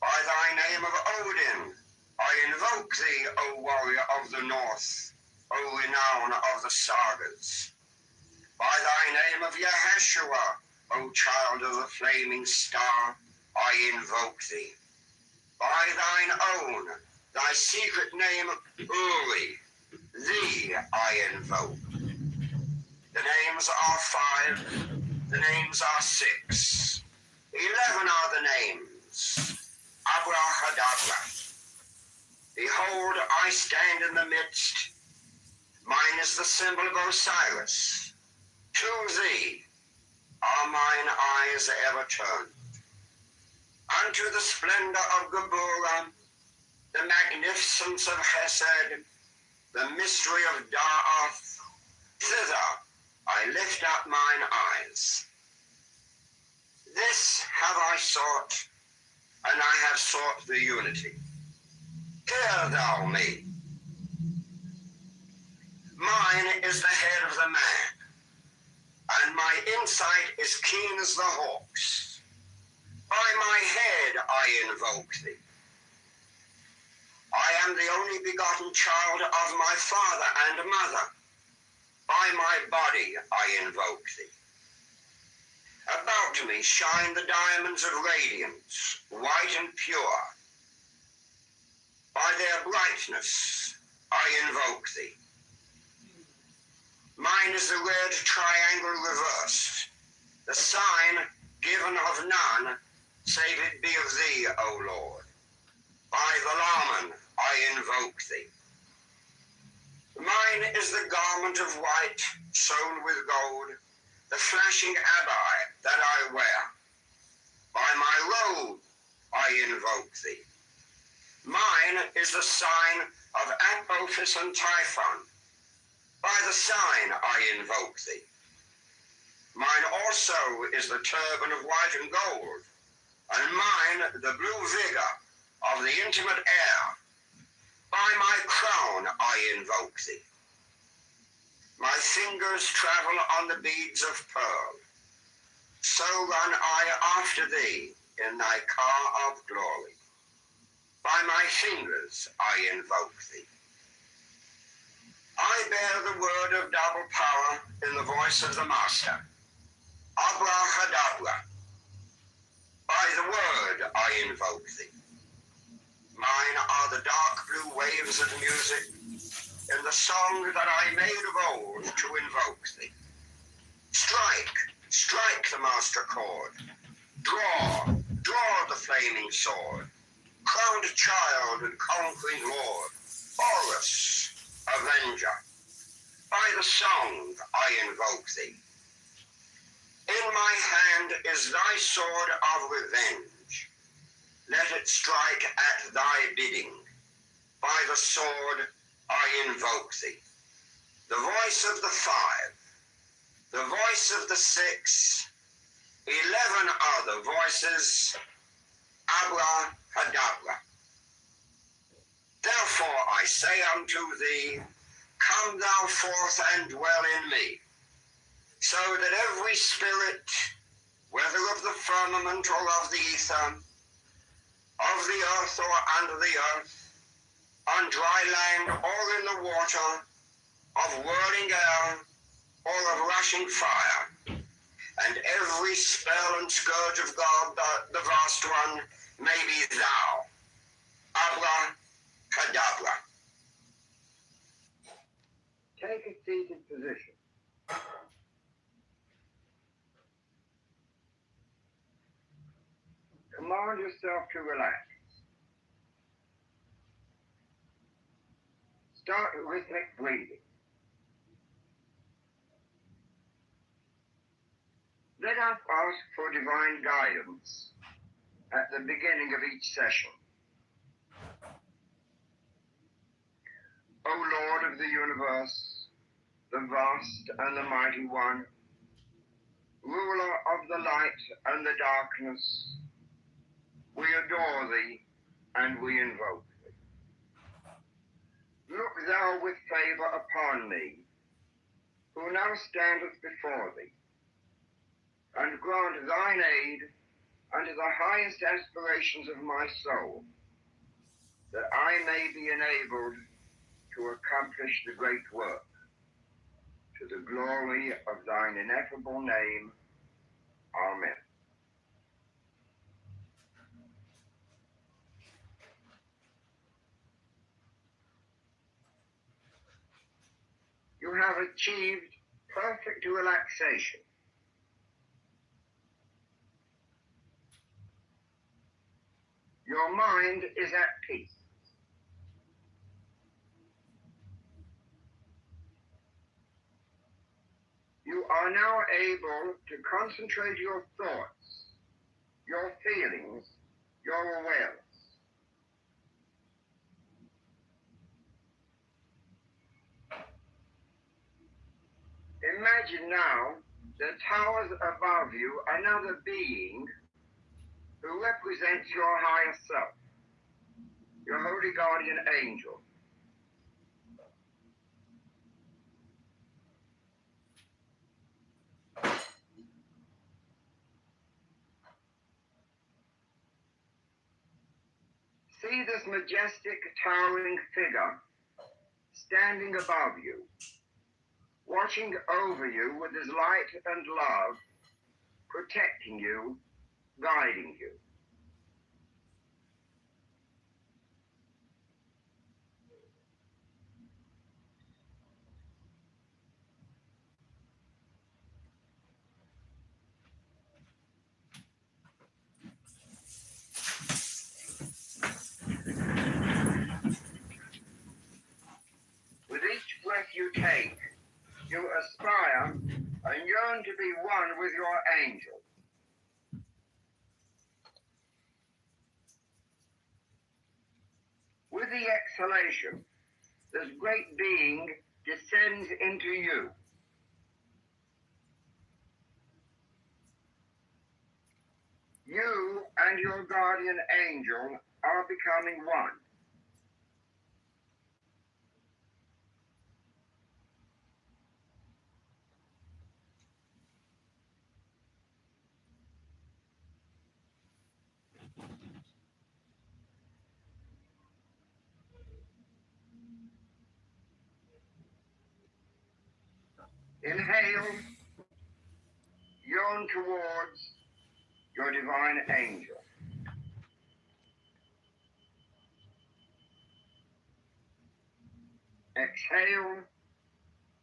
By thy name of Odin, I invoke thee, O warrior of the north, O renown of the sagas. By thy name of Yaheshua, O child of the flaming star, I invoke thee. By thine own, thy secret name, Uri, thee I invoke. The names are 5, the names are 6. 11 are the names. Abrahadabra. Behold, I stand in the midst. Mine is the symbol of Osiris. To thee are mine eyes ever turned. Unto the splendor of Geburah, the magnificence of Hesed, the mystery of Da'ath, thither I lift up mine eyes. This have I sought, and I have sought the unity. Hear thou me. Mine is the head of the man, and my insight is keen as the hawk's. By my head I invoke thee. I am the only begotten child of my father and mother. By my body I invoke thee. About me shine the diamonds of radiance, white and pure. By their brightness I invoke thee. Mine is the red triangle reversed, the sign given of none, save it be of thee, O Lord. By the Laman I invoke thee. Mine is the garment of white, sewn with gold, the flashing abbai that I wear. By my robe I invoke thee. Mine is the sign of Apophis and Typhon. By the sign I invoke thee. Mine also is the turban of white and gold, and mine the blue vigor of the intimate air. By my crown I invoke thee. My fingers travel on the beads of pearl. So run I after thee in thy car of glory. By my fingers I invoke thee. I bear the word of double power in the voice of the Master. Abrahadabra. By the word I invoke thee. Mine are the dark blue waves of music in the song that I made of old to invoke thee. Strike, strike the master chord. Draw, draw the flaming sword. Crowned child and conquering lord. Horus, avenger. By the song I invoke thee. In my hand is thy sword of revenge. Let it strike at thy bidding. By the sword I invoke thee. The voice of the 5, the voice of the 6, 11 are the voices. Abrahadabra. Therefore I say unto thee, come thou forth and dwell in me, so that every spirit, whether of the firmament or of the ether, of the earth or under the earth, on dry land or in the water, of whirling air or of rushing fire, and every spell and scourge of God, the vast one, may be thou. Abrahadabra. Take a seated position. Command yourself to relax. Start rhythmic breathing. Let us ask for divine guidance at the beginning of each session. O Lord of the universe, the vast and the mighty one, ruler of the light and the darkness, we adore thee and we invoke thee. Look thou with favor upon me, who now standeth before thee, and grant thine aid unto the highest aspirations of my soul, that I may be enabled to accomplish the great work, to the glory of thine ineffable name. Amen. You have achieved perfect relaxation. Your mind is at peace. You are now able to concentrate your thoughts, your feelings, your awareness. Imagine now that towers above you another being who represents your higher self, your holy guardian angel. See this majestic, towering figure standing above you, watching over you with his light and love, protecting you, guiding you. With each breath you take, you aspire and yearn to be one with your angel. With the exhalation, this great being descends into you. You and your guardian angel are becoming one. Inhale, yearn towards your divine angel. Exhale,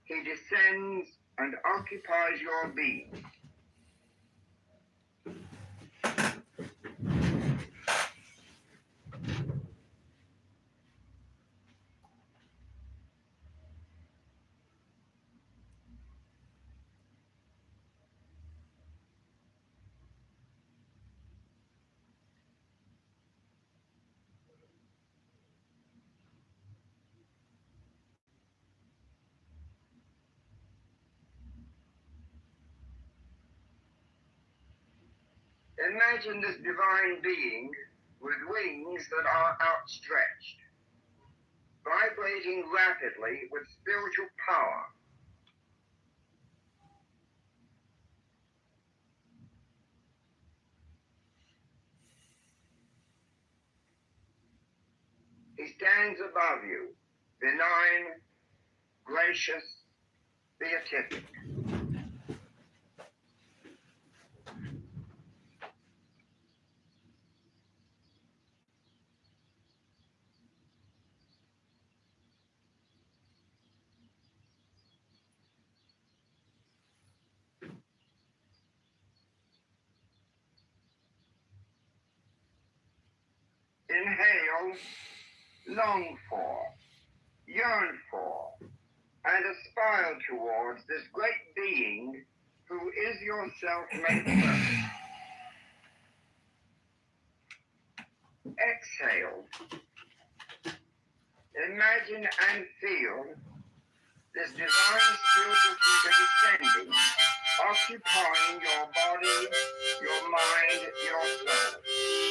he descends and occupies your being. Imagine this divine being with wings that are outstretched, vibrating rapidly with spiritual power. He stands above you, benign, gracious, beatific. Inhale, long for, yearn for, and aspire towards this great being who is yourself made perfect. Exhale. Imagine and feel this divine spiritual figure descending, occupying your body, your mind, your soul.